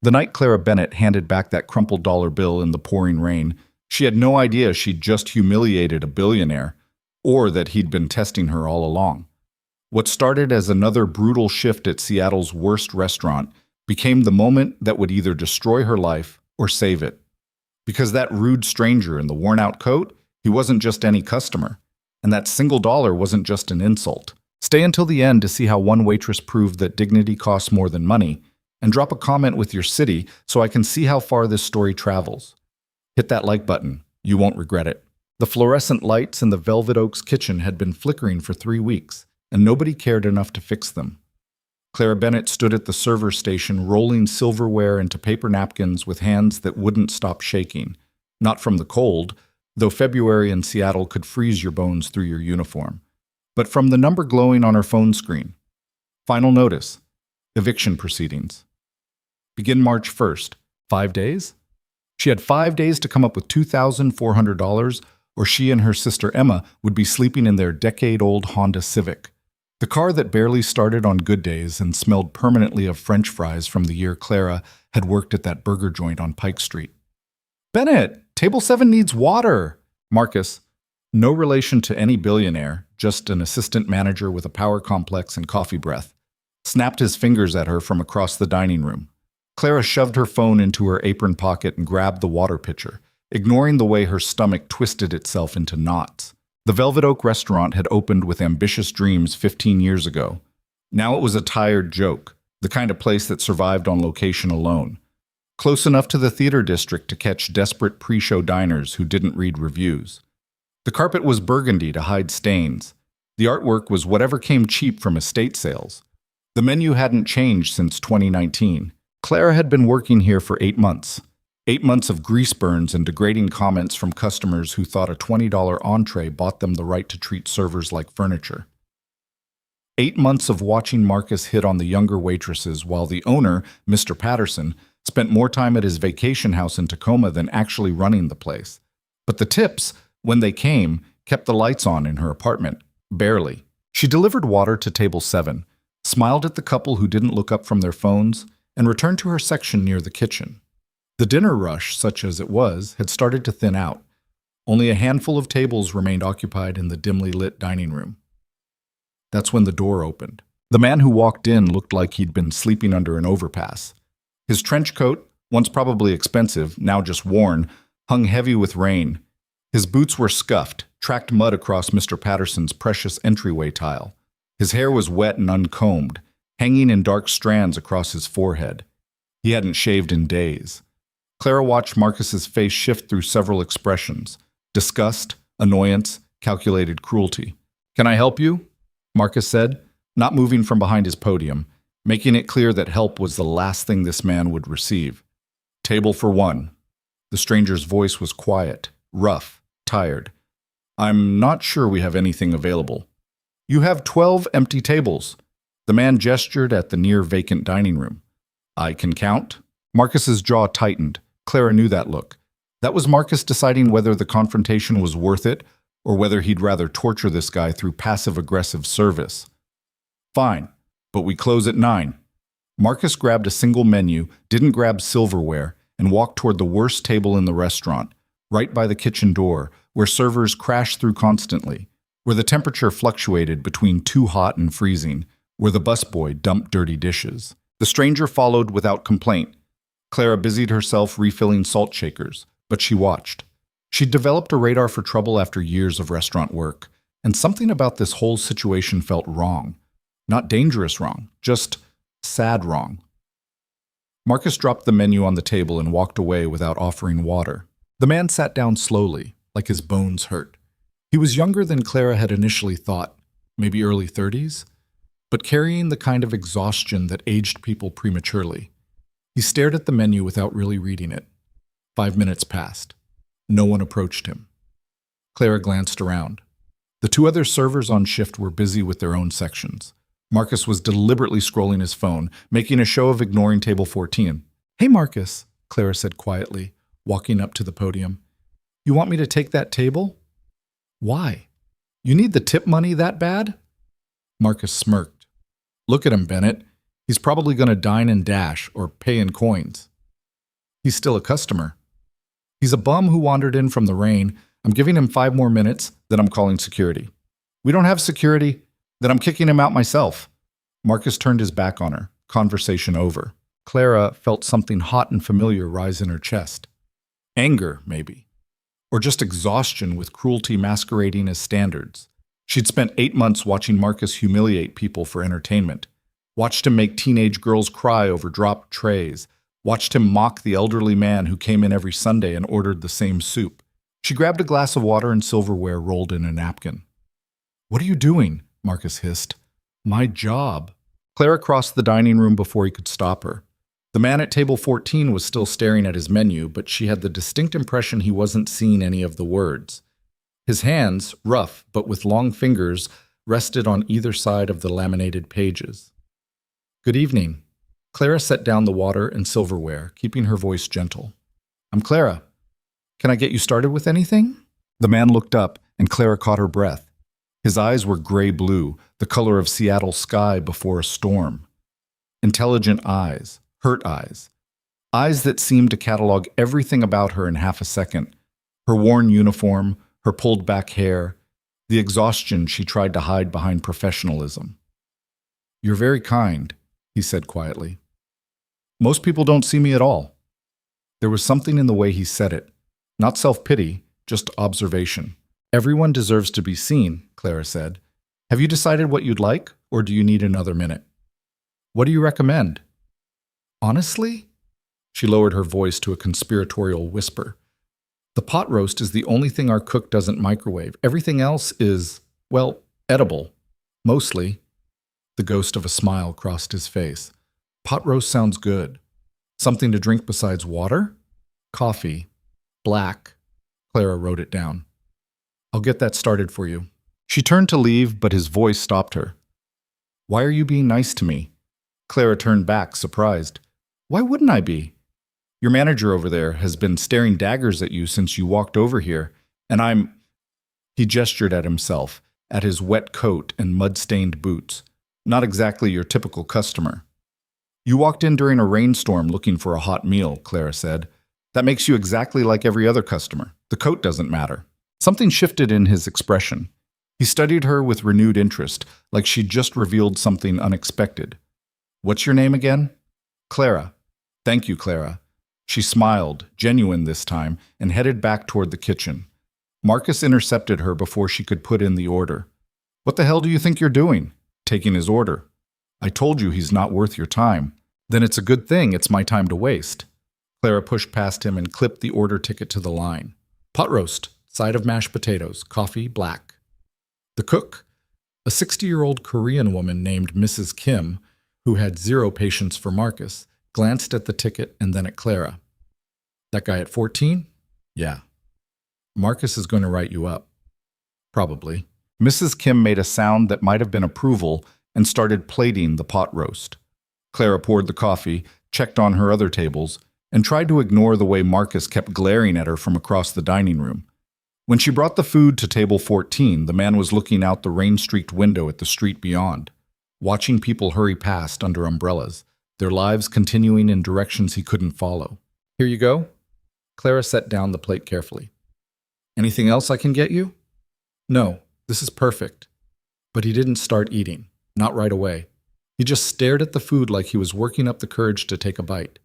The night Clara Bennett handed back that crumpled dollar bill in the pouring rain, she had no idea she'd just humiliated a billionaire, or that he'd been testing her all along. What started as another brutal shift at Seattle's worst restaurant became the moment that would either destroy her life or save it. Because that rude stranger in the worn-out coat, he wasn't just any customer. And that single dollar wasn't just an insult. Stay until the end to see how one waitress proved that dignity costs more than money, and drop a comment with your city so I can see how far this story travels. Hit that like button. You won't regret it. The fluorescent lights in the Velvet Oaks kitchen had been flickering for 3 weeks, and nobody cared enough to fix them. Clara Bennett stood at the server station rolling silverware into paper napkins with hands that wouldn't stop shaking. Not from the cold, though February in Seattle could freeze your bones through your uniform, but from the number glowing on her phone screen. Final notice. Eviction proceedings. Begin March 1st. 5 days? She had 5 days to come up with $2,400, or she and her sister Emma would be sleeping in their decade-old Honda Civic. The car that barely started on good days and smelled permanently of French fries from the year Clara had worked at that burger joint on Pike Street. "Bennett, table 7 needs water." Marcus, no relation to any billionaire, just an assistant manager with a power complex and coffee breath, snapped his fingers at her from across the dining room. Clara shoved her phone into her apron pocket and grabbed the water pitcher, ignoring the way her stomach twisted itself into knots. The Velvet Oak restaurant had opened with ambitious dreams 15 years ago. Now it was a tired joke, the kind of place that survived on location alone. Close enough to the theater district to catch desperate pre-show diners who didn't read reviews. The carpet was burgundy to hide stains. The artwork was whatever came cheap from estate sales. The menu hadn't changed since 2019. Clara had been working here for 8 months. 8 months of grease burns and degrading comments from customers who thought a $20 entree bought them the right to treat servers like furniture. 8 months of watching Marcus hit on the younger waitresses while the owner, Mr. Patterson, spent more time at his vacation house in Tacoma than actually running the place. But the tips, when they came, kept the lights on in her apartment. Barely. She delivered water to table 7, smiled at the couple who didn't look up from their phones, and returned to her section near the kitchen. The dinner rush, such as it was, had started to thin out. Only a handful of tables remained occupied in the dimly lit dining room. That's when the door opened. The man who walked in looked like he'd been sleeping under an overpass. His trench coat, once probably expensive, now just worn, hung heavy with rain. His boots were scuffed, tracked mud across Mr. Patterson's precious entryway tile. His hair was wet and uncombed, hanging in dark strands across his forehead. He hadn't shaved in days. Clara watched Marcus's face shift through several expressions: disgust, annoyance, calculated cruelty. "Can I help you?" Marcus said, not moving from behind his podium, making it clear that help was the last thing this man would receive. "Table for 1. The stranger's voice was quiet, rough, tired. "I'm not sure we have anything available." "You have 12 empty tables." The man gestured at the near-vacant dining room. "I can count." Marcus's jaw tightened. Clara knew that look. That was Marcus deciding whether the confrontation was worth it or whether he'd rather torture this guy through passive-aggressive service. "Fine, but we close at 9. Marcus grabbed a single menu, didn't grab silverware, and walked toward the worst table in the restaurant, right by the kitchen door, where servers crashed through constantly, where the temperature fluctuated between too hot and freezing, where the busboy dumped dirty dishes. The stranger followed without complaint. Clara busied herself refilling salt shakers, but she watched. She'd developed a radar for trouble after years of restaurant work, and something about this whole situation felt wrong. Not dangerous wrong, just sad wrong. Marcus dropped the menu on the table and walked away without offering water. The man sat down slowly, like his bones hurt. He was younger than Clara had initially thought, maybe early 30s, but carrying the kind of exhaustion that aged people prematurely. He stared at the menu without really reading it. 5 minutes passed. No one approached him. Clara glanced around. The 2 other servers on shift were busy with their own sections. Marcus was deliberately scrolling his phone, making a show of ignoring table 14. "Hey, Marcus," Clara said quietly, walking up to the podium. "You want me to take that table?" "Why? You need the tip money that bad?" Marcus smirked. "Look at him, Bennett. He's probably going to dine and dash or pay in coins." He's still a customer. He's a bum who wandered in from the rain. I'm giving him 5 more minutes, then I'm calling security. We don't have security, then I'm kicking him out myself. Marcus turned his back on her. Conversation over. Clara felt something hot and familiar rise in her chest. Anger, maybe. Or just exhaustion with cruelty masquerading as standards. She'd spent 8 months watching Marcus humiliate people for entertainment. Watched him make teenage girls cry over dropped trays. Watched him mock the elderly man who came in every Sunday and ordered the same soup. She grabbed a glass of water and silverware rolled in a napkin. "What are you doing?" Marcus hissed. "My job." Clara crossed the dining room before he could stop her. The man at table 14 was still staring at his menu, but she had the distinct impression he wasn't seeing any of the words. His hands, rough but with long fingers, rested on either side of the laminated pages. "Good evening." Clara set down the water and silverware, keeping her voice gentle. "I'm Clara. Can I get you started with anything?" The man looked up, and Clara caught her breath. His eyes were gray-blue, the color of Seattle sky before a storm. Intelligent eyes, hurt eyes. Eyes that seemed to catalog everything about her in half a second. Her worn uniform, her pulled-back hair, the exhaustion she tried to hide behind professionalism. "You're very kind," he said quietly. "Most people don't see me at all." There was something in the way he said it. Not self-pity, just observation. "Everyone deserves to be seen," Clara said. "Have you decided what you'd like, or do you need another minute? What do you recommend?" "Honestly?" She lowered her voice to a conspiratorial whisper. "The pot roast is the only thing our cook doesn't microwave. Everything else is, well, edible. Mostly." The ghost of a smile crossed his face. "Pot roast sounds good. Something to drink besides water?" "Coffee. Black." Clara wrote it down. "I'll get that started for you." She turned to leave, but his voice stopped her. "Why are you being nice to me?" Clara turned back, surprised. "Why wouldn't I be? Your manager over there has been staring daggers at you since you walked over here, and I'm—" He gestured at himself, at his wet coat and mud-stained boots. "Not exactly your typical customer." "You walked in during a rainstorm looking for a hot meal," Clara said. "That makes you exactly like every other customer. The coat doesn't matter." Something shifted in his expression. He studied her with renewed interest, like she'd just revealed something unexpected. "What's your name again?" "Clara." "Thank you, Clara." She smiled, genuine this time, and headed back toward the kitchen. Marcus intercepted her before she could put in the order. "What the hell do you think you're doing?" "Taking his order." "I told you he's not worth your time." "Then it's a good thing it's my time to waste." Clara pushed past him and clipped the order ticket to the line. "Pot roast, side of mashed potatoes, coffee, black." The cook, a 60-year-old Korean woman named Mrs. Kim, who had zero patience for Marcus, glanced at the ticket and then at Clara. "That guy at 14? Yeah. Marcus is going to write you up." "Probably." Mrs. Kim made a sound that might have been approval and started plating the pot roast. Clara poured the coffee, checked on her other tables, and tried to ignore the way Marcus kept glaring at her from across the dining room. When she brought the food to table 14, the man was looking out the rain-streaked window at the street beyond, watching people hurry past under umbrellas, their lives continuing in directions he couldn't follow. "Here you go." Clara set down the plate carefully. "Anything else I can get you?" "No, this is perfect." But he didn't start eating, not right away. He just stared at the food like he was working up the courage to take a bite.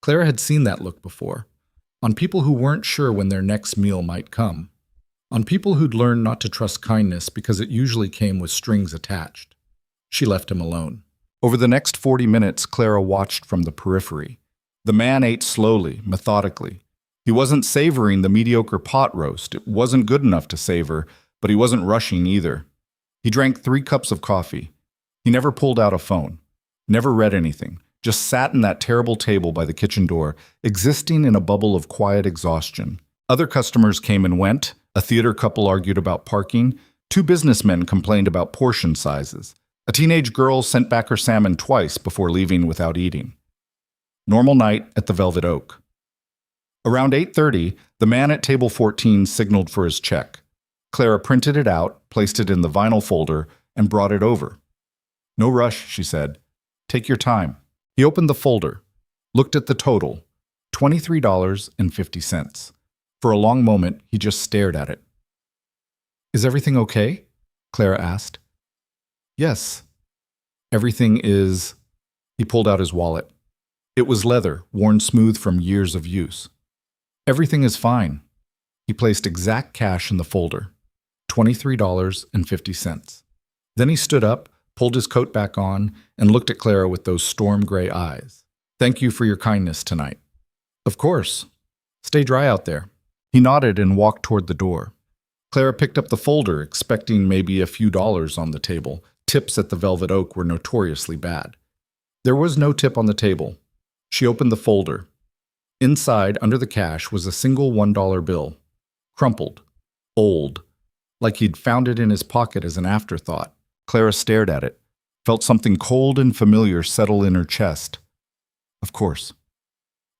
Clara had seen that look before, on people who weren't sure when their next meal might come, on people who'd learned not to trust kindness because it usually came with strings attached. She left him alone. Over the next 40 minutes, Clara watched from the periphery. The man ate slowly, methodically. He wasn't savoring the mediocre pot roast. It wasn't good enough to savor, but he wasn't rushing either. He drank 3 cups of coffee. He never pulled out a phone, never read anything, just sat in that terrible table by the kitchen door, existing in a bubble of quiet exhaustion. Other customers came and went. A theater couple argued about parking. 2 businessmen complained about portion sizes. A teenage girl sent back her salmon twice before leaving without eating. Normal night at the Velvet Oak. Around 8:30, the man at table 14 signaled for his check. Clara printed it out, placed it in the vinyl folder, and brought it over. "No rush," she said. "Take your time." He opened the folder, looked at the total, $23.50. For a long moment, he just stared at it. "Is everything okay?" Clara asked. "Yes. Everything is—" He pulled out his wallet. It was leather, worn smooth from years of use. "Everything is fine." He placed exact cash in the folder. $23.50. Then he stood up, pulled his coat back on, and looked at Clara with those storm gray eyes. "Thank you for your kindness tonight." "Of course. Stay dry out there." He nodded and walked toward the door. Clara picked up the folder, expecting maybe a few dollars on the table. Tips at the Velvet Oak were notoriously bad. There was no tip on the table. She opened the folder. Inside, under the cash, was a single $1 bill. Crumpled. Old. Like he'd found it in his pocket as an afterthought. Clara stared at it, felt something cold and familiar settle in her chest. Of course.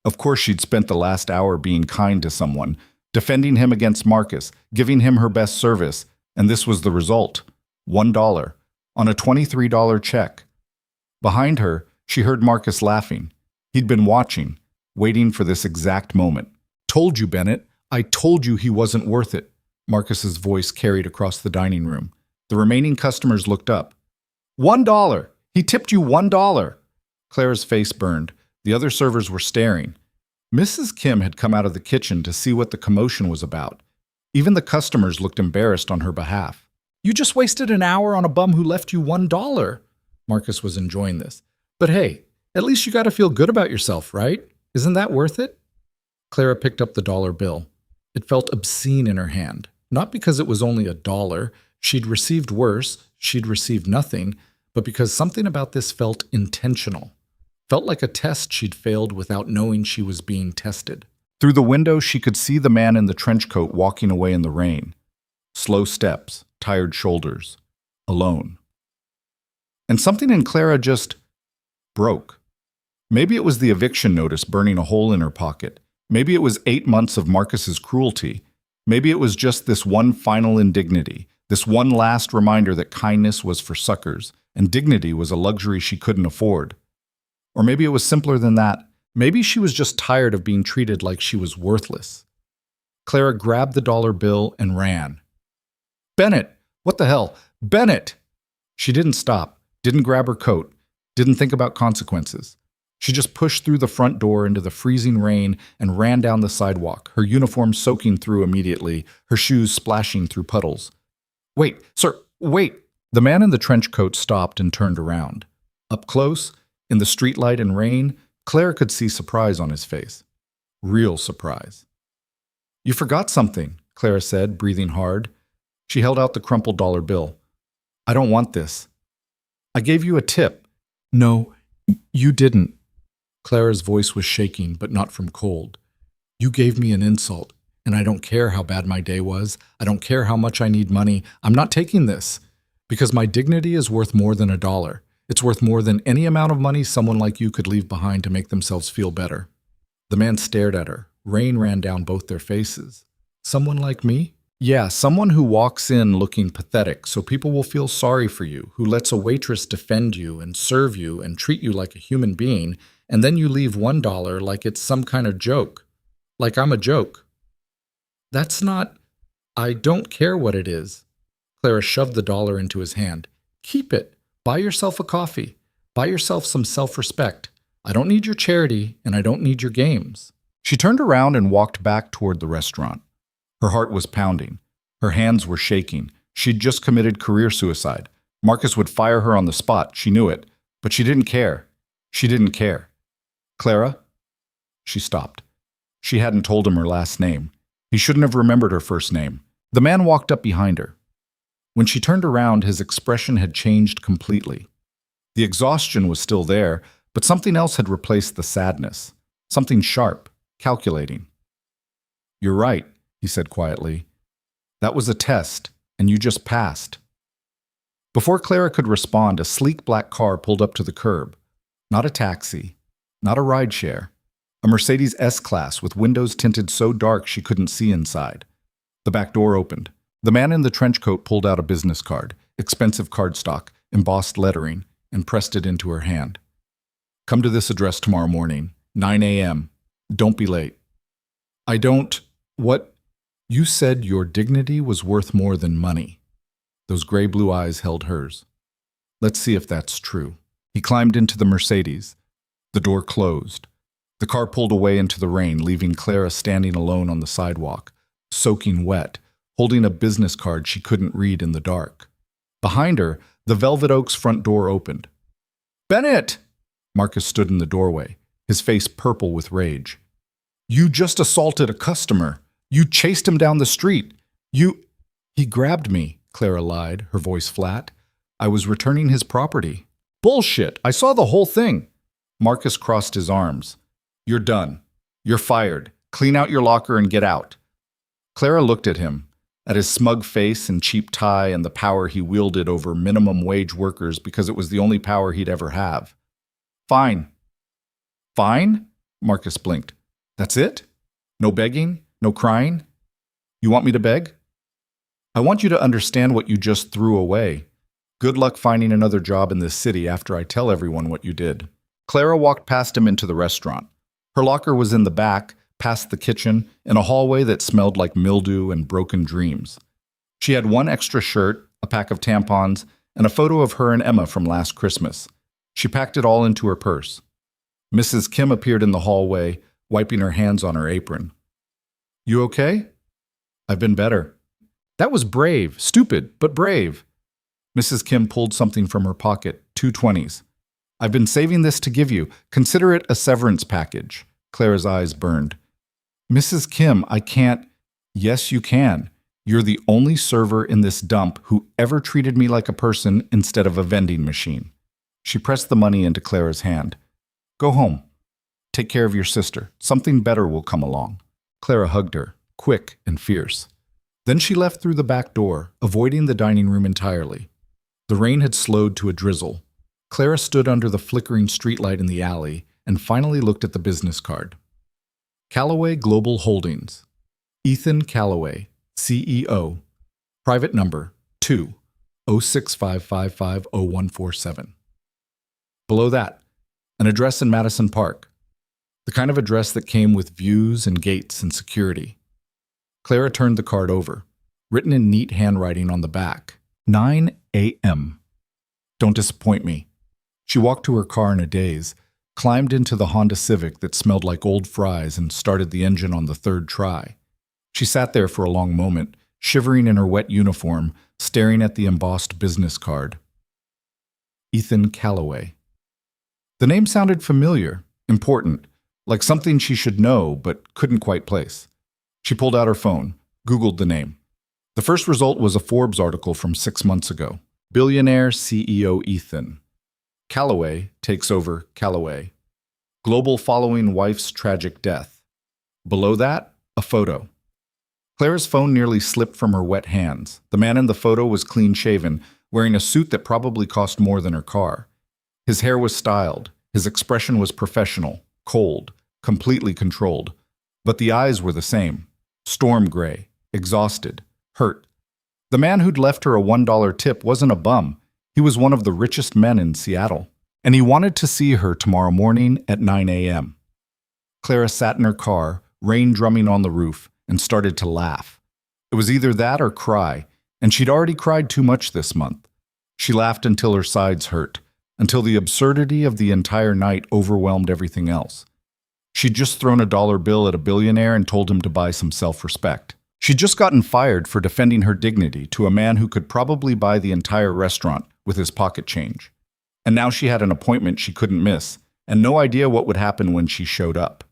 Of course she'd spent the last hour being kind to someone, defending him against Marcus, giving him her best service, and this was the result. $1. On a $23 check. Behind her, she heard Marcus laughing. He'd been watching, waiting for this exact moment. "Told you, Bennett. I told you he wasn't worth it." Marcus's voice carried across the dining room. The remaining customers looked up. $1! He tipped you $1! Clara's face burned. The other servers were staring. Mrs. Kim had come out of the kitchen to see what the commotion was about. Even the customers looked embarrassed on her behalf. "You just wasted an hour on a bum who left you $1. Marcus was enjoying this. "But hey, at least you got to feel good about yourself, right? Isn't that worth it?" Clara picked up the dollar bill. It felt obscene in her hand. Not because it was only $1. She'd received worse, she'd received nothing, but because something about this felt intentional. Felt like a test she'd failed without knowing she was being tested. Through the window, she could see the man in the trench coat walking away in the rain. Slow steps, tired shoulders, alone. And something in Clara just broke. Maybe it was the eviction notice burning a hole in her pocket. Maybe it was 8 months of Marcus's cruelty. Maybe it was just this one final indignity, this one last reminder that kindness was for suckers, and dignity was a luxury she couldn't afford. Or maybe it was simpler than that. Maybe she was just tired of being treated like she was worthless. Clara grabbed the dollar bill and ran. "Bennett! What the hell? Bennett!" She didn't stop, didn't grab her coat, didn't think about consequences. She just pushed through the front door into the freezing rain and ran down the sidewalk, her uniform soaking through immediately, her shoes splashing through puddles. "Wait, sir, wait!" The man in the trench coat stopped and turned around. Up close, in the streetlight and rain, Clara could see surprise on his face. Real surprise. "You forgot something," Clara said, breathing hard. She held out the crumpled dollar bill. "I don't want this." "I gave you a tip." "No, you didn't." Clara's voice was shaking, but not from cold. "You gave me an insult, and I don't care how bad my day was. I don't care how much I need money. I'm not taking this, because my dignity is worth more than $1. It's worth more than any amount of money someone like you could leave behind to make themselves feel better." The man stared at her. Rain ran down both their faces. "Someone like me?" "Yeah, someone who walks in looking pathetic so people will feel sorry for you, who lets a waitress defend you and serve you and treat you like a human being, and then you leave $1 like it's some kind of joke. Like I'm a joke." "That's not—" "I don't care what it is." Clara shoved the dollar into his hand. "Keep it. Buy yourself a coffee. Buy yourself some self-respect. I don't need your charity, and I don't need your games." She turned around and walked back toward the restaurant. Her heart was pounding. Her hands were shaking. She'd just committed career suicide. Marcus would fire her on the spot, she knew it. But she didn't care. She didn't care. "Clara?" She stopped. She hadn't told him her last name. He shouldn't have remembered her first name. The man walked up behind her. When she turned around, his expression had changed completely. The exhaustion was still there, but something else had replaced the sadness. Something sharp, calculating. "You're right," he said quietly. "That was a test, and you just passed." Before Clara could respond, a sleek black car pulled up to the curb. Not a taxi, not a rideshare. A Mercedes S-Class with windows tinted so dark she couldn't see inside. The back door opened. The man in the trench coat pulled out a business card, expensive cardstock, embossed lettering, and pressed it into her hand. "Come to this address tomorrow morning, 9 a.m. Don't be late. I don't. What? You said your dignity was worth more than money. Those gray-blue eyes held hers. Let's see if that's true. He climbed into the Mercedes. The door closed. The car pulled away into the rain, leaving Clara standing alone on the sidewalk, soaking wet, holding a business card she couldn't read in the dark. Behind her, the Velvet Oak's front door opened. "Bennett!" Marcus stood in the doorway, his face purple with rage. "You just assaulted a customer. You chased him down the street. He grabbed me," Clara lied, her voice flat. "I was returning his property." "Bullshit! I saw the whole thing." Marcus crossed his arms. "You're done. You're fired. Clean out your locker and get out." Clara looked at him, at his smug face and cheap tie and the power he wielded over minimum wage workers because it was the only power he'd ever have. "Fine." "Fine?" Marcus blinked. "That's it? No begging? No crying? You want me to beg?" "I want you to understand what you just threw away. Good luck finding another job in this city after I tell everyone what you did." Clara walked past him into the restaurant. Her locker was in the back, past the kitchen, in a hallway that smelled like mildew and broken dreams. She had one extra shirt, a pack of tampons, and a photo of her and Emma from last Christmas. She packed it all into her purse. Mrs. Kim appeared in the hallway, wiping her hands on her apron. "You okay?" "I've been better." "That was brave. Stupid, but brave." Mrs. Kim pulled something from her pocket, 2 20s. "I've been saving this to give you. Consider it a severance package." Clara's eyes burned. "Mrs. Kim, I can't." "Yes, you can. You're the only server in this dump who ever treated me like a person instead of a vending machine." She pressed the money into Clara's hand. "Go home. Take care of your sister. Something better will come along." Clara hugged her, quick and fierce. Then she left through the back door, avoiding the dining room entirely. The rain had slowed to a drizzle. Clara stood under the flickering streetlight in the alley and finally looked at the business card. Callaway Global Holdings. Ethan Callaway, CEO. Private number 2-065550147. Below that, an address in Madison Park. The kind of address that came with views and gates and security. Clara turned the card over, written in neat handwriting on the back. 9 a.m. Don't disappoint me. She walked to her car in a daze, climbed into the Honda Civic that smelled like old fries and started the engine on the third try. She sat there for a long moment, shivering in her wet uniform, staring at the embossed business card. Ethan Callaway. The name sounded familiar, important, like something she should know but couldn't quite place. She pulled out her phone, Googled the name. The first result was a Forbes article from 6 months ago. Billionaire CEO Ethan. Callaway takes over Callaway. Global following wife's tragic death. Below that, a photo. Clara's phone nearly slipped from her wet hands. The man in the photo was clean-shaven, wearing a suit that probably cost more than her car. His hair was styled. His expression was professional, cold, completely controlled. But the eyes were the same. Storm gray, exhausted, hurt. The man who'd left her a $1 tip wasn't a bum. He was one of the richest men in Seattle, and he wanted to see her tomorrow morning at 9 a.m. Clara sat in her car, rain drumming on the roof, and started to laugh. It was either that or cry, and she'd already cried too much this month. She laughed until her sides hurt, until the absurdity of the entire night overwhelmed everything else. She'd just thrown a dollar bill at a billionaire and told him to buy some self-respect. She'd just gotten fired for defending her dignity to a man who could probably buy the entire restaurant with his pocket change. And now she had an appointment she couldn't miss, and no idea what would happen when she showed up.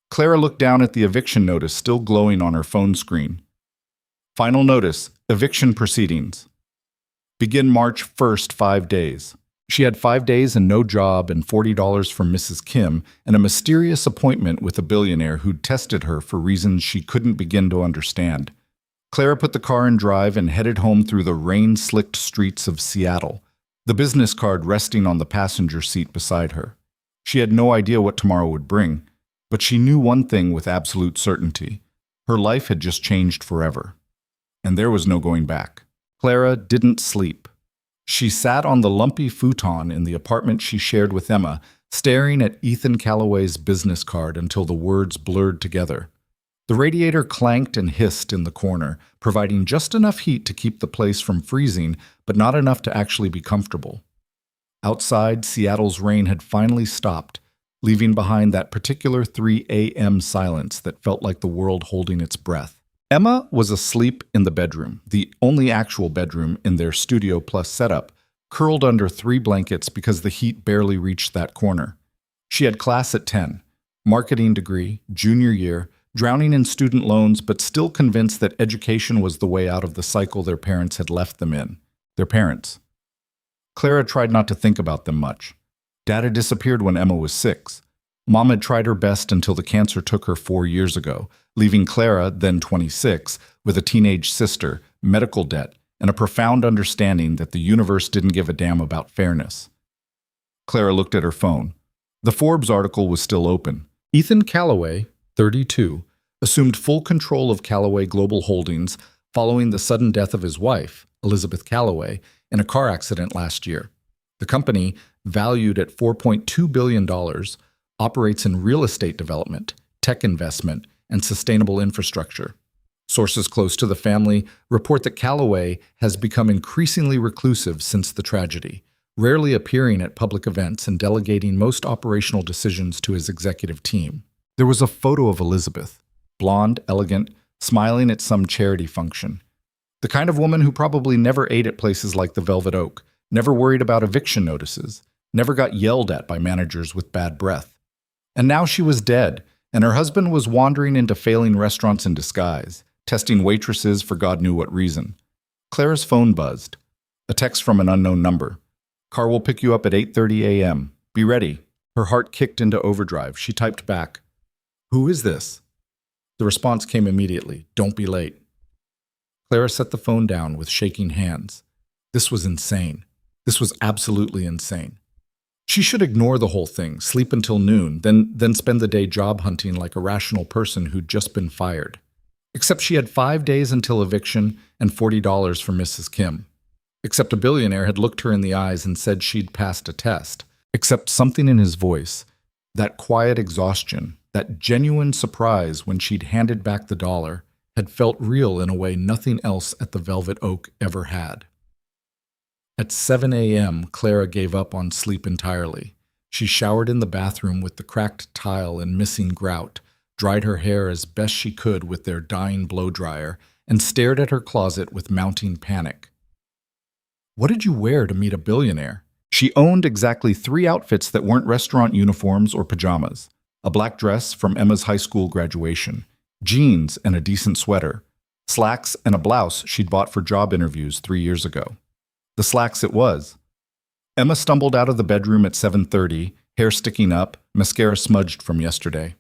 Clara looked down at the eviction notice still glowing on her phone screen. Final notice, eviction proceedings. Begin March 1st, 5 days. She had 5 days and no job and $40 from Mrs. Kim and a mysterious appointment with a billionaire who'd tested her for reasons she couldn't begin to understand. Clara put the car in drive and headed home through the rain-slicked streets of Seattle, the business card resting on the passenger seat beside her. She had no idea what tomorrow would bring, but she knew one thing with absolute certainty. Her life had just changed forever, and there was no going back. Clara didn't sleep. She sat on the lumpy futon in the apartment she shared with Emma, staring at Ethan Calloway's business card until the words blurred together. The radiator clanked and hissed in the corner, providing just enough heat to keep the place from freezing, but not enough to actually be comfortable. Outside, Seattle's rain had finally stopped, leaving behind that particular 3 a.m. silence that felt like the world holding its breath. Emma was asleep in the bedroom, the only actual bedroom in their Studio Plus setup, curled under 3 blankets because the heat barely reached that corner. She had class at 10, marketing degree, junior year, drowning in student loans, but still convinced that education was the way out of the cycle their parents had left them in. Their parents. Clara tried not to think about them much. Dad had disappeared when Emma was 6. Mom had tried her best until the cancer took her 4 years ago, leaving Clara, then 26, with a teenage sister, medical debt, and a profound understanding that the universe didn't give a damn about fairness. Clara looked at her phone. The Forbes article was still open. Ethan Calloway, 32, assumed full control of Calloway Global Holdings following the sudden death of his wife, Elizabeth Calloway, in a car accident last year. The company, valued at $4.2 billion, operates in real estate development, tech investment, and sustainable infrastructure. Sources close to the family report that Calloway has become increasingly reclusive since the tragedy, rarely appearing at public events and delegating most operational decisions to his executive team. There was a photo of Elizabeth, blonde, elegant, smiling at some charity function. The kind of woman who probably never ate at places like the Velvet Oak, never worried about eviction notices, never got yelled at by managers with bad breath. And now she was dead, and her husband was wandering into failing restaurants in disguise, testing waitresses for God knew what reason. Clara's phone buzzed. A text from an unknown number. Car will pick you up at 8:30 a.m. Be ready. Her heart kicked into overdrive. She typed back, "Who is this?" The response came immediately. "Don't be late." Clara set the phone down with shaking hands. This was insane. This was absolutely insane. She should ignore the whole thing, sleep until noon, then spend the day job hunting like a rational person who'd just been fired. Except she had 5 days until eviction and $40 for Mrs. Kim. Except a billionaire had looked her in the eyes and said she'd passed a test. Except something in his voice, that quiet exhaustion, that genuine surprise when she'd handed back the dollar, had felt real in a way nothing else at the Velvet Oak ever had. At 7 a.m., Clara gave up on sleep entirely. She showered in the bathroom with the cracked tile and missing grout, dried her hair as best she could with their dying blow-dryer, and stared at her closet with mounting panic. What did you wear to meet a billionaire? She owned exactly 3 outfits that weren't restaurant uniforms or pajamas. A black dress from Emma's high school graduation, jeans and a decent sweater, slacks and a blouse she'd bought for job interviews 3 years ago. The slacks it was. Emma stumbled out of the bedroom at 7:30, hair sticking up, mascara smudged from yesterday.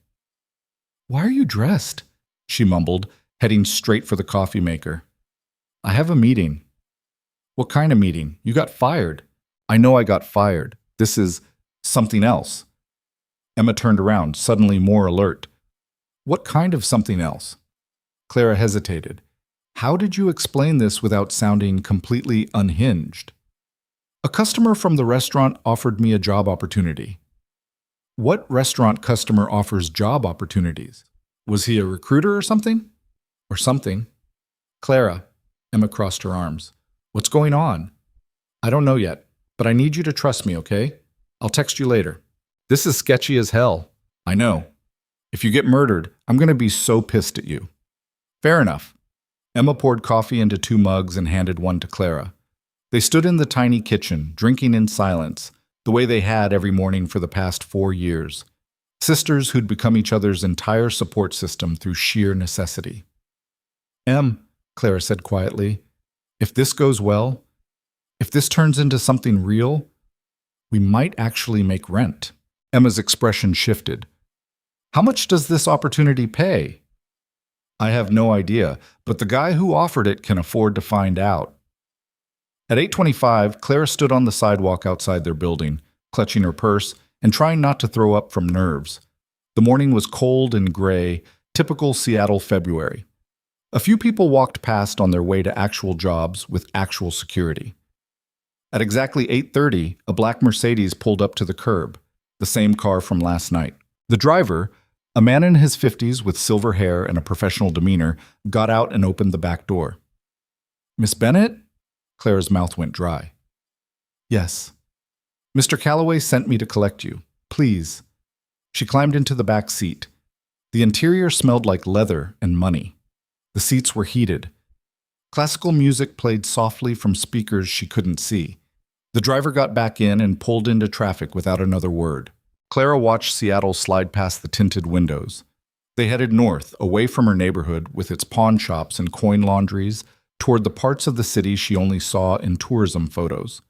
"Why are you dressed?" she mumbled, heading straight for the coffee maker. "I have a meeting." "What kind of meeting? You got fired." "I know I got fired. This is something else." Emma turned around, suddenly more alert. "What kind of something else?" Clara hesitated. How did you explain this without sounding completely unhinged? "A customer from the restaurant offered me a job opportunity." "What restaurant customer offers job opportunities? Was he a recruiter or something?" "Or something." "Clara," Emma crossed her arms. "What's going on?" "I don't know yet, but I need you to trust me, okay? I'll text you later." "This is sketchy as hell." "I know. If you get murdered, I'm going to be so pissed at you." "Fair enough." Emma poured coffee into 2 mugs and handed one to Clara. They stood in the tiny kitchen, drinking in silence, the way they had every morning for the past 4 years. Sisters who'd become each other's entire support system through sheer necessity. Clara said quietly, "if this goes well, if this turns into something real, we might actually make rent." Emma's expression shifted. "How much does this opportunity pay?" "I have no idea, but the guy who offered it can afford to find out." At 8:25, Clara stood on the sidewalk outside their building, clutching her purse and trying not to throw up from nerves. The morning was cold and gray, typical Seattle February. A few people walked past on their way to actual jobs with actual security. At exactly 8:30, a black Mercedes pulled up to the curb. The same car from last night. The driver, a man in his 50s with silver hair and a professional demeanor, got out and opened the back door. "Miss Bennett?" Clara's mouth went dry. "Yes." "Mr. Calloway sent me to collect you. Please." She climbed into the back seat. The interior smelled like leather and money. The seats were heated. Classical music played softly from speakers she couldn't see. The driver got back in and pulled into traffic without another word. Clara watched Seattle slide past the tinted windows. They headed north, away from her neighborhood with its pawn shops and coin laundries, toward the parts of the city she only saw in tourism photos.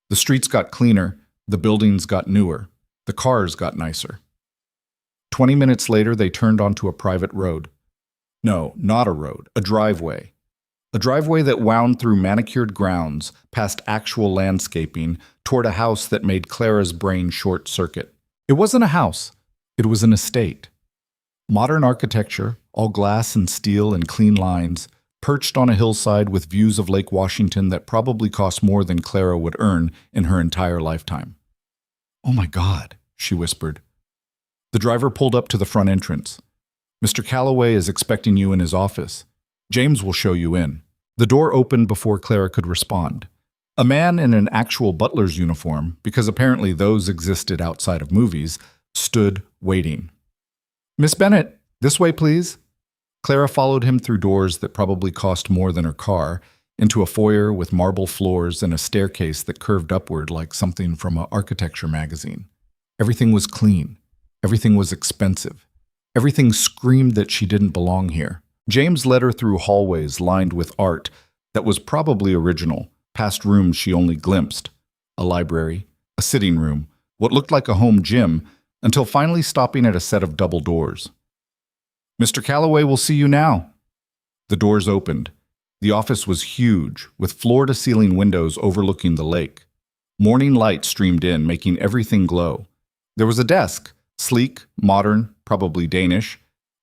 The streets got cleaner, the buildings got newer, the cars got nicer. 20 minutes later, they turned onto a private road. No, not a road, a driveway. A driveway that wound through manicured grounds, past actual landscaping, toward a house that made Clara's brain short-circuit. It wasn't a house, it was an estate. Modern architecture, all glass and steel and clean lines, perched on a hillside with views of Lake Washington that probably cost more than Clara would earn in her entire lifetime. "Oh my God," she whispered. The driver pulled up to the front entrance. "Mr. Calloway is expecting you in his office. James will show you in." The door opened before Clara could respond. A man in an actual butler's uniform, because apparently those existed outside of movies, stood waiting. "Miss Bennett, this way, please." Clara followed him through doors that probably cost more than her car, into a foyer with marble floors and a staircase that curved upward like something from an architecture magazine. Everything was clean. Everything was expensive. Everything screamed that she didn't belong here. James led her through hallways lined with art that was probably original, past rooms she only glimpsed. A library, a sitting room, what looked like a home gym, until finally stopping at a set of double doors. "Mr. Calloway will see you now." The doors opened. The office was huge, with floor-to-ceiling windows overlooking the lake. Morning light streamed in, making everything glow. There was a desk, sleek, modern, probably Danish,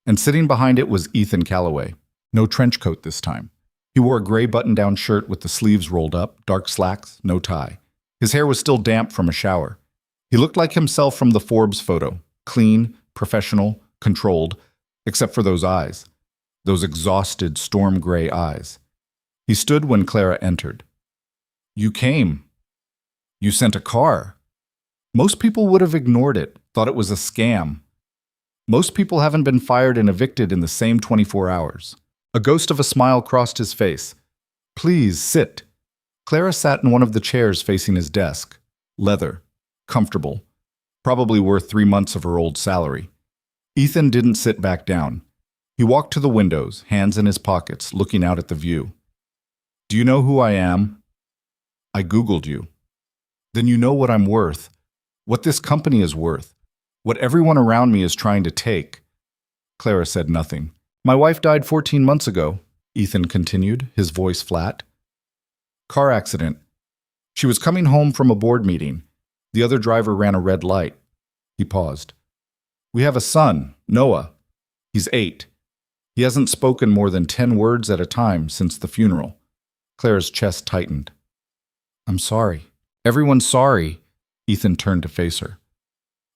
and sitting behind it was Ethan Calloway. No trench coat this time. He wore a gray button-down shirt with the sleeves rolled up, dark slacks, no tie. His hair was still damp from a shower. He looked like himself from the Forbes photo, clean, professional, controlled, except for those eyes, those exhausted, storm-gray eyes. He stood when Clara entered. "You came. You sent a car." Most people would have ignored it, thought it was a scam. Most people haven't been fired and evicted in the same 24 hours. A ghost of a smile crossed his face. "Please, sit." Clara sat in one of the chairs facing his desk. Leather. Comfortable. Probably worth 3 months of her old salary. Ethan didn't sit back down. He walked to the windows, hands in his pockets, looking out at the view. "Do you know who I am?" "I Googled you." "Then you know what I'm worth. What this company is worth. What everyone around me is trying to take." Clara said nothing. "My wife died 14 months ago," Ethan continued, his voice flat. "Car accident. She was coming home from a board meeting. The other driver ran a red light." He paused. "We have a son, Noah. He's 8. He hasn't spoken more than 10 words at a time since the funeral." Clara's chest tightened. "I'm sorry." "Everyone's sorry." Ethan turned to face her.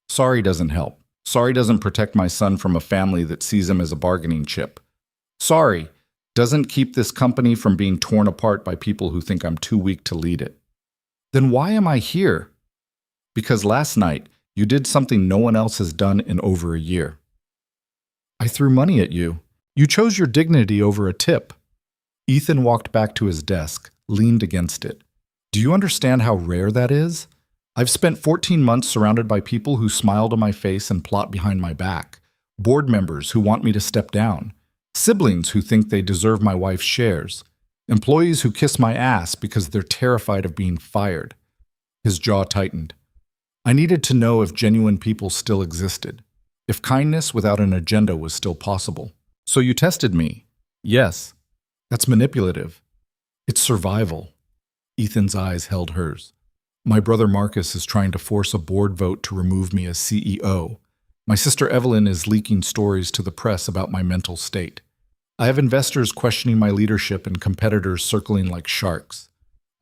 "Sorry doesn't help. Sorry doesn't protect my son from a family that sees him as a bargaining chip. Sorry doesn't keep this company from being torn apart by people who think I'm too weak to lead it." "Then why am I here?" "Because last night you did something no one else has done in over a year." "I threw money at you. You chose your dignity over a tip." Ethan walked back to his desk, leaned against it. "Do you understand how rare that is? I've spent 14 months surrounded by people who smile to my face and plot behind my back, board members who want me to step down, siblings who think they deserve my wife's shares, employees who kiss my ass because they're terrified of being fired." His jaw tightened. "I needed to know if genuine people still existed, if kindness without an agenda was still possible. So you tested me." "Yes." "That's manipulative." "It's survival." Ethan's eyes held hers. "My brother Marcus is trying to force a board vote to remove me as CEO. My sister Evelyn is leaking stories to the press about my mental state. I have investors questioning my leadership and competitors circling like sharks.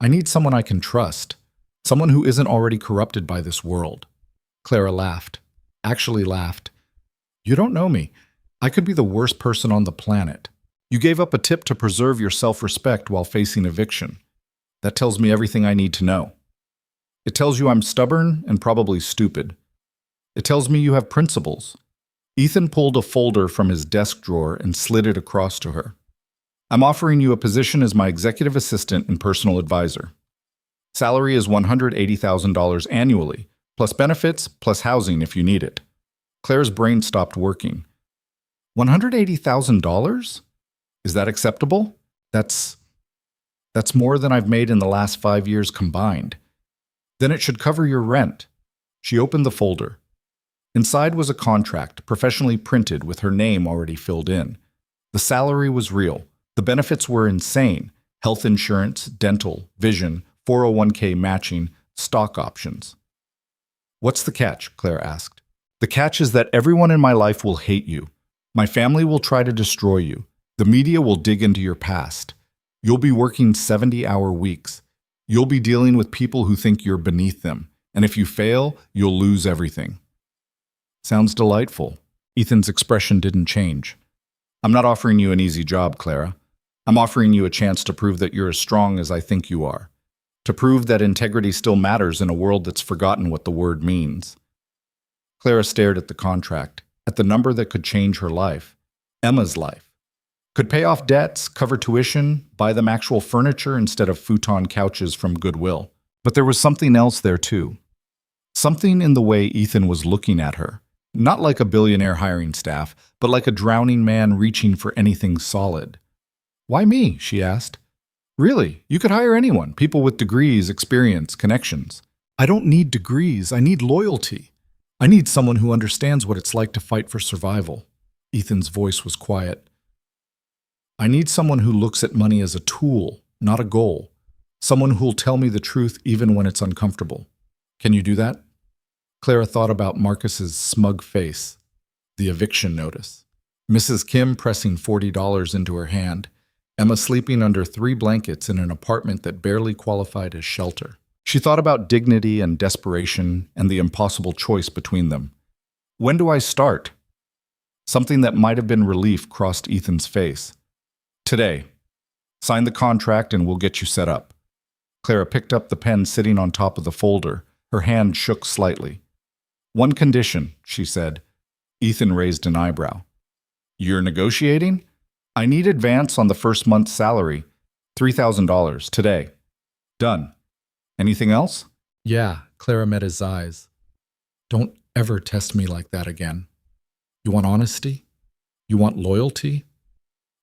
I need someone I can trust, someone who isn't already corrupted by this world." Clara laughed. Actually laughed. You don't know me. I could be the worst person on the planet. You gave up a tip to preserve your self-respect while facing eviction. That tells me everything I need to know. It tells you I'm stubborn and probably stupid. It tells me you have principles. Ethan pulled a folder from his desk drawer and slid it across to her. I'm offering you a position as my executive assistant and personal advisor. Salary is $180,000 annually, plus benefits, plus housing if you need it. Claire's brain stopped working. $180,000? Is that acceptable? That's more than I've made in the last 5 years combined. Then it should cover your rent. She opened the folder. Inside was a contract, professionally printed with her name already filled in. The salary was real. The benefits were insane. Health insurance, dental, vision, 401k matching, stock options. What's the catch? Claire asked. The catch is that everyone in my life will hate you. My family will try to destroy you. The media will dig into your past. You'll be working 70-hour weeks. You'll be dealing with people who think you're beneath them. And if you fail, you'll lose everything. Sounds delightful. Ethan's expression didn't change. I'm not offering you an easy job, Clara. I'm offering you a chance to prove that you're as strong as I think you are. To prove that integrity still matters in a world that's forgotten what the word means. Clara stared at the contract, at the number that could change her life. Emma's life. Could pay off debts, cover tuition, buy them actual furniture instead of futon couches from Goodwill. But there was something else there too. Something in the way Ethan was looking at her. Not like a billionaire hiring staff, but like a drowning man reaching for anything solid. Why me? She asked. Really, you could hire anyone, people with degrees, experience, connections. I don't need degrees, I need loyalty. I need someone who understands what it's like to fight for survival. Ethan's voice was quiet. I need someone who looks at money as a tool, not a goal. Someone who'll tell me the truth even when it's uncomfortable. Can you do that? Clara thought about Marcus's smug face, the eviction notice, Mrs. Kim pressing $40 into her hand, Emma sleeping under 3 blankets in an apartment that barely qualified as shelter. She thought about dignity and desperation and the impossible choice between them. When do I start? Something that might have been relief crossed Ethan's face. Today. Sign the contract and we'll get you set up. Clara picked up the pen sitting on top of the folder. Her hand shook slightly. One condition, she said. Ethan raised an eyebrow. You're negotiating? I need advance on the first month's salary. $3,000 today. Done. Anything else? Yeah, Clara met his eyes. Don't ever test me like that again. You want honesty? You want loyalty?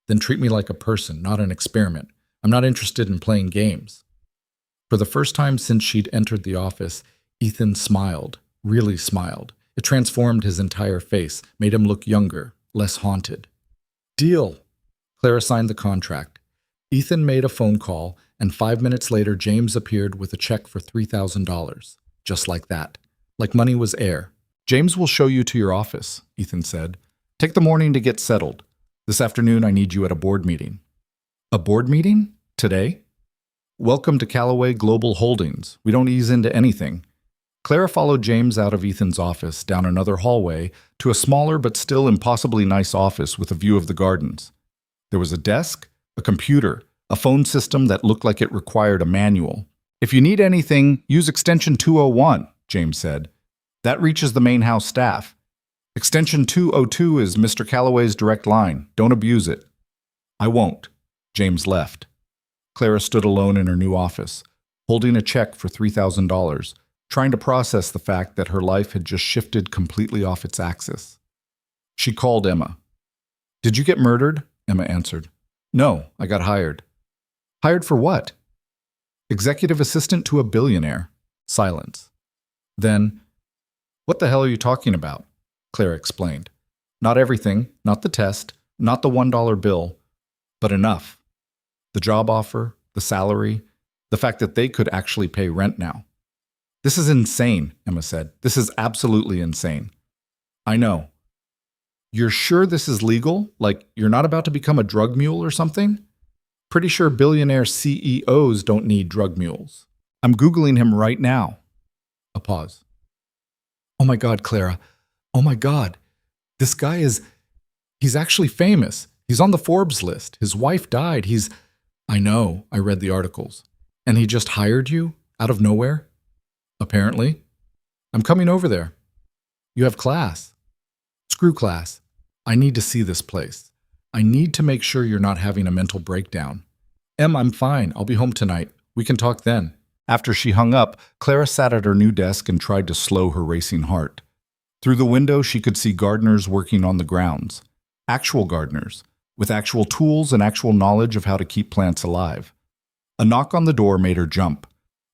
Then treat me like a person, not an experiment. I'm not interested in playing games. For the first time since she'd entered the office, Ethan smiled, really smiled. It transformed his entire face, made him look younger, less haunted. Deal. Clara signed the contract. Ethan made a phone call, and 5 minutes later James appeared with a check for $3,000. Just like that. Like money was air. James will show you to your office, Ethan said. Take the morning to get settled. This afternoon I need you at a board meeting. A board meeting? Today? Welcome to Callaway Global Holdings. We don't ease into anything. Clara followed James out of Ethan's office, down another hallway, to a smaller but still impossibly nice office with a view of the gardens. There was a desk, a computer, a phone system that looked like it required a manual. If you need anything, use extension 201, James said. That reaches the main house staff. Extension 202 is Mr. Callaway's direct line. Don't abuse it. I won't. James left. Clara stood alone in her new office, holding a check for $3,000, trying to process the fact that her life had just shifted completely off its axis. She called Emma. Did you get murdered? Emma answered. No, I got hired. Hired for what? Executive assistant to a billionaire. Silence. Then, what the hell are you talking about? Clara explained. Not everything, not the test, not the $1 bill, but enough. The job offer, the salary, the fact that they could actually pay rent now. This is insane, Emma said. This is absolutely insane. I know. You're sure this is legal? Like, you're not about to become a drug mule or something? Pretty sure billionaire CEOs don't need drug mules. I'm Googling him right now. A pause. Oh my God, Clara. Oh my God. This guy he's actually famous. He's on the Forbes list. His wife died. I know, I read the articles. And he just hired you out of nowhere? Apparently. I'm coming over there. You have class. Screw class. I need to see this place. I need to make sure you're not having a mental breakdown. I'm fine. I'll be home tonight. We can talk then. After she hung up, Clara sat at her new desk and tried to slow her racing heart. Through the window, she could see gardeners working on the grounds. Actual gardeners, with actual tools and actual knowledge of how to keep plants alive. A knock on the door made her jump.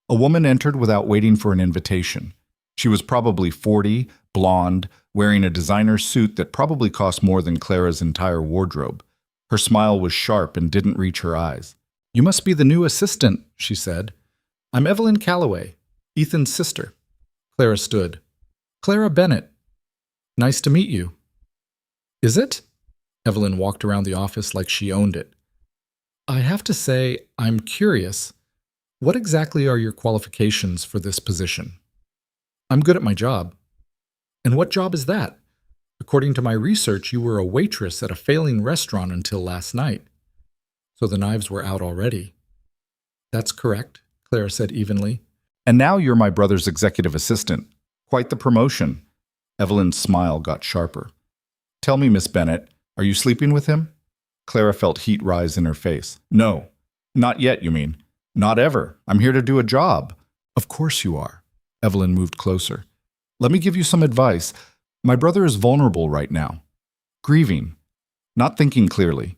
A woman entered without waiting for an invitation. She was probably 40, blonde, wearing a designer suit that probably cost more than Clara's entire wardrobe. Her smile was sharp and didn't reach her eyes. "You must be the new assistant," she said. "I'm Evelyn Calloway, Ethan's sister." Clara stood. "Clara Bennett. Nice to meet you." "Is it?" Evelyn walked around the office like she owned it. "I have to say, I'm curious. What exactly are your qualifications for this position?" "I'm good at my job." "And what job is that? According to my research, you were a waitress at a failing restaurant until last night." So the knives were out already. "That's correct," Clara said evenly. "And now you're my brother's executive assistant. Quite the promotion." Evelyn's smile got sharper. "Tell me, Miss Bennett, are you sleeping with him?" Clara felt heat rise in her face. "No. Not yet, you mean? Not ever. I'm here to do a job." "Of course you are." Evelyn moved closer. "Let me give you some advice. My brother is vulnerable right now. Grieving. Not thinking clearly.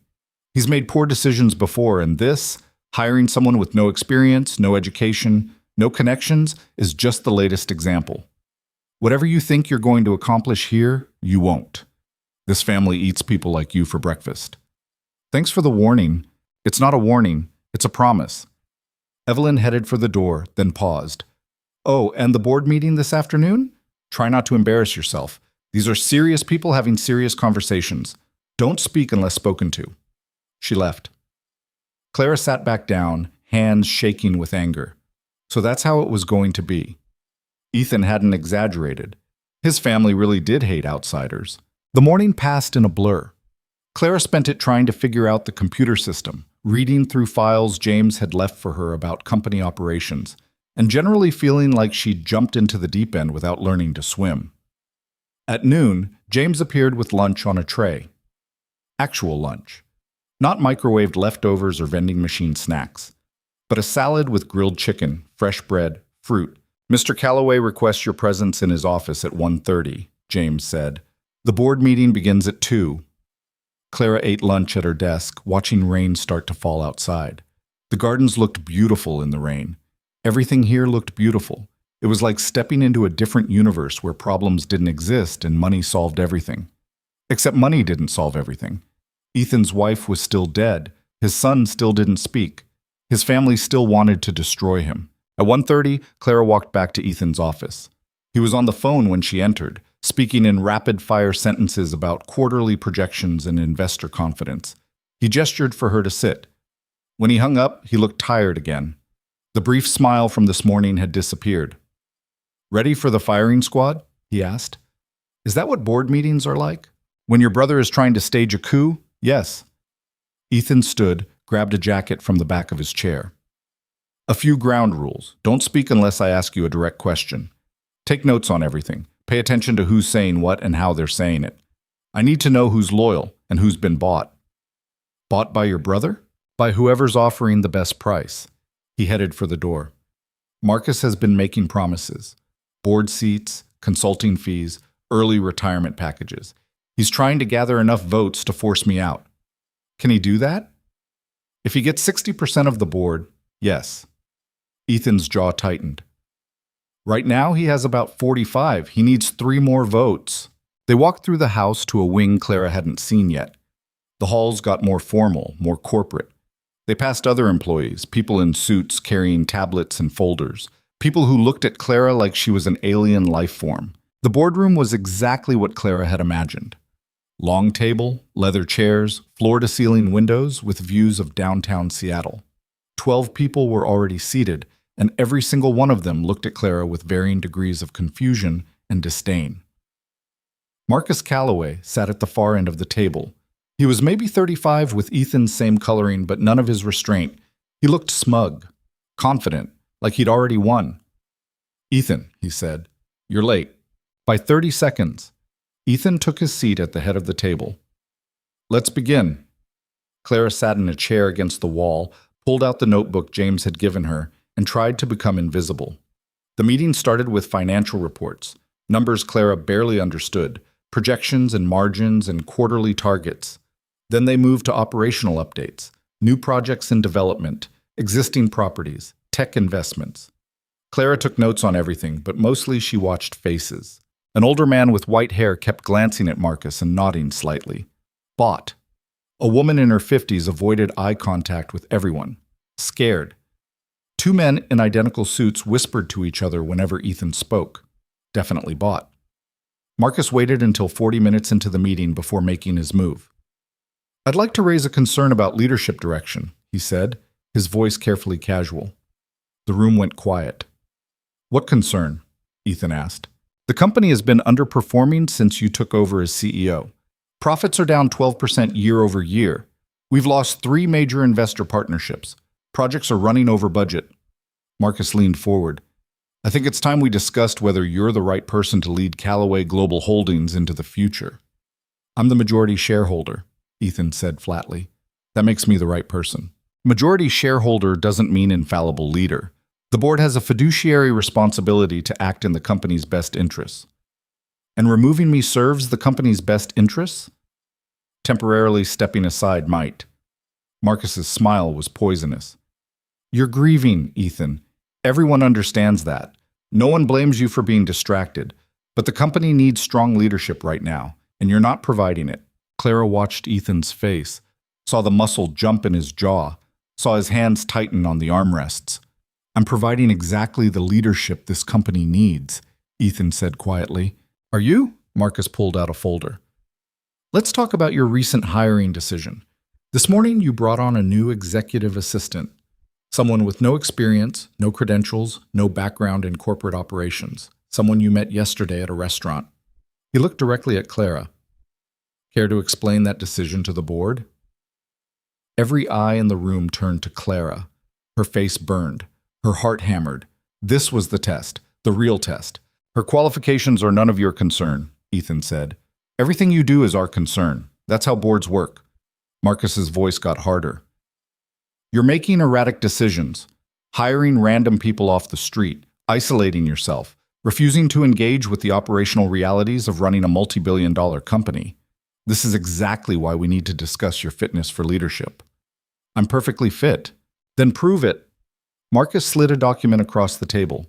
He's made poor decisions before, and this, hiring someone with no experience, no education, no connections, is just the latest example. Whatever you think you're going to accomplish here, you won't. This family eats people like you for breakfast. Thanks for the warning. It's not a warning, it's a promise." Evelyn headed for the door, then paused. "Oh, and the board meeting this afternoon? Try not to embarrass yourself. These are serious people having serious conversations. Don't speak unless spoken to." She left. Clara sat back down, hands shaking with anger. So that's how it was going to be. Ethan hadn't exaggerated. His family really did hate outsiders. The morning passed in a blur. Clara spent it trying to figure out the computer system, reading through files James had left for her about company operations, and generally feeling like she'd jumped into the deep end without learning to swim. At noon, James appeared with lunch on a tray. Actual lunch. Not microwaved leftovers or vending machine snacks, but a salad with grilled chicken, fresh bread, fruit. "Mr. Calloway requests your presence in his office at 1:30, James said. "The board meeting begins at 2. Clara ate lunch at her desk, watching rain start to fall outside. The gardens looked beautiful in the rain. Everything here looked beautiful. It was like stepping into a different universe where problems didn't exist and money solved everything. Except money didn't solve everything. Ethan's wife was still dead. His son still didn't speak. His family still wanted to destroy him. At 1:30, Clara walked back to Ethan's office. He was on the phone when she entered, speaking in rapid-fire sentences about quarterly projections and investor confidence. He gestured for her to sit. When he hung up, he looked tired again. The brief smile from this morning had disappeared. "Ready for the firing squad?" he asked. "Is that what board meetings are like? When your brother is trying to stage a coup?" "Yes." Ethan stood, grabbed a jacket from the back of his chair. "A few ground rules. Don't speak unless I ask you a direct question. Take notes on everything. Pay attention to who's saying what and how they're saying it. I need to know who's loyal and who's been bought." "Bought by your brother?" "By whoever's offering the best price." He headed for the door. "Marcus has been making promises. Board seats, consulting fees, early retirement packages. He's trying to gather enough votes to force me out. Can he do that?" "If he gets 60% of the board, yes." Ethan's jaw tightened. "Right now he has about 45. He needs 3 more votes." They walked through the house to a wing Clara hadn't seen yet. The halls got more formal, more corporate. They passed other employees, people in suits carrying tablets and folders, people who looked at Clara like she was an alien life form. The boardroom was exactly what Clara had imagined. Long table, leather chairs, floor-to-ceiling windows with views of downtown Seattle. 12 people were already seated, and every single one of them looked at Clara with varying degrees of confusion and disdain. Marcus Calloway sat at the far end of the table. He was maybe 35 with Ethan's same coloring, but none of his restraint. He looked smug, confident, like he'd already won. "Ethan," he said, "you're late. By 30 seconds. Ethan took his seat at the head of the table. "Let's begin." Clara sat in a chair against the wall, pulled out the notebook James had given her, and tried to become invisible. The meeting started with financial reports, numbers Clara barely understood, projections and margins and quarterly targets. Then they moved to operational updates, new projects in development, existing properties, tech investments. Clara took notes on everything, but mostly she watched faces. An older man with white hair kept glancing at Marcus and nodding slightly. Bought. A woman in her 50s avoided eye contact with everyone. Scared. Two men in identical suits whispered to each other whenever Ethan spoke. Definitely bought. Marcus waited until 40 minutes into the meeting before making his move. "I'd like to raise a concern about leadership direction," he said, his voice carefully casual. The room went quiet. "What concern?" Ethan asked. "The company has been underperforming since you took over as CEO. Profits are down 12% year over year. We've lost 3 major investor partnerships. Projects are running over budget." Marcus leaned forward. "I think it's time we discussed whether you're the right person to lead Callaway Global Holdings into the future." "I'm the majority shareholder," Ethan said flatly. "That makes me the right person." Majority shareholder doesn't mean infallible leader. The board has a fiduciary responsibility to act in the company's best interests. And removing me serves the company's best interests? Temporarily stepping aside might. Marcus's smile was poisonous. "You're grieving, Ethan. Everyone understands that. No one blames you for being distracted. But the company needs strong leadership right now, and you're not providing it." Clara watched Ethan's face, saw the muscle jump in his jaw, saw his hands tighten on the armrests. "I'm providing exactly the leadership this company needs," Ethan said quietly. "Are you?" Marcus pulled out a folder. "Let's talk about your recent hiring decision. This morning you brought on a new executive assistant, someone with no experience, no credentials, no background in corporate operations, someone you met yesterday at a restaurant." He looked directly at Clara. "Care to explain that decision to the board?" Every eye in the room turned to Clara. Her face burned. Her heart hammered. This was the test, the real test. "Her qualifications are none of your concern," Ethan said. "Everything you do is our concern. That's how boards work." Marcus's voice got harder. "You're making erratic decisions, hiring random people off the street, isolating yourself, refusing to engage with the operational realities of running a multi-billion-dollar company. This is exactly why we need to discuss your fitness for leadership." "I'm perfectly fit." "Then prove it." Marcus slid a document across the table.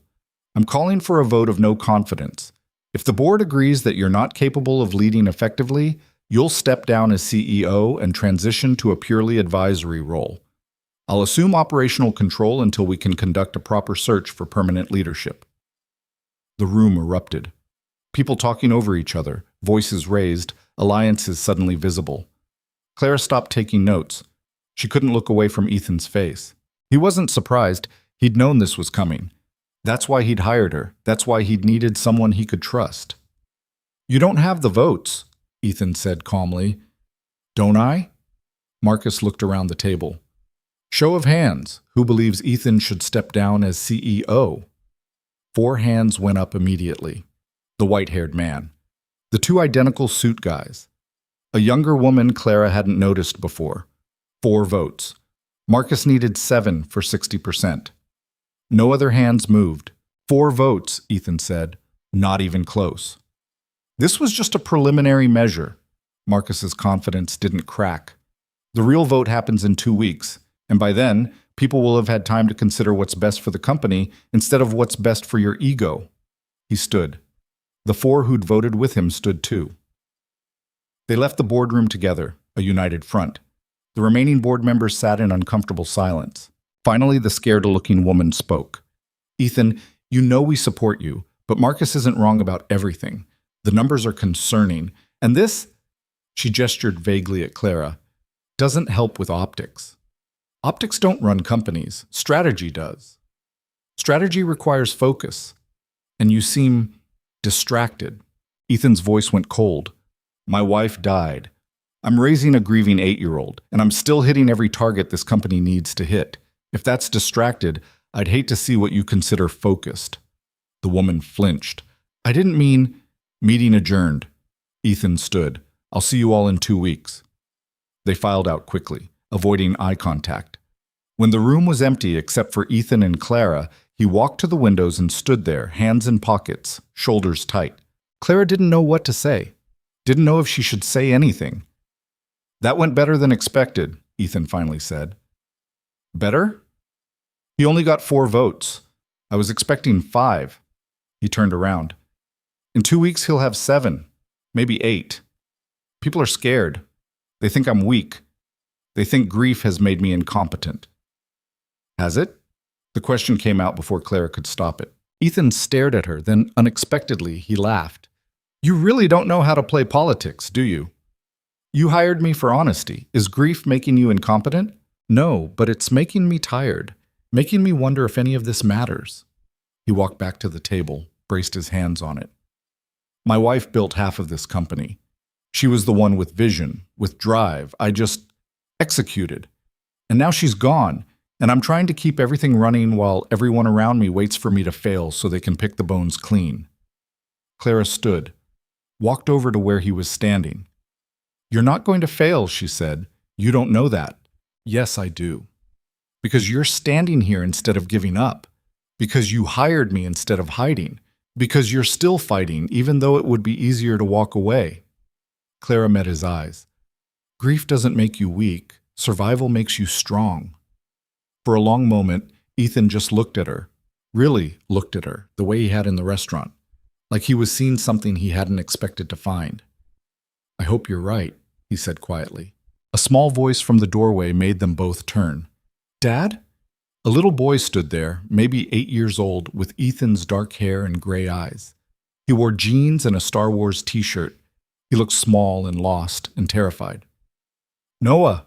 "I'm calling for a vote of no confidence. If the board agrees that you're not capable of leading effectively, you'll step down as CEO and transition to a purely advisory role. I'll assume operational control until we can conduct a proper search for permanent leadership." The room erupted. People talking over each other, voices raised, alliances suddenly visible. Clara stopped taking notes. She couldn't look away from Ethan's face. He wasn't surprised. He'd known this was coming. That's why he'd hired her. That's why he'd needed someone he could trust. "You don't have the votes," Ethan said calmly. "Don't I?" Marcus looked around the table. "Show of hands. Who believes Ethan should step down as CEO?" 4 hands went up immediately. The white-haired man. The 2 identical suit guys. A younger woman Clara hadn't noticed before. 4 votes. Marcus needed 7 for 60%. No other hands moved. 4 votes, Ethan said. Not even close. This was just a preliminary measure. Marcus's confidence didn't crack. The real vote happens in 2 weeks, and by then, people will have had time to consider what's best for the company instead of what's best for your ego. He stood. The 4 who'd voted with him stood too. They left the boardroom together, a united front. The remaining board members sat in uncomfortable silence. Finally, the scared-looking woman spoke. "Ethan, you know we support you, but Marcus isn't wrong about everything. The numbers are concerning, and this," she gestured vaguely at Clara, "doesn't help with optics. Optics don't run companies. Strategy does. Strategy requires focus, and you seem Distracted. Ethan's voice went cold. My wife died. I'm raising a grieving 8-year-old, and I'm still hitting every target this company needs to hit. If that's distracted, I'd hate to see what you consider focused. The woman flinched. I didn't mean... Meeting adjourned. Ethan stood. I'll see you all in 2 weeks. They filed out quickly, avoiding eye contact. When the room was empty except for Ethan and Clara, he walked to the windows and stood there, hands in pockets, shoulders tight. Clara didn't know what to say. Didn't know if she should say anything. That went better than expected, Ethan finally said. Better? He only got 4 votes. I was expecting 5. He turned around. In 2 weeks, he'll have 7, maybe 8. People are scared. They think I'm weak. They think grief has made me incompetent. Has it? The question came out before Clara could stop it. Ethan stared at her, then unexpectedly he laughed. You really don't know how to play politics, do you? You hired me for honesty. Is grief making you incompetent? No, but it's making me tired, making me wonder if any of this matters. He walked back to the table, braced his hands on it. My wife built half of this company. She was the one with vision, with drive. I just executed. And now she's gone, and I'm trying to keep everything running while everyone around me waits for me to fail so they can pick the bones clean. Clara stood, walked over to where he was standing. You're not going to fail, she said. You don't know that. Yes, I do. Because you're standing here instead of giving up. Because you hired me instead of hiding. Because you're still fighting, even though it would be easier to walk away. Clara met his eyes. Grief doesn't make you weak. Survival makes you strong. For a long moment, Ethan just looked at her. Really looked at her, the way he had in the restaurant. Like he was seeing something he hadn't expected to find. I hope you're right, he said quietly. A small voice from the doorway made them both turn. Dad? A little boy stood there, maybe 8 years old, with Ethan's dark hair and gray eyes. He wore jeans and a Star Wars t-shirt. He looked small and lost and terrified. Noah!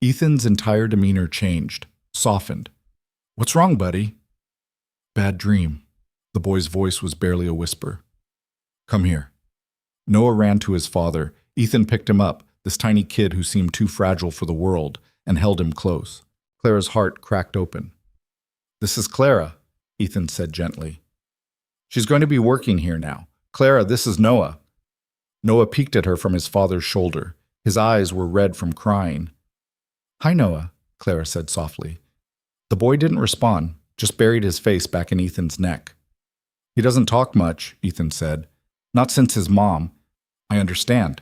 Ethan's entire demeanor changed, softened. What's wrong, buddy? Bad dream. The boy's voice was barely a whisper. Come here. Noah ran to his father. Ethan picked him up, this tiny kid who seemed too fragile for the world, and held him close. Clara's heart cracked open. This is Clara, Ethan said gently. She's going to be working here now. Clara, this is Noah. Noah peeked at her from his father's shoulder. His eyes were red from crying. Hi, Noah, Clara said softly. The boy didn't respond, just buried his face back in Ethan's neck. He doesn't talk much, Ethan said. Not since his mom. I understand.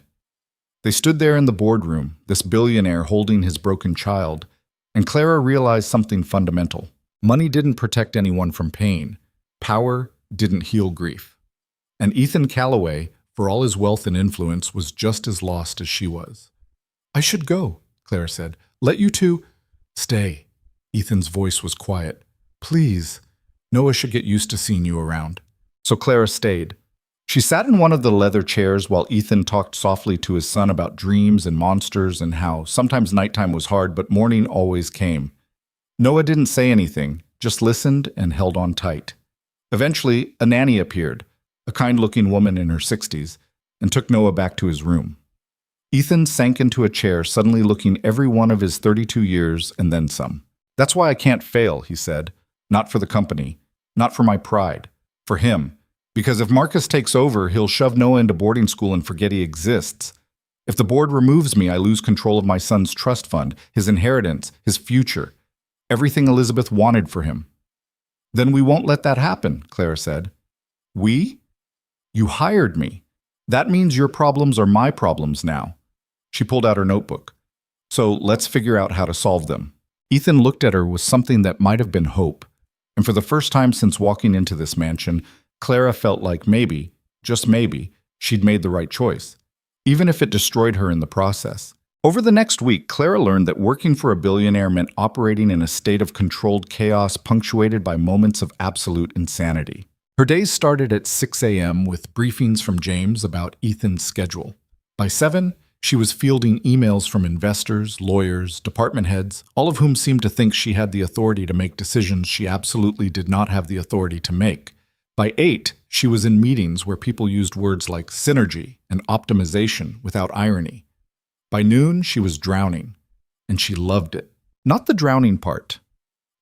They stood there in the boardroom, this billionaire holding his broken child, and Clara realized something fundamental. Money didn't protect anyone from pain. Power didn't heal grief. And Ethan Calloway, for all his wealth and influence, was just as lost as she was. I should go, Clara said. Let you two... Stay. Ethan's voice was quiet. Please. Noah should get used to seeing you around. So Clara stayed. She sat in one of the leather chairs while Ethan talked softly to his son about dreams and monsters and how sometimes nighttime was hard, but morning always came. Noah didn't say anything, just listened and held on tight. Eventually, a nanny appeared, a kind-looking woman in her 60s, and took Noah back to his room. Ethan sank into a chair, suddenly looking every one of his 32 years and then some. That's why I can't fail, he said. Not for the company, not for my pride, for him. Because if Marcus takes over, he'll shove Noah into boarding school and forget he exists. If the board removes me, I lose control of my son's trust fund, his inheritance, his future, everything Elizabeth wanted for him. Then we won't let that happen, Clara said. We? You hired me. That means your problems are my problems now. She pulled out her notebook. So let's figure out how to solve them. Ethan looked at her with something that might have been hope. And for the first time since walking into this mansion, Clara felt like maybe, just maybe, she'd made the right choice, even if it destroyed her in the process. Over the next week, Clara learned that working for a billionaire meant operating in a state of controlled chaos punctuated by moments of absolute insanity. Her days started at 6 a.m. with briefings from James about Ethan's schedule. By 7, she was fielding emails from investors, lawyers, department heads, all of whom seemed to think she had the authority to make decisions she absolutely did not have the authority to make. By 8, she was in meetings where people used words like synergy and optimization without irony. By noon, she was drowning, and she loved it. Not the drowning part,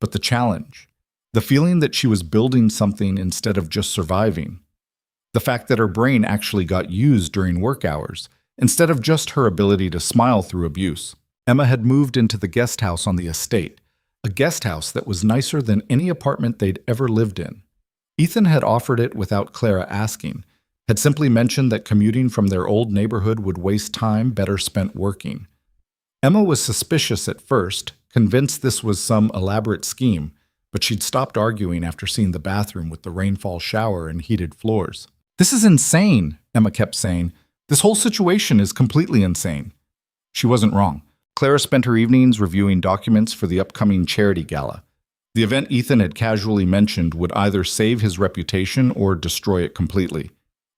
but the challenge. The feeling that she was building something instead of just surviving. The fact that her brain actually got used during work hours, instead of just her ability to smile through abuse. Emma had moved into the guest house on the estate, a guest house that was nicer than any apartment they'd ever lived in. Ethan had offered it without Clara asking, had simply mentioned that commuting from their old neighborhood would waste time better spent working. Emma was suspicious at first, convinced this was some elaborate scheme, but she'd stopped arguing after seeing the bathroom with the rainfall shower and heated floors. "This is insane," Emma kept saying. "This whole situation is completely insane." She wasn't wrong. Clara spent her evenings reviewing documents for the upcoming charity gala. The event Ethan had casually mentioned would either save his reputation or destroy it completely.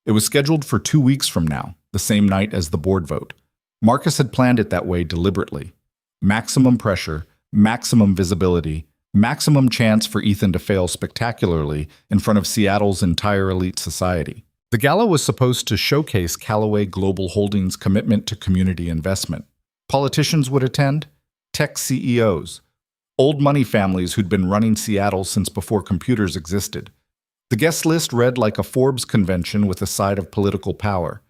It was scheduled for 2 weeks from now, the same night as the board vote. Marcus had planned it that way deliberately. Maximum pressure, maximum visibility, maximum chance for Ethan to fail spectacularly in front of Seattle's entire elite society. The gala was supposed to showcase Callaway Global Holdings' commitment to community investment. Politicians would attend, tech CEOs, old money families who'd been running Seattle since before computers existed. The guest list read like a Forbes convention with a side of political power.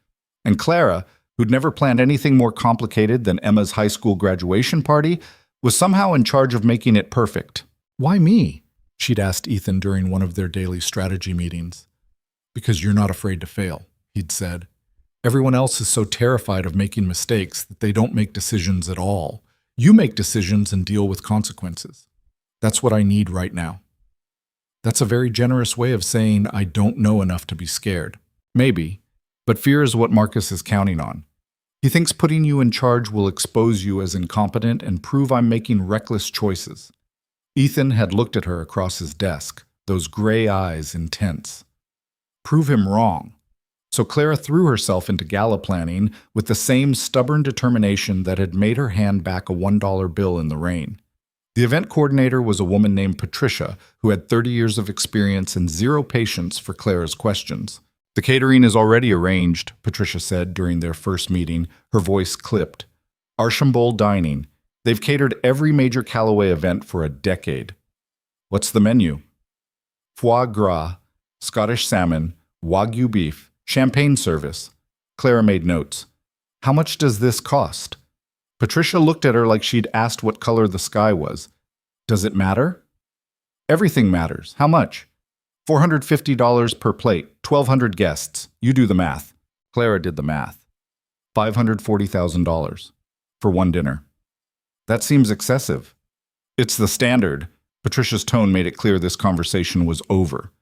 And Clara, who'd never planned anything more complicated than Emma's high school graduation party, was somehow in charge of making it perfect. "Why me?" she'd asked Ethan during one of their daily strategy meetings. "Because you're not afraid to fail," he'd said. "Everyone else is so terrified of making mistakes that they don't make decisions at all. You make decisions and deal with consequences. That's what I need right now." That's a very generous way of saying I don't know enough to be scared. Maybe, but fear is what Marcus is counting on. He thinks putting you in charge will expose you as incompetent and prove I'm making reckless choices. Ethan had looked at her across his desk, those gray eyes intense. Prove him wrong. So Clara threw herself into gala planning with the same stubborn determination that had made her hand back a $1 bill in the rain. The event coordinator was a woman named Patricia, who had 30 years of experience and zero patience for Clara's questions. "The catering is already arranged," Patricia said during their first meeting, her voice clipped. "Archambault Dining. They've catered every major Callaway event for a decade." "What's the menu?" "Foie gras, Scottish salmon, Wagyu beef, champagne service." Clara made notes. "How much does this cost?" Patricia looked at her like she'd asked what color the sky was. "Does it matter?" "Everything matters. How much?" $450 per plate, 1,200 guests. You do the math." Clara did the math. $540,000 for one dinner. "That seems excessive." "It's the standard." Patricia's tone made it clear this conversation was over.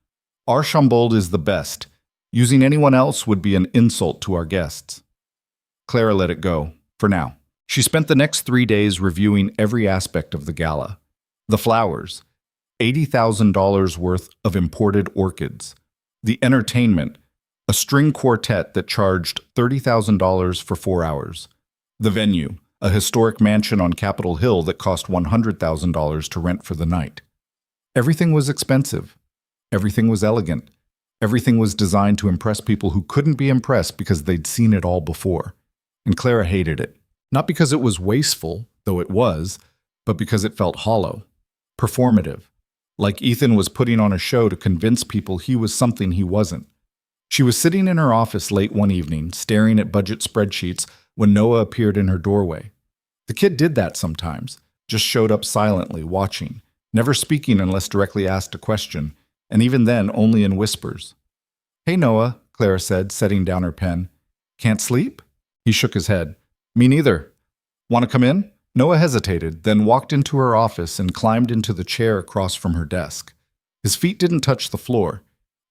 "Archambault is the best. Using anyone else would be an insult to our guests." Clara let it go, for now. She spent the next 3 days reviewing every aspect of the gala. The flowers, $80,000 worth of imported orchids. The entertainment, a string quartet that charged $30,000 for 4 hours. The venue, a historic mansion on Capitol Hill that cost $100,000 to rent for the night. Everything was expensive. Everything was elegant. Everything was designed to impress people who couldn't be impressed because they'd seen it all before. And Clara hated it. Not because it was wasteful, though it was, but because it felt hollow, performative, like Ethan was putting on a show to convince people he was something he wasn't. She was sitting in her office late one evening, staring at budget spreadsheets when Noah appeared in her doorway. The kid did that sometimes, just showed up silently, watching, never speaking unless directly asked a question, and even then only in whispers. "Hey, Noah," Clara said, setting down her pen. "Can't sleep?" He shook his head. "Me neither. Want to come in?" Noah hesitated, then walked into her office and climbed into the chair across from her desk. His feet didn't touch the floor.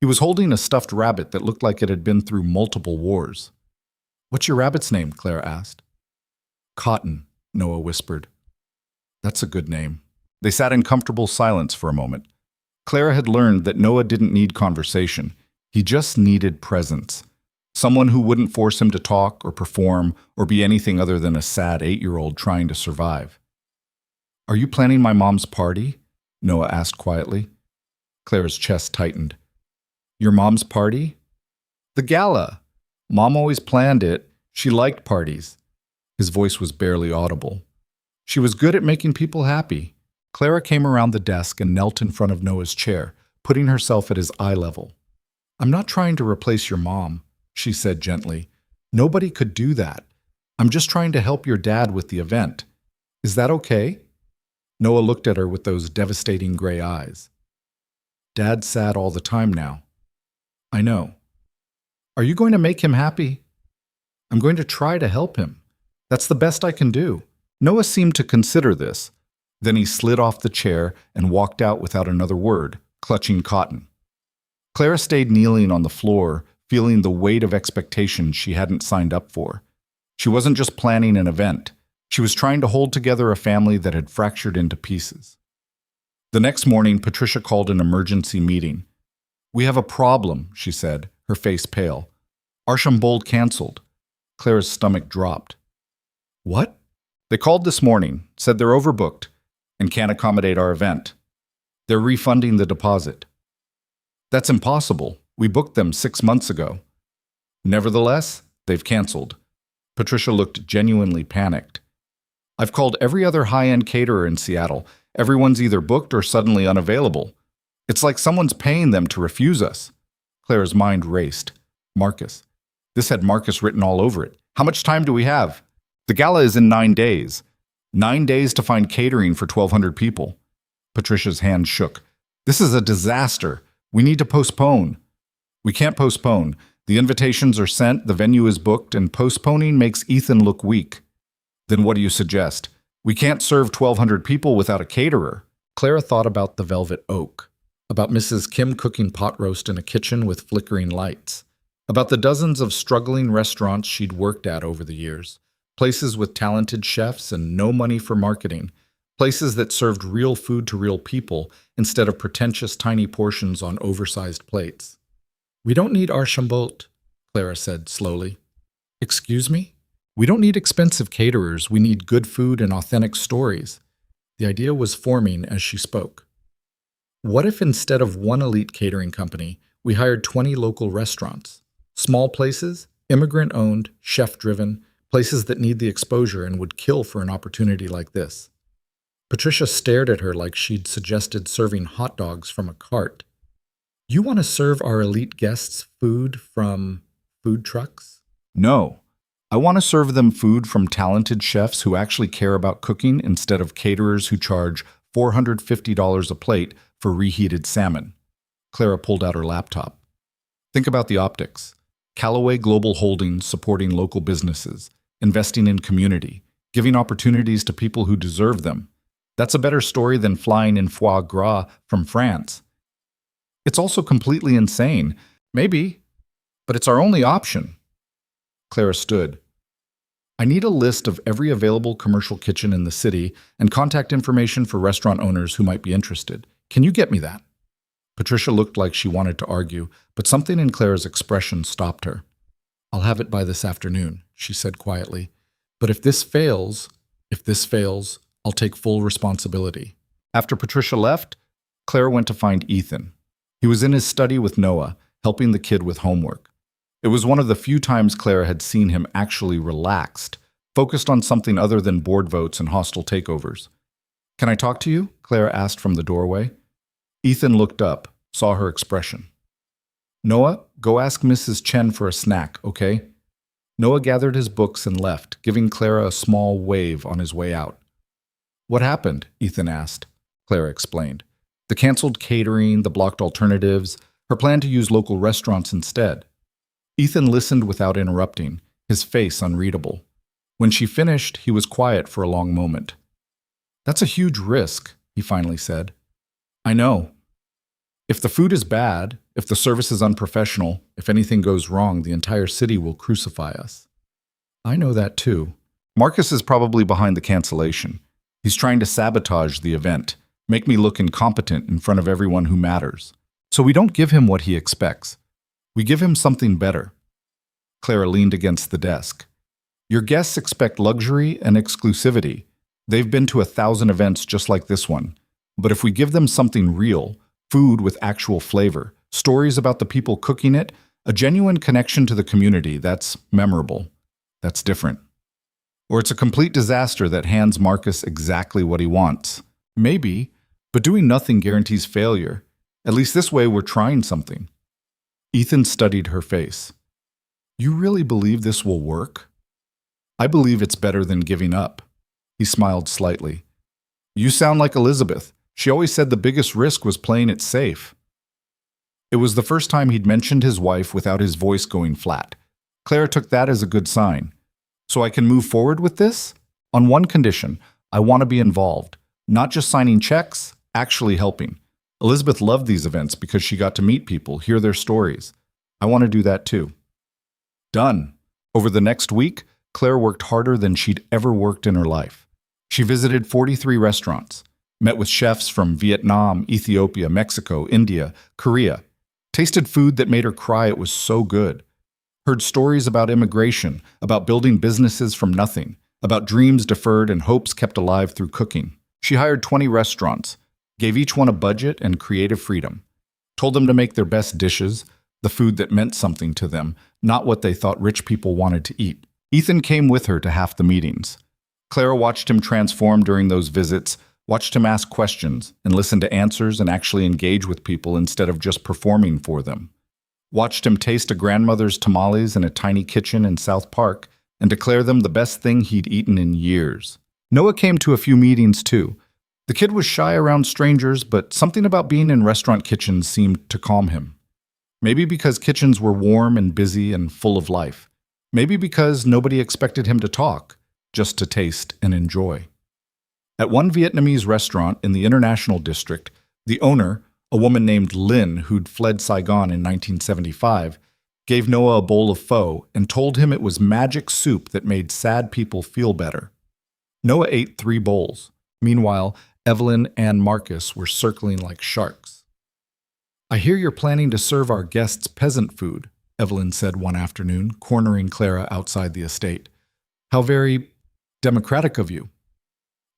He was holding a stuffed rabbit that looked like it had been through multiple wars. "What's your rabbit's name?" Clara asked. "Cotton," Noah whispered. "That's a good name." They sat in comfortable silence for a moment. Clara had learned that Noah didn't need conversation. He just needed presence. Someone who wouldn't force him to talk or perform or be anything other than a sad 8-year-old trying to survive. "Are you planning my mom's party?" Noah asked quietly. Clara's chest tightened. Your mom's party? The gala. Mom always planned it. She liked parties. His voice was barely audible. She was good at making people happy. Clara came around the desk and knelt in front of Noah's chair, putting herself at his eye level. I'm not trying to replace your mom, she said gently. Nobody could do that. I'm just trying to help your dad with the event. Is that okay? Noah looked at her with those devastating gray eyes. Dad's sad all the time now. I know. Are you going to make him happy? I'm going to try to help him. That's the best I can do. Noah seemed to consider this. Then he slid off the chair and walked out without another word, clutching cotton. Clara stayed kneeling on the floor, feeling the weight of expectations she hadn't signed up for. She wasn't just planning an event. She was trying to hold together a family that had fractured into pieces. The next morning, Patricia called an emergency meeting. We have a problem, she said, her face pale. Archambault canceled. Clara's stomach dropped. What? They called this morning, said they're overbooked, and can't accommodate our event. They're refunding the deposit. That's impossible. We booked them 6 months ago. Nevertheless, they've canceled. Patricia looked genuinely panicked. I've called every other high-end caterer in Seattle. Everyone's either booked or suddenly unavailable. It's like someone's paying them to refuse us. Clara's mind raced. Marcus. This had Marcus written all over it. How much time do we have? The gala is in 9 days. 9 days to find catering for 1,200 people. Patricia's hand shook. This is a disaster. We need to postpone. We can't postpone. The invitations are sent, the venue is booked, and postponing makes Ethan look weak. Then what do you suggest? We can't serve 1,200 people without a caterer. Clara thought about the velvet oak, about Mrs. Kim cooking pot roast in a kitchen with flickering lights, about the dozens of struggling restaurants she'd worked at over the years, places with talented chefs and no money for marketing, places that served real food to real people instead of pretentious tiny portions on oversized plates. We don't need Archambault, Clara said slowly. Excuse me? We don't need expensive caterers. We need good food and authentic stories. The idea was forming as she spoke. What if instead of one elite catering company, we hired 20 local restaurants? Small places, immigrant-owned, chef-driven, places that need the exposure and would kill for an opportunity like this. Patricia stared at her like she'd suggested serving hot dogs from a cart. You want to serve our elite guests food from food trucks? No. I want to serve them food from talented chefs who actually care about cooking instead of caterers who charge $450 a plate for reheated salmon. Clara pulled out her laptop. Think about the optics. Callaway Global Holdings supporting local businesses, investing in community, giving opportunities to people who deserve them. That's a better story than flying in foie gras from France. It's also completely insane. Maybe, but it's our only option. Clara stood. I need a list of every available commercial kitchen in the city and contact information for restaurant owners who might be interested. Can you get me that? Patricia looked like she wanted to argue, but something in Clara's expression stopped her. I'll have it by this afternoon, she said quietly. But if this fails, I'll take full responsibility. After Patricia left, Clara went to find Ethan. He was in his study with Noah, helping the kid with homework. It was one of the few times Clara had seen him actually relaxed, focused on something other than board votes and hostile takeovers. Can I talk to you? Clara asked from the doorway. Ethan looked up, saw her expression. Noah, go ask Mrs. Chen for a snack, okay? Noah gathered his books and left, giving Clara a small wave on his way out. What happened? Ethan asked. Clara explained. The canceled catering, the blocked alternatives, her plan to use local restaurants instead. Ethan listened without interrupting, his face unreadable. When she finished, he was quiet for a long moment. That's a huge risk, he finally said. I know. If the food is bad, if the service is unprofessional, if anything goes wrong, the entire city will crucify us. I know that too. Marcus is probably behind the cancellation. He's trying to sabotage the event, make me look incompetent in front of everyone who matters. So we don't give him what he expects. We give him something better. Clara leaned against the desk. Your guests expect luxury and exclusivity. They've been to 1,000 events just like this one. But if we give them something real, food with actual flavor, stories about the people cooking it, a genuine connection to the community that's memorable, that's different. Or it's a complete disaster that hands Marcus exactly what he wants. Maybe, but doing nothing guarantees failure. At least this way we're trying something. Ethan studied her face. You really believe this will work? I believe it's better than giving up. He smiled slightly. You sound like Elizabeth. She always said the biggest risk was playing it safe. It was the first time he'd mentioned his wife without his voice going flat. Clara took that as a good sign. So I can move forward with this? On one condition, I want to be involved. Not just signing checks, actually helping. Elizabeth loved these events because she got to meet people, hear their stories. I want to do that too. Done. Over the next week, Claire worked harder than she'd ever worked in her life. She visited 43 restaurants, met with chefs from Vietnam, Ethiopia, Mexico, India, Korea, tasted food that made her cry it was so good, heard stories about immigration, about building businesses from nothing, about dreams deferred and hopes kept alive through cooking. She hired 20 restaurants, gave each one a budget and creative freedom, told them to make their best dishes, the food that meant something to them, not what they thought rich people wanted to eat. Ethan came with her to half the meetings. Clara watched him transform during those visits, watched him ask questions and listen to answers and actually engage with people instead of just performing for them. Watched him taste a grandmother's tamales in a tiny kitchen in South Park and declare them the best thing he'd eaten in years. Noah came to a few meetings too. The kid was shy around strangers, but something about being in restaurant kitchens seemed to calm him. Maybe because kitchens were warm and busy and full of life. Maybe because nobody expected him to talk, just to taste and enjoy. At one Vietnamese restaurant in the International District, the owner, a woman named Lynn who'd fled Saigon in 1975, gave Noah a bowl of pho and told him it was magic soup that made sad people feel better. Noah ate 3 bowls. Meanwhile, Evelyn and Marcus were circling like sharks. I hear you're planning to serve our guests peasant food, Evelyn said one afternoon, cornering Clara outside the estate. How very democratic of you.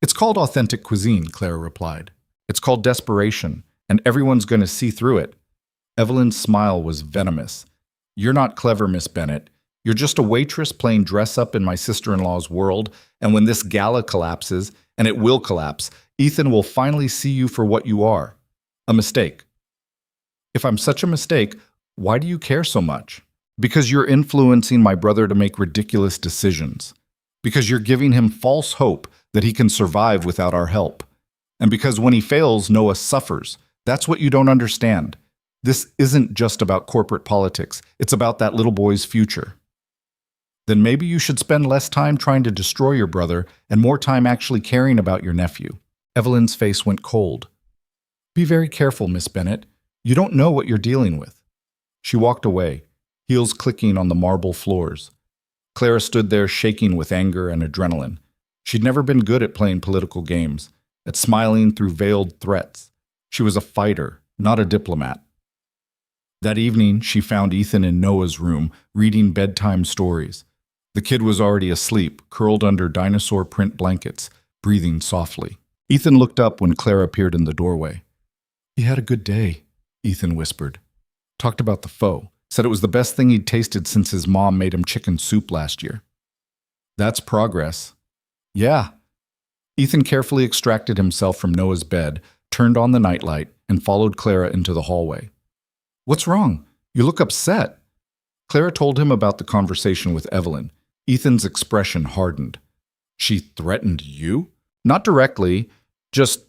It's called authentic cuisine, Clara replied. It's called desperation, and everyone's going to see through it. Evelyn's smile was venomous. You're not clever, Miss Bennett. You're just a waitress playing dress-up in my sister-in-law's world, and when this gala collapses, and it will collapse, Ethan will finally see you for what you are. A mistake. If I'm such a mistake, why do you care so much? Because you're influencing my brother to make ridiculous decisions. Because you're giving him false hope that he can survive without our help. And because when he fails, Noah suffers. That's what you don't understand. This isn't just about corporate politics. It's about that little boy's future. Then maybe you should spend less time trying to destroy your brother and more time actually caring about your nephew. Evelyn's face went cold. Be very careful, Miss Bennett. You don't know what you're dealing with. She walked away, heels clicking on the marble floors. Clara stood there shaking with anger and adrenaline. She'd never been good at playing political games, at smiling through veiled threats. She was a fighter, not a diplomat. That evening, she found Ethan in Noah's room, reading bedtime stories. The kid was already asleep, curled under dinosaur print blankets, breathing softly. Ethan looked up when Clara appeared in the doorway. He had a good day, Ethan whispered. Talked about the pho. Said it was the best thing he'd tasted since his mom made him chicken soup last year. That's progress. Yeah. Ethan carefully extracted himself from Noah's bed, turned on the nightlight, and followed Clara into the hallway. What's wrong? You look upset. Clara told him about the conversation with Evelyn. Ethan's expression hardened. She threatened you? Not directly, just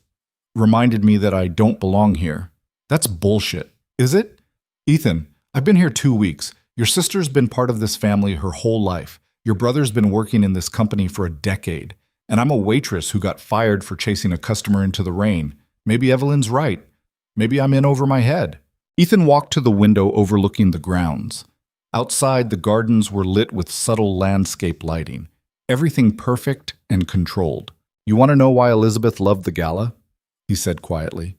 reminded me that I don't belong here. That's bullshit. Is it? Ethan, I've been here 2 weeks. Your sister's been part of this family her whole life. Your brother's been working in this company for a decade. And I'm a waitress who got fired for chasing a customer into the rain. Maybe Evelyn's right. Maybe I'm in over my head. Ethan walked to the window overlooking the grounds. Outside, the gardens were lit with subtle landscape lighting. Everything perfect and controlled. You want to know why Elizabeth loved the gala? He said quietly.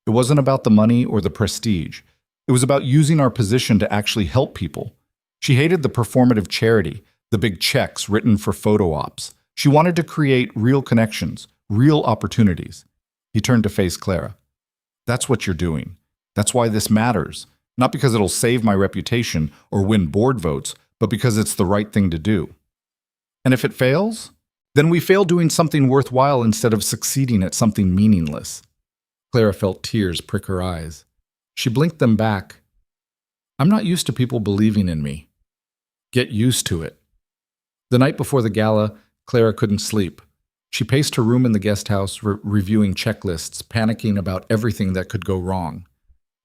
It wasn't about the money or the prestige. It was about using our position to actually help people. She hated the performative charity, the big checks written for photo ops. She wanted to create real connections, real opportunities. He turned to face Clara. That's what you're doing. That's why this matters. Not because it'll save my reputation or win board votes, but because it's the right thing to do. And if it fails, then we fail doing something worthwhile instead of succeeding at something meaningless. Clara felt tears prick her eyes. She blinked them back. I'm not used to people believing in me. Get used to it. The night before the gala, Clara couldn't sleep. She paced her room in the guest house, reviewing checklists, panicking about everything that could go wrong.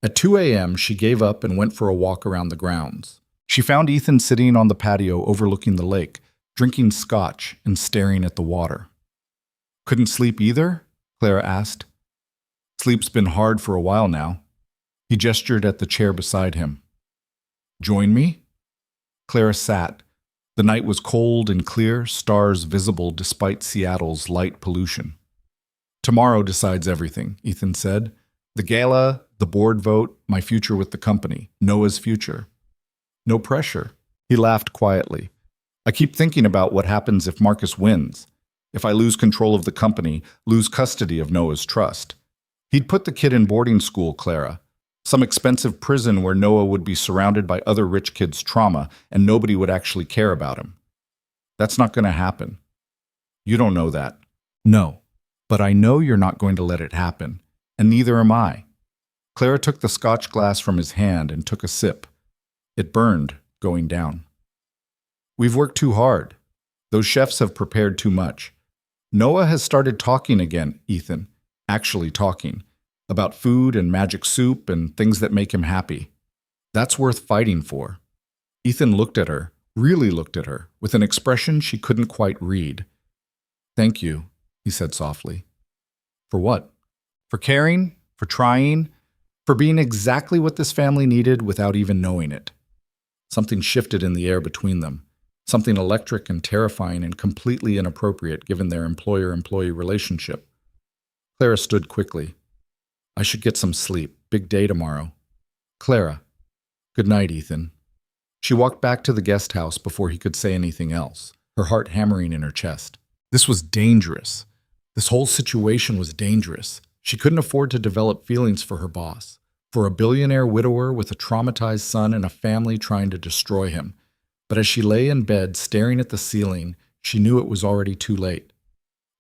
At 2 a.m., she gave up and went for a walk around the grounds. She found Ethan sitting on the patio overlooking the lake, drinking scotch and staring at the water. Couldn't sleep either? Clara asked. Sleep's been hard for a while now. He gestured at the chair beside him. Join me? Clara sat. The night was cold and clear, stars visible despite Seattle's light pollution. Tomorrow decides everything, Ethan said. The gala, the board vote, my future with the company, Noah's future. No pressure. He laughed quietly. I keep thinking about what happens if Marcus wins. If I lose control of the company, lose custody of Noah's trust. He'd put the kid in boarding school, Clara. Some expensive prison where Noah would be surrounded by other rich kids' trauma and nobody would actually care about him. That's not going to happen. You don't know that. No, but I know you're not going to let it happen, and neither am I. Clara took the scotch glass from his hand and took a sip. It burned, going down. We've worked too hard. Those chefs have prepared too much. Noah has started talking again, Ethan. Actually talking. About food and magic soup and things that make him happy. That's worth fighting for. Ethan looked at her, really looked at her, with an expression she couldn't quite read. Thank you, he said softly. For what? For caring? For trying? For being exactly what this family needed without even knowing it. Something shifted in the air between them. Something electric and terrifying and completely inappropriate given their employer-employee relationship. Clara stood quickly. I should get some sleep. Big day tomorrow. Clara. Good night, Ethan. She walked back to the guest house before he could say anything else, her heart hammering in her chest. This was dangerous. This whole situation was dangerous. She couldn't afford to develop feelings for her boss, for a billionaire widower with a traumatized son and a family trying to destroy him. But as she lay in bed staring at the ceiling, she knew it was already too late.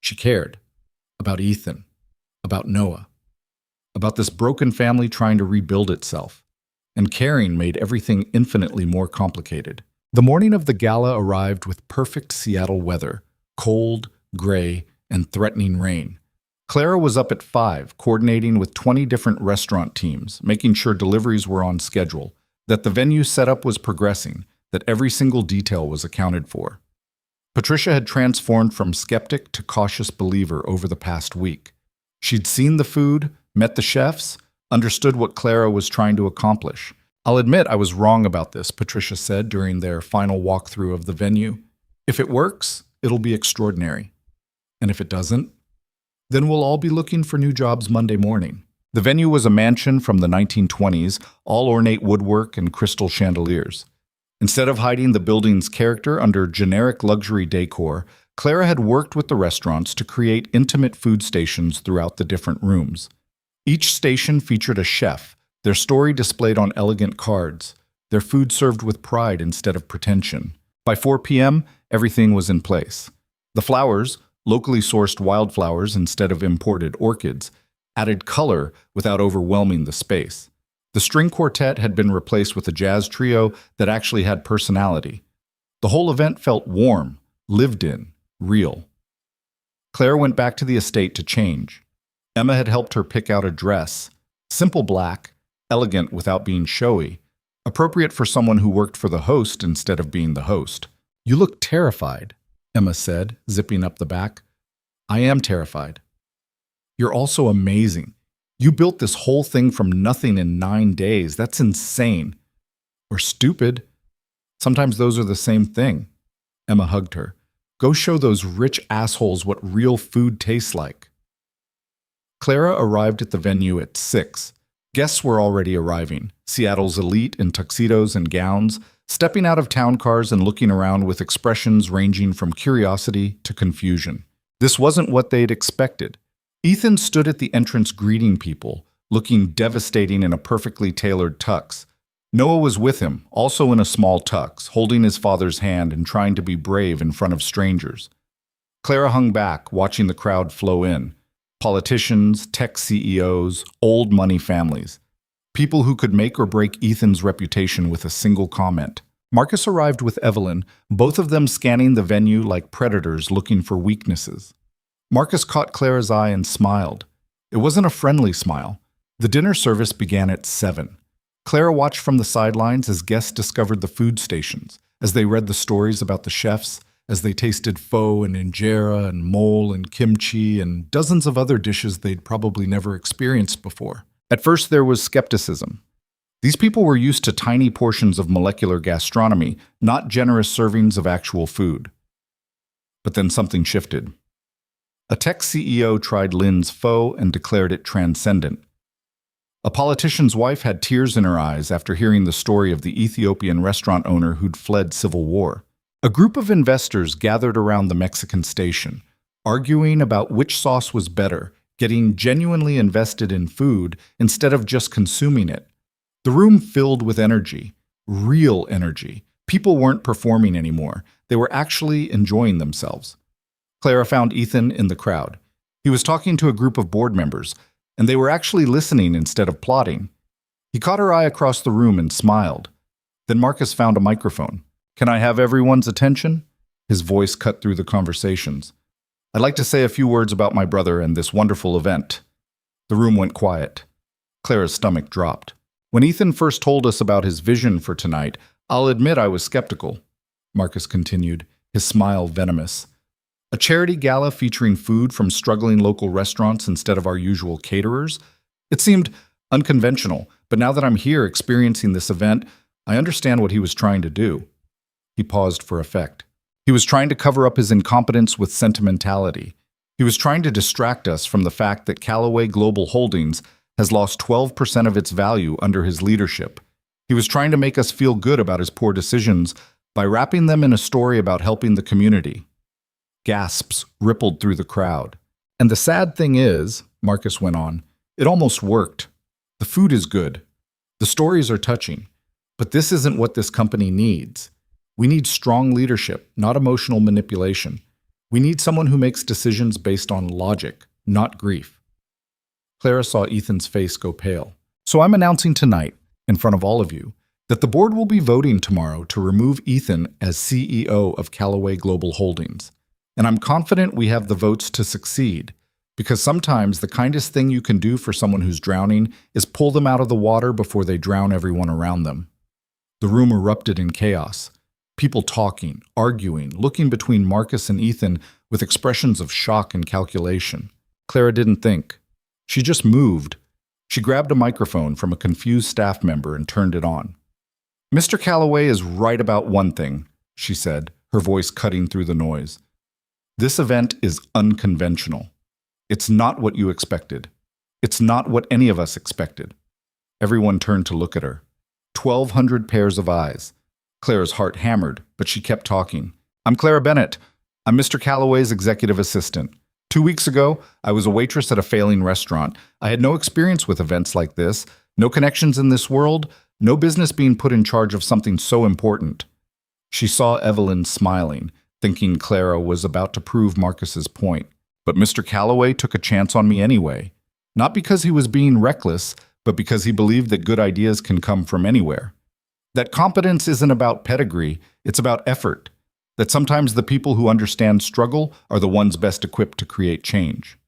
She cared. About Ethan. About Noah. About this broken family trying to rebuild itself. And caring made everything infinitely more complicated. The morning of the gala arrived with perfect Seattle weather, cold, gray, and threatening rain. Clara was up at 5, coordinating with 20 different restaurant teams, making sure deliveries were on schedule, that the venue setup was progressing, that every single detail was accounted for. Patricia had transformed from skeptic to cautious believer over the past week. She'd seen the food, met the chefs, understood what Clara was trying to accomplish. I'll admit I was wrong about this, Patricia said during their final walkthrough of the venue. If it works, it'll be extraordinary. And if it doesn't, then we'll all be looking for new jobs Monday morning. The venue was a mansion from the 1920s, all ornate woodwork and crystal chandeliers. Instead of hiding the building's character under generic luxury decor, Clara had worked with the restaurants to create intimate food stations throughout the different rooms. Each station featured a chef, their story displayed on elegant cards, their food served with pride instead of pretension. By 4 p.m., everything was in place. The flowers, locally sourced wildflowers instead of imported orchids, added color without overwhelming the space. The string quartet had been replaced with a jazz trio that actually had personality. The whole event felt warm, lived in, real. Claire went back to the estate to change. Emma had helped her pick out a dress, simple black, elegant without being showy, appropriate for someone who worked for the host instead of being the host. You look terrified, Emma said, zipping up the back. I am terrified. You're also amazing. You built this whole thing from nothing in 9 days. That's insane. Or stupid. Sometimes those are the same thing. Emma hugged her. Go show those rich assholes what real food tastes like. Clara arrived at the venue at 6. Guests were already arriving, Seattle's elite in tuxedos and gowns, stepping out of town cars and looking around with expressions ranging from curiosity to confusion. This wasn't what they'd expected. Ethan stood at the entrance greeting people, looking devastating in a perfectly tailored tux, Noah was with him, also in a small tux, holding his father's hand and trying to be brave in front of strangers. Clara hung back, watching the crowd flow in. Politicians, tech CEOs, old money families. People who could make or break Ethan's reputation with a single comment. Marcus arrived with Evelyn, both of them scanning the venue like predators looking for weaknesses. Marcus caught Clara's eye and smiled. It wasn't a friendly smile. The dinner service began at 7. Clara watched from the sidelines as guests discovered the food stations, as they read the stories about the chefs, as they tasted pho and injera and mole and kimchi and dozens of other dishes they'd probably never experienced before. At first, there was skepticism. These people were used to tiny portions of molecular gastronomy, not generous servings of actual food. But then something shifted. A tech CEO tried Lynn's pho and declared it transcendent. A politician's wife had tears in her eyes after hearing the story of the Ethiopian restaurant owner who'd fled civil war. A group of investors gathered around the Mexican station, arguing about which sauce was better, getting genuinely invested in food instead of just consuming it. The room filled with energy, real energy. People weren't performing anymore. They were actually enjoying themselves. Clara found Ethan in the crowd. He was talking to a group of board members, and they were actually listening instead of plotting. He caught her eye across the room and smiled. Then Marcus found a microphone. "Can I have everyone's attention?" His voice cut through the conversations. "I'd like to say a few words about my brother and this wonderful event." The room went quiet. Clara's stomach dropped. "When Ethan first told us about his vision for tonight, I'll admit I was skeptical," Marcus continued, his smile venomous. "A charity gala featuring food from struggling local restaurants instead of our usual caterers? It seemed unconventional, but now that I'm here experiencing this event, I understand what he was trying to do." He paused for effect. He was trying to cover up his incompetence with sentimentality. He was trying to distract us from the fact that Callaway Global Holdings has lost 12% of its value under his leadership. He was trying to make us feel good about his poor decisions by wrapping them in a story about helping the community. Gasps rippled through the crowd. "And the sad thing is," Marcus went on, "it almost worked. The food is good. The stories are touching. But this isn't what this company needs. We need strong leadership, not emotional manipulation. We need someone who makes decisions based on logic, not grief." Clara saw Ethan's face go pale. "So I'm announcing tonight, in front of all of you, that the board will be voting tomorrow to remove Ethan as CEO of Callaway Global Holdings. And I'm confident we have the votes to succeed, because sometimes the kindest thing you can do for someone who's drowning is pull them out of the water before they drown everyone around them." The room erupted in chaos. People talking, arguing, looking between Marcus and Ethan with expressions of shock and calculation. Clara didn't think. She just moved. She grabbed a microphone from a confused staff member and turned it on. "Mr. Callaway is right about one thing," she said, her voice cutting through the noise. "This event is unconventional. It's not what you expected. It's not what any of us expected." Everyone turned to look at her. 1,200 pairs of eyes. Clara's heart hammered, but she kept talking. "I'm Clara Bennett. I'm Mr. Callaway's executive assistant. 2 weeks ago, I was a waitress at a failing restaurant. I had no experience with events like this, no connections in this world, no business being put in charge of something so important." She saw Evelyn smiling, thinking Clara was about to prove Marcus's point. "But Mr. Callaway took a chance on me anyway. Not because he was being reckless, but because he believed that good ideas can come from anywhere. That competence isn't about pedigree, it's about effort. That sometimes the people who understand struggle are the ones best equipped to create change."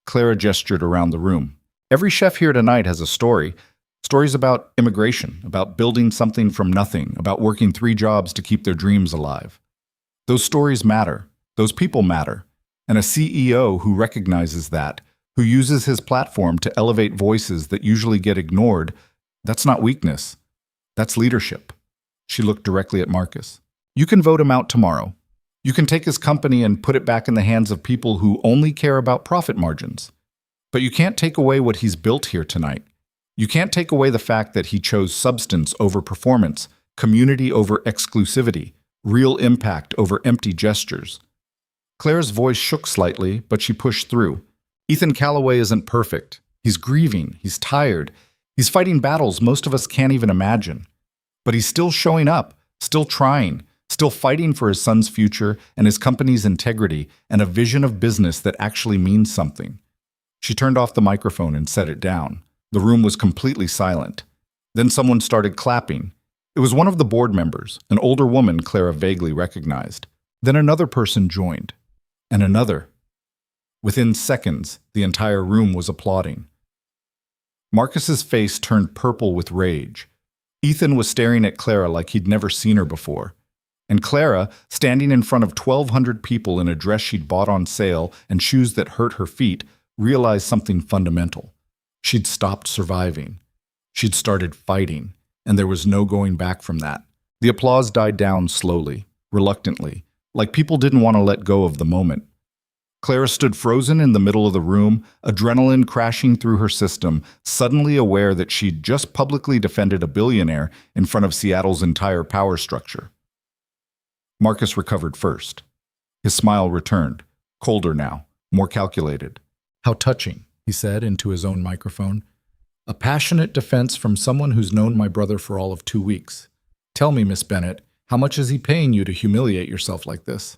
Clara gestured around the room. "Every chef here tonight has a story. Stories about immigration, about building something from nothing, about working 3 jobs to keep their dreams alive. Those stories matter. Those people matter. And a CEO who recognizes that, who uses his platform to elevate voices that usually get ignored, that's not weakness. That's leadership." She looked directly at Marcus. "You can vote him out tomorrow. You can take his company and put it back in the hands of people who only care about profit margins. But you can't take away what he's built here tonight. You can't take away the fact that he chose substance over performance, community over exclusivity, real impact over empty gestures." Clara's voice shook slightly, but she pushed through. "Ethan Callaway isn't perfect. He's grieving. He's tired. He's fighting battles most of us can't even imagine. But he's still showing up, still trying, still fighting for his son's future and his company's integrity and a vision of business that actually means something. She turned off the microphone and set it down. The room was completely silent. Then someone started clapping. It was one of the board members, an older woman Clara vaguely recognized. Then another person joined, and another. Within seconds, the entire room was applauding. Marcus's face turned purple with rage. Ethan was staring at Clara like he'd never seen her before. And Clara, standing in front of 1,200 people in a dress she'd bought on sale and shoes that hurt her feet, realized something fundamental. She'd stopped surviving. She'd started fighting, and there was no going back from that. The applause died down slowly, reluctantly, like people didn't want to let go of the moment. Clara stood frozen in the middle of the room, adrenaline crashing through her system, suddenly aware that she'd just publicly defended a billionaire in front of Seattle's entire power structure. Marcus recovered first. His smile returned, colder now, more calculated. "How touching," he said into his own microphone. "A passionate defense from someone who's known my brother for all of 2 weeks. Tell me, Miss Bennett, how much is he paying you to humiliate yourself like this?"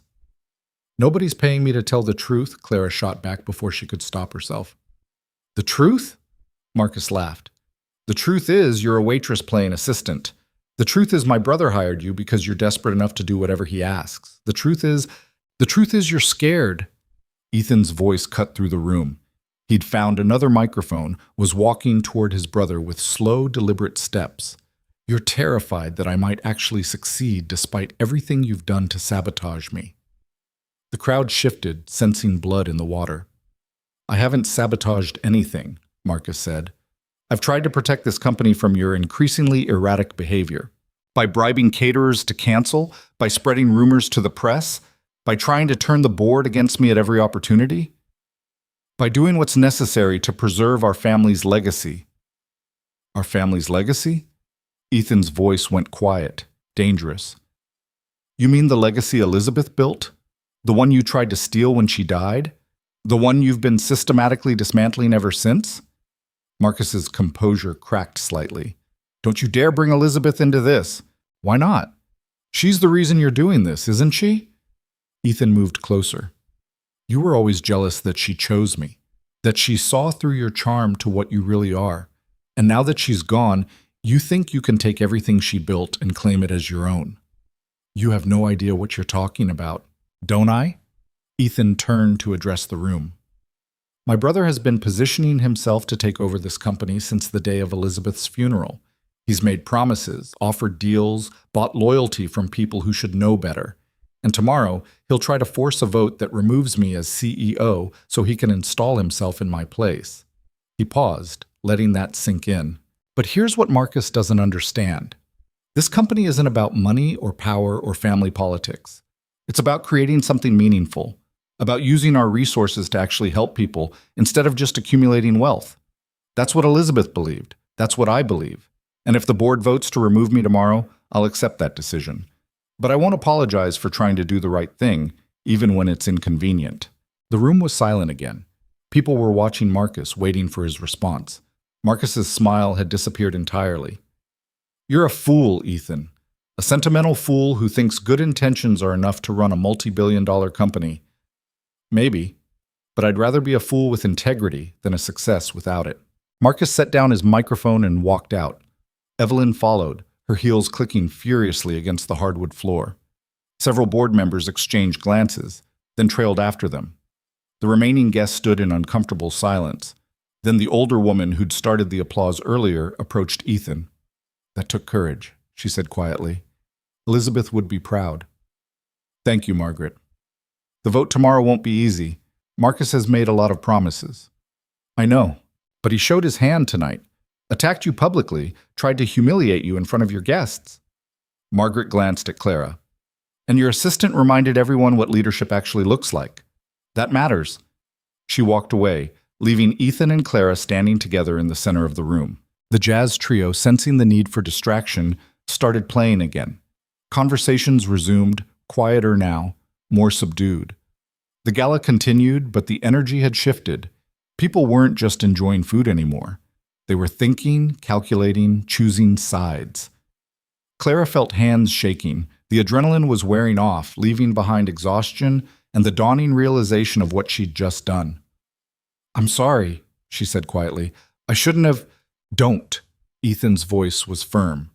"Nobody's paying me to tell the truth," Clara shot back before she could stop herself. "The truth?" Marcus laughed. "The truth is you're a waitress playing assistant. The truth is my brother hired you because you're desperate enough to do whatever he asks. The truth is you're scared." Ethan's voice cut through the room. He'd found another microphone, was walking toward his brother with slow, deliberate steps. "You're terrified that I might actually succeed despite everything you've done to sabotage me." The crowd shifted, sensing blood in the water. "I haven't sabotaged anything," Marcus said. "I've tried to protect this company from your increasingly erratic behavior. By bribing caterers to cancel, by spreading rumors to the press, by trying to turn the board against me at every opportunity. By doing what's necessary to preserve our family's legacy." "Our family's legacy?" Ethan's voice went quiet, dangerous. "You mean the legacy Elizabeth built? The one you tried to steal when she died? The one you've been systematically dismantling ever since?" Marcus's composure cracked slightly. "Don't you dare bring Elizabeth into this." "Why not? She's the reason you're doing this, isn't she?" Ethan moved closer. "You were always jealous that she chose me, that she saw through your charm to what you really are. And now that she's gone, you think you can take everything she built and claim it as your own. You have no idea what you're talking about. Don't I?" Ethan turned to address the room. "My brother has been positioning himself to take over this company since the day of Elizabeth's funeral. He's made promises, offered deals, bought loyalty from people who should know better. And tomorrow, he'll try to force a vote that removes me as CEO so he can install himself in my place." He paused, letting that sink in. "But here's what Marcus doesn't understand. This company isn't about money or power or family politics. It's about creating something meaningful, about using our resources to actually help people instead of just accumulating wealth. That's what Elizabeth believed. That's what I believe. And if the board votes to remove me tomorrow, I'll accept that decision. But I won't apologize for trying to do the right thing, even when it's inconvenient." The room was silent again. People were watching Marcus, waiting for his response. Marcus's smile had disappeared entirely. "You're a fool, Ethan. A sentimental fool who thinks good intentions are enough to run a multi-billion-dollar company. Maybe, but I'd rather be a fool with integrity than a success without it." Marcus set down his microphone and walked out. Evelyn followed, her heels clicking furiously against the hardwood floor. Several board members exchanged glances, then trailed after them. The remaining guests stood in uncomfortable silence. Then the older woman who'd started the applause earlier approached Ethan. "That took courage," she said quietly. "Elizabeth would be proud." "Thank you, Margaret. The vote tomorrow won't be easy. Marcus has made a lot of promises." "I know, but he showed his hand tonight. Attacked you publicly, tried to humiliate you in front of your guests." Margaret glanced at Clara. "And your assistant reminded everyone what leadership actually looks like. That matters." She walked away, leaving Ethan and Clara standing together in the center of the room. The jazz trio, sensing the need for distraction, started playing again. Conversations resumed, quieter now, more subdued. The gala continued, but the energy had shifted. People weren't just enjoying food anymore. They were thinking, calculating, choosing sides. Clara felt hands shaking. The adrenaline was wearing off, leaving behind exhaustion and the dawning realization of what she'd just done. "I'm sorry," she said quietly. "I shouldn't have—" "Don't." Ethan's voice was firm.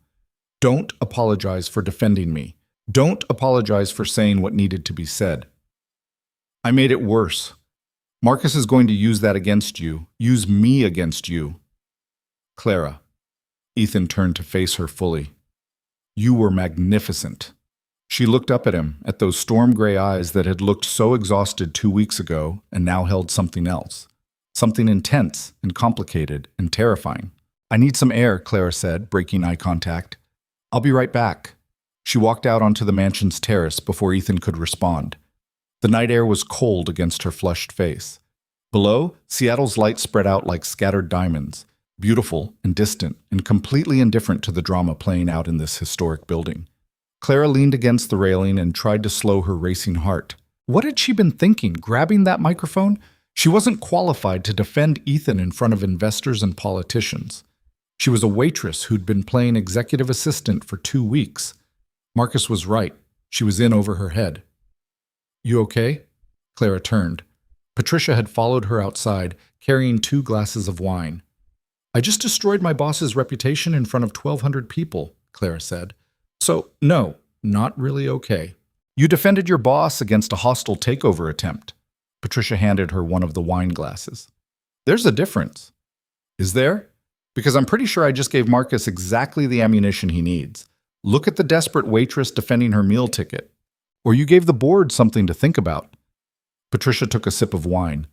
"Don't apologize for defending me. Don't apologize for saying what needed to be said. I made it worse. Marcus is going to use that against you, use me against you." "Clara." Ethan turned to face her fully. "You were magnificent." She looked up at him, at those storm-gray eyes that had looked so exhausted 2 weeks ago and now held something else. Something intense and complicated and terrifying. "I need some air," Clara said, breaking eye contact. "I'll be right back." She walked out onto the mansion's terrace before Ethan could respond. The night air was cold against her flushed face. Below, Seattle's light spread out like scattered diamonds, beautiful and distant and completely indifferent to the drama playing out in this historic building. Clara leaned against the railing and tried to slow her racing heart. What had she been thinking, grabbing that microphone? She wasn't qualified to defend Ethan in front of investors and politicians. She was a waitress who'd been playing executive assistant for 2 weeks. Marcus was right. She was in over her head. "You okay?" Clara turned. Patricia had followed her outside, carrying 2 glasses of wine. "I just destroyed my boss's reputation in front of 1,200 people," Clara said. "So, no, not really okay. You defended your boss against a hostile takeover attempt." Patricia handed her one of the wine glasses. "There's a difference." "Is there? Because I'm pretty sure I just gave Marcus exactly the ammunition he needs. Look at the desperate waitress defending her meal ticket. Or you gave the board something to think about." Patricia took a sip of wine.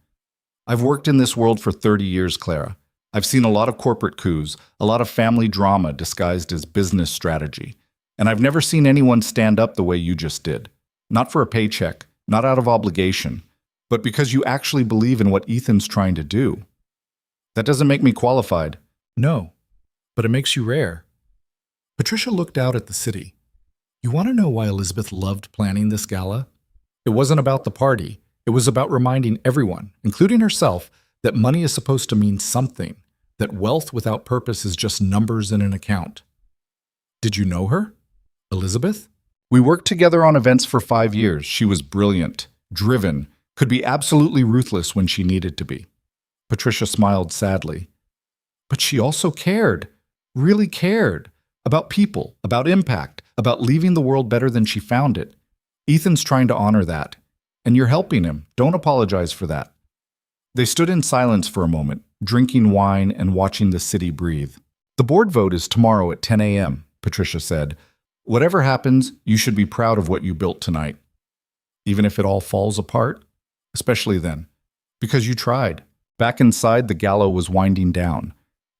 "I've worked in this world for 30 years, Clara. I've seen a lot of corporate coups, a lot of family drama disguised as business strategy. And I've never seen anyone stand up the way you just did. Not for a paycheck, not out of obligation, but because you actually believe in what Ethan's trying to do. That doesn't make me qualified." "No, but it makes you rare." Patricia looked out at the city. "You want to know why Elizabeth loved planning this gala? It wasn't about the party. It was about reminding everyone, including herself, that money is supposed to mean something, that wealth without purpose is just numbers in an account." "Did you know her? Elizabeth?" "We worked together on events for 5 years. She was brilliant, driven, could be absolutely ruthless when she needed to be." Patricia smiled sadly. "But she also cared, really cared, about people, about impact, about leaving the world better than she found it. Ethan's trying to honor that, and you're helping him. Don't apologize for that." They stood in silence for a moment, drinking wine and watching the city breathe. "The board vote is tomorrow at 10 a.m., Patricia said. "Whatever happens, you should be proud of what you built tonight. Even if it all falls apart, especially then, because you tried." Back inside, the gala was winding down.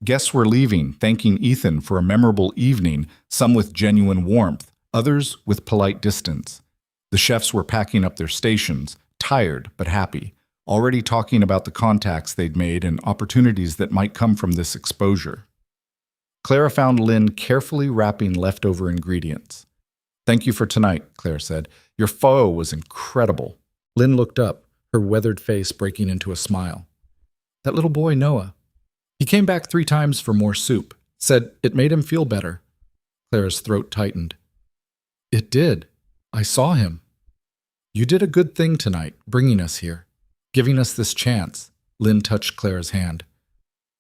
Guests were leaving, thanking Ethan for a memorable evening, some with genuine warmth, others with polite distance. The chefs were packing up their stations, tired but happy, already talking about the contacts they'd made and opportunities that might come from this exposure. Clara found Lynn carefully wrapping leftover ingredients. "Thank you for tonight," Clara said. "Your pho was incredible." Lynn looked up, her weathered face breaking into a smile. "That little boy, Noah. He came back 3 times for more soup. Said it made him feel better." Clara's throat tightened. "It did. I saw him. You did a good thing tonight, bringing us here, giving us this chance." Lynn touched Clara's hand.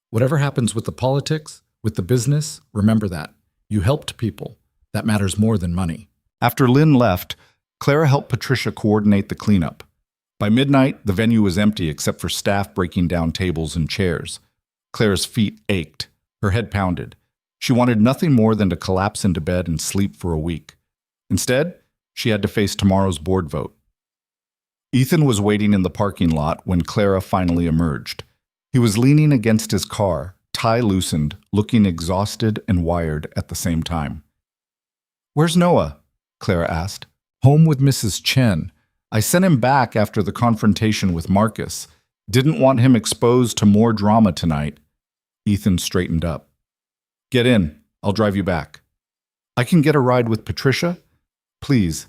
"Whatever happens with the politics, with the business, remember that. You helped people. That matters more than money." After Lynn left, Clara helped Patricia coordinate the cleanup. By midnight, the venue was empty except for staff breaking down tables and chairs. Clara's feet ached. Her head pounded. She wanted nothing more than to collapse into bed and sleep for a week. Instead, she had to face tomorrow's board vote. Ethan was waiting in the parking lot when Clara finally emerged. He was leaning against his car, tie loosened, looking exhausted and wired at the same time. "Where's Noah?" Clara asked. "Home with Mrs. Chen. I sent him back after the confrontation with Marcus. Didn't want him exposed to more drama tonight." Ethan straightened up. "Get in. I'll drive you back." "I can get a ride with Patricia? Please.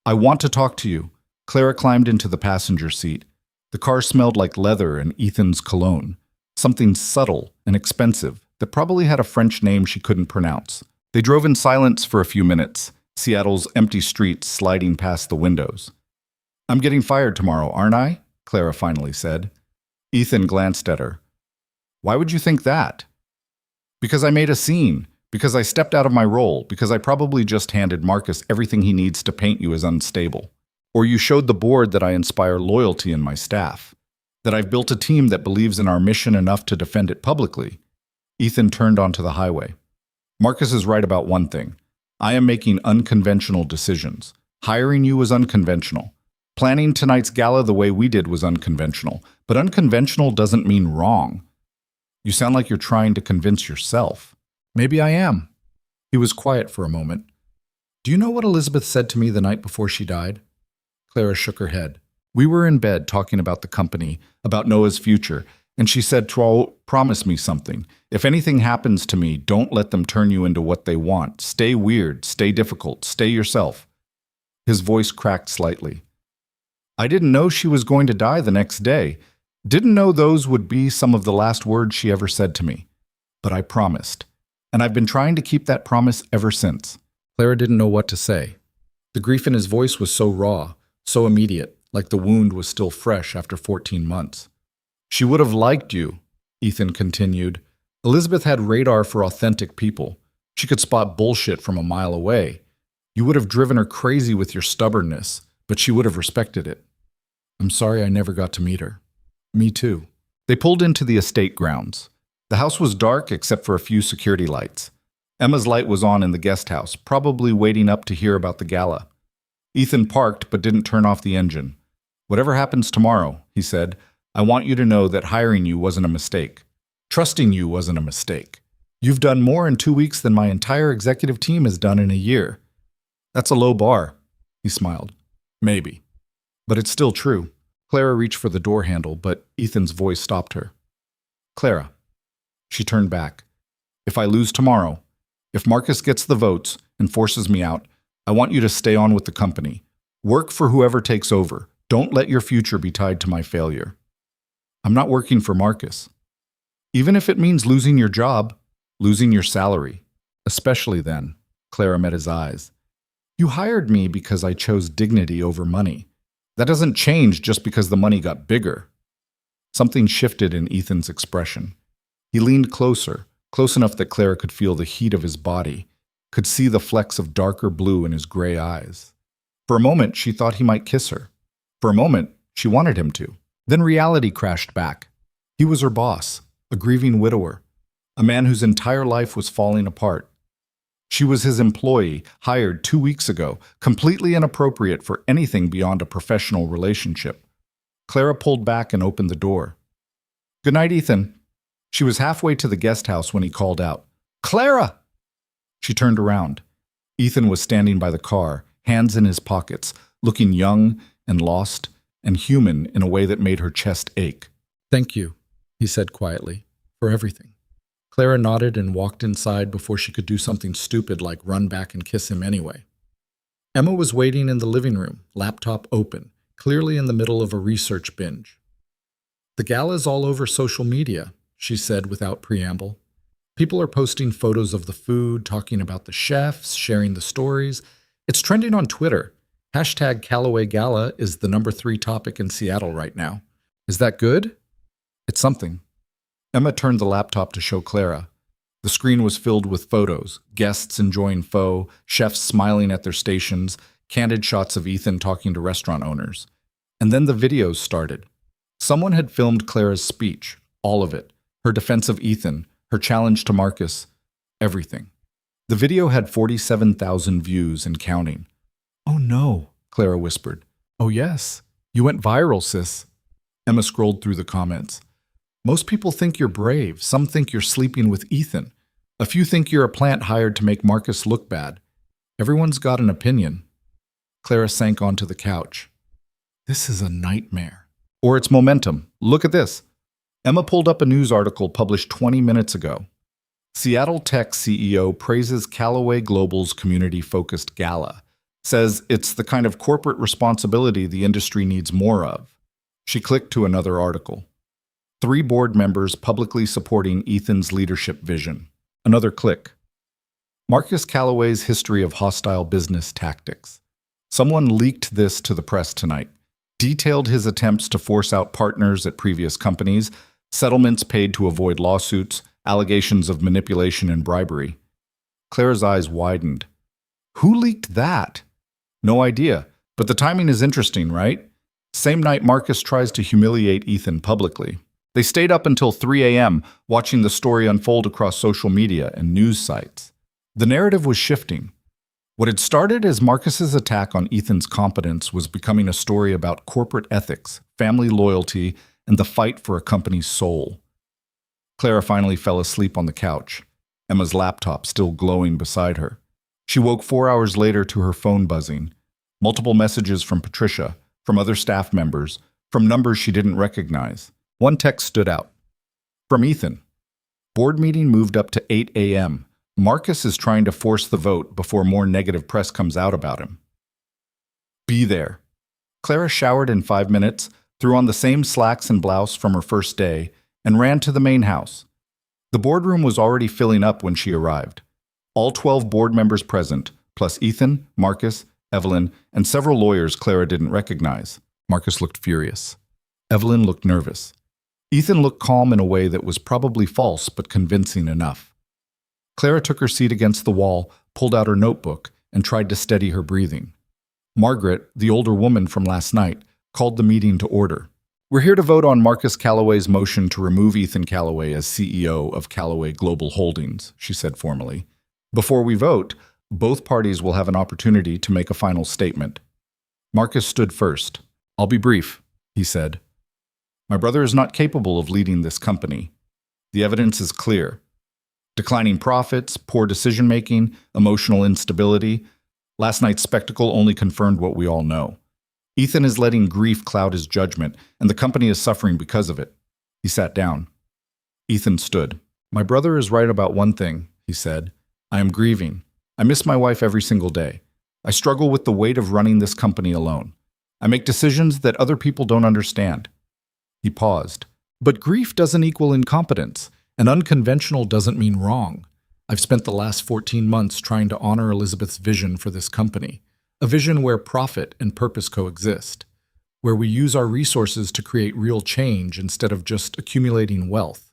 I want to talk to you." Clara climbed into the passenger seat. The car smelled like leather and Ethan's cologne, something subtle and expensive that probably had a French name she couldn't pronounce. They drove in silence for a few minutes, Seattle's empty streets sliding past the windows. "I'm getting fired tomorrow, aren't I?" Clara finally said. Ethan glanced at her. "Why would you think that?" "Because I made a scene. Because I stepped out of my role. Because I probably just handed Marcus everything he needs to paint you as unstable. Or you showed the board that I inspire loyalty in my staff. That I've built a team that believes in our mission enough to defend it publicly." Ethan turned onto the highway. "Marcus is right about one thing. I am making unconventional decisions. Hiring you was unconventional. Planning tonight's gala the way we did was unconventional. But unconventional doesn't mean wrong. You sound like you're trying to convince yourself." "Maybe I am." He was quiet for a moment. "Do you know what Elizabeth said to me the night before she died?" Clara shook her head. "We were in bed talking about the company, about Noah's future, and she said, promise me something. If anything happens to me, don't let them turn you into what they want. Stay weird, stay difficult, stay yourself." His voice cracked slightly. "I didn't know she was going to die the next day. Didn't know those would be some of the last words she ever said to me. But I promised. And I've been trying to keep that promise ever since." Clara didn't know what to say. The grief in his voice was so raw, so immediate, like the wound was still fresh after 14 months. "She would have liked you," Ethan continued. "Elizabeth had radar for authentic people. She could spot bullshit from a mile away. You would have driven her crazy with your stubbornness, but she would have respected it." "I'm sorry I never got to meet her." "Me too." They pulled into the estate grounds. The house was dark except for a few security lights. Emma's light was on in the guest house, probably waiting up to hear about the gala. Ethan parked but didn't turn off the engine. "Whatever happens tomorrow," he said, "I want you to know that hiring you wasn't a mistake. Trusting you wasn't a mistake. You've done more in 2 weeks than my entire executive team has done in a year." "That's a low bar," he smiled. "Maybe. But it's still true." Clara reached for the door handle, but Ethan's voice stopped her. "Clara." She turned back. "If I lose tomorrow, if Marcus gets the votes and forces me out, I want you to stay on with the company. Work for whoever takes over. Don't let your future be tied to my failure." "I'm not working for Marcus." "Even if it means losing your job, losing your salary. Especially then." Clara met his eyes. "You hired me because I chose dignity over money. That doesn't change just because the money got bigger." Something shifted in Ethan's expression. He leaned closer, close enough that Clara could feel the heat of his body, could see the flecks of darker blue in his gray eyes. For a moment, she thought he might kiss her. For a moment, she wanted him to. Then reality crashed back. He was her boss, a grieving widower, a man whose entire life was falling apart. She was his employee, hired 2 weeks ago, completely inappropriate for anything beyond a professional relationship. Clara pulled back and opened the door. "Good night, Ethan." She was halfway to the guest house when he called out, "Clara!" She turned around. Ethan was standing by the car, hands in his pockets, looking young and lost and human in a way that made her chest ache. "Thank you," he said quietly, "for everything." Clara nodded and walked inside before she could do something stupid like run back and kiss him anyway. Emma was waiting in the living room, laptop open, clearly in the middle of a research binge. "The gala's all over social media," she said without preamble. "People are posting photos of the food, talking about the chefs, sharing the stories. It's trending on Twitter. Hashtag Callaway Gala is the #3 topic in Seattle right now. Is that good? It's something." Emma turned the laptop to show Clara. The screen was filled with photos, guests enjoying pho, chefs smiling at their stations, candid shots of Ethan talking to restaurant owners. And then the videos started. Someone had filmed Clara's speech, all of it, her defense of Ethan, her challenge to Marcus, everything. The video had 47,000 views and counting. "Oh no," Clara whispered. "Oh yes, you went viral, sis." Emma scrolled through the comments. "Most people think you're brave. Some think you're sleeping with Ethan. A few think you're a plant hired to make Marcus look bad. Everyone's got an opinion." Clara sank onto the couch. "This is a nightmare." "Or it's momentum. Look at this." Emma pulled up a news article published 20 minutes ago. Seattle Tech CEO praises Callaway Global's community-focused gala. Says it's the kind of corporate responsibility the industry needs more of. She clicked to another article. 3 board members publicly supporting Ethan's leadership vision. Another click. Marcus Calloway's history of hostile business tactics. Someone leaked this to the press tonight, detailed his attempts to force out partners at previous companies, settlements paid to avoid lawsuits, allegations of manipulation and bribery. Clara's eyes widened. Who leaked that? No idea, but the timing is interesting, right? Same night Marcus tries to humiliate Ethan publicly. They stayed up until 3 a.m. watching the story unfold across social media and news sites. The narrative was shifting. What had started as Marcus's attack on Ethan's competence was becoming a story about corporate ethics, family loyalty, and the fight for a company's soul. Clara finally fell asleep on the couch, Emma's laptop still glowing beside her. She woke 4 hours later to her phone buzzing. Multiple messages from Patricia, from other staff members, from numbers she didn't recognize. One text stood out. From Ethan. Board meeting moved up to 8 a.m. Marcus is trying to force the vote before more negative press comes out about him. Be there. Clara showered in 5 minutes, threw on the same slacks and blouse from her first day, and ran to the main house. The boardroom was already filling up when she arrived. All 12 board members present, plus Ethan, Marcus, Evelyn, and several lawyers Clara didn't recognize. Marcus looked furious. Evelyn looked nervous. Ethan looked calm in a way that was probably false but convincing enough. Clara took her seat against the wall, pulled out her notebook, and tried to steady her breathing. Margaret, the older woman from last night, called the meeting to order. We're here to vote on Marcus Calloway's motion to remove Ethan Calloway as CEO of Calloway Global Holdings, she said formally. Before we vote, both parties will have an opportunity to make a final statement. Marcus stood first. I'll be brief, he said. My brother is not capable of leading this company. The evidence is clear. Declining profits, poor decision-making, emotional instability. Last night's spectacle only confirmed what we all know. Ethan is letting grief cloud his judgment, and the company is suffering because of it. He sat down. Ethan stood. My brother is right about one thing, he said. I am grieving. I miss my wife every single day. I struggle with the weight of running this company alone. I make decisions that other people don't understand. He paused. But grief doesn't equal incompetence, and unconventional doesn't mean wrong. I've spent the last 14 months trying to honor Elizabeth's vision for this company, a vision where profit and purpose coexist, where we use our resources to create real change instead of just accumulating wealth.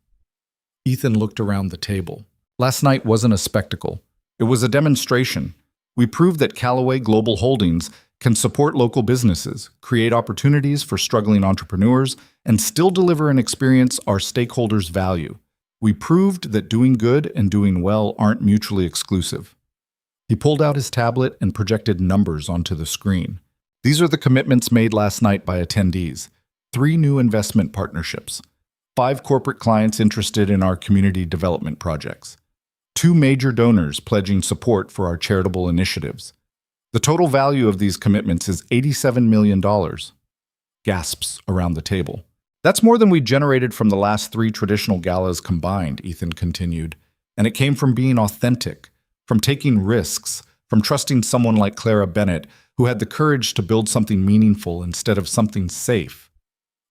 Ethan looked around the table. Last night wasn't a spectacle. It was a demonstration. We proved that Calloway Global Holdings can support local businesses, create opportunities for struggling entrepreneurs, and still deliver an experience our stakeholders value. We proved that doing good and doing well aren't mutually exclusive. He pulled out his tablet and projected numbers onto the screen. These are the commitments made last night by attendees. 3 new investment partnerships. 5 corporate clients interested in our community development projects. 2 major donors pledging support for our charitable initiatives. The total value of these commitments is $87 million. Gasps around the table. That's more than we generated from the last 3 traditional galas combined, Ethan continued. And it came from being authentic, from taking risks, from trusting someone like Clara Bennett, who had the courage to build something meaningful instead of something safe.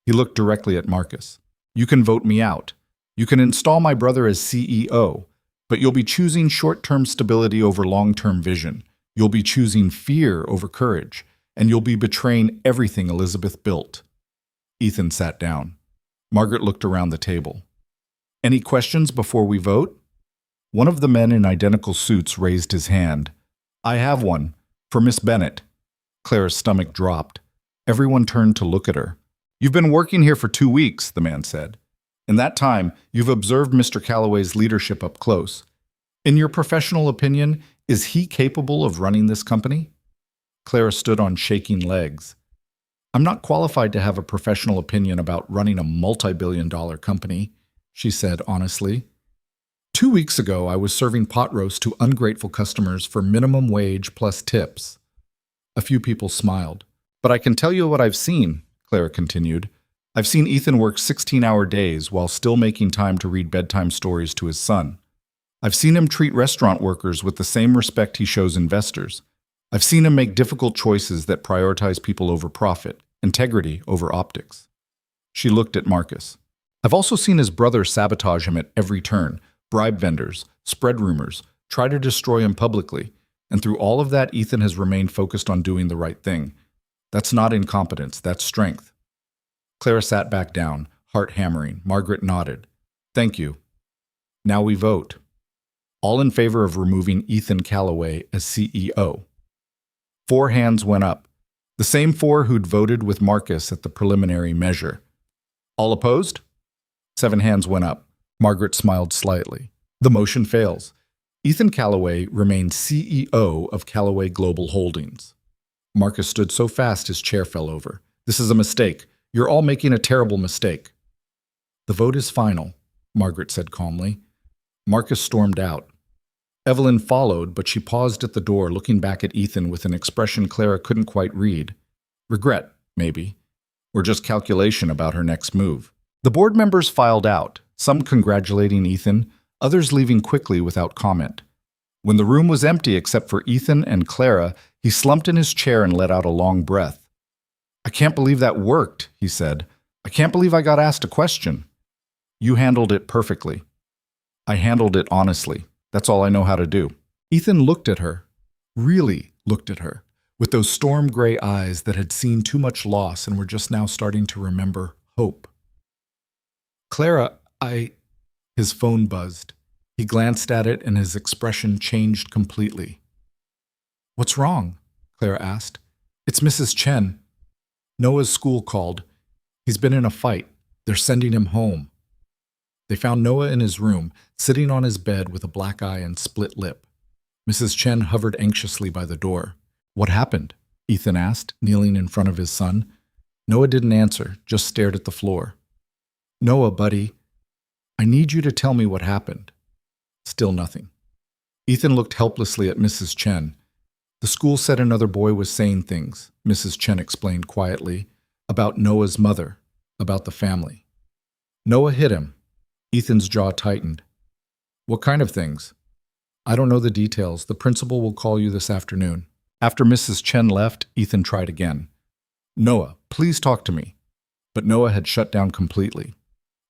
He looked directly at Marcus. You can vote me out. You can install my brother as CEO, but you'll be choosing short-term stability over long-term vision. You'll be choosing fear over courage, and you'll be betraying everything Elizabeth built. Ethan sat down. Margaret looked around the table. Any questions before we vote? One of the men in identical suits raised his hand. I have one. For Miss Bennett. Clara's stomach dropped. Everyone turned to look at her. You've been working here for 2 weeks, the man said. In that time, you've observed Mr. Calloway's leadership up close. In your professional opinion, is he capable of running this company? Clara stood on shaking legs. I'm not qualified to have a professional opinion about running a multi-billion-dollar company, she said honestly. 2 weeks ago, I was serving pot roast to ungrateful customers for minimum wage plus tips. A few people smiled. But I can tell you what I've seen, Clara continued. I've seen Ethan work 16-hour days while still making time to read bedtime stories to his son. I've seen him treat restaurant workers with the same respect he shows investors. I've seen him make difficult choices that prioritize people over profit, integrity over optics. She looked at Marcus. I've also seen his brother sabotage him at every turn, bribe vendors, spread rumors, try to destroy him publicly. And through all of that, Ethan has remained focused on doing the right thing. That's not incompetence, that's strength. Clara sat back down, heart hammering. Margaret nodded. Thank you. Now we vote. All in favor of removing Ethan Callaway as CEO. 4 hands went up. The same 4 who'd voted with Marcus at the preliminary measure. All opposed? 7 hands went up. Margaret smiled slightly. The motion fails. Ethan Callaway remains CEO of Callaway Global Holdings. Marcus stood so fast his chair fell over. This is a mistake. You're all making a terrible mistake. The vote is final, Margaret said calmly. Marcus stormed out. Evelyn followed, but she paused at the door, looking back at Ethan with an expression Clara couldn't quite read. Regret, maybe, or just calculation about her next move. The board members filed out, some congratulating Ethan, others leaving quickly without comment. When the room was empty except for Ethan and Clara, he slumped in his chair and let out a long breath. I can't believe that worked, he said. I can't believe I got asked a question. You handled it perfectly. I handled it honestly. That's all I know how to do. Ethan looked at her, really looked at her, with those storm gray eyes that had seen too much loss and were just now starting to remember hope. Clara, His phone buzzed. He glanced at it and his expression changed completely. What's wrong? Clara asked. It's Mrs. Chen. Noah's school called. He's been in a fight. They're sending him home. They found Noah in his room, sitting on his bed with a black eye and split lip. Mrs. Chen hovered anxiously by the door. What happened? Ethan asked, kneeling in front of his son. Noah didn't answer, just stared at the floor. Noah, buddy, I need you to tell me what happened. Still nothing. Ethan looked helplessly at Mrs. Chen. The school said another boy was saying things, Mrs. Chen explained quietly, about Noah's mother, about the family. Noah hit him. Ethan's jaw tightened. What kind of things? I don't know the details. The principal will call you this afternoon. After Mrs. Chen left, Ethan tried again. Noah, please talk to me. But Noah had shut down completely.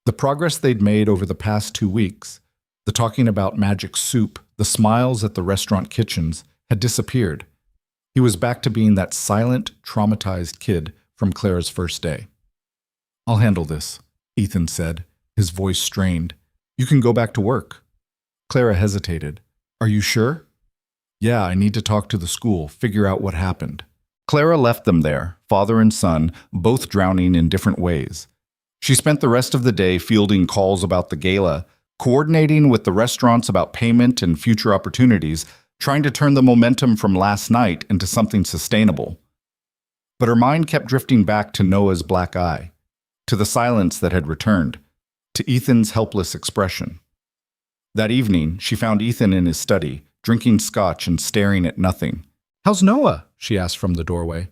The progress they'd made over the past 2 weeks, the talking about magic soup, the smiles at the restaurant kitchens, had disappeared. He was back to being that silent, traumatized kid from Clara's first day. I'll handle this, Ethan said, his voice strained. You can go back to work. Clara hesitated. Are you sure? Yeah, I need to talk to the school, figure out what happened. Clara left them there, father and son, both drowning in different ways. She spent the rest of the day fielding calls about the gala, coordinating with the restaurants about payment and future opportunities, trying to turn the momentum from last night into something sustainable. But her mind kept drifting back to Noah's black eye, to the silence that had returned, to Ethan's helpless expression. That evening, she found Ethan in his study, drinking scotch and staring at nothing. How's Noah? She asked from the doorway.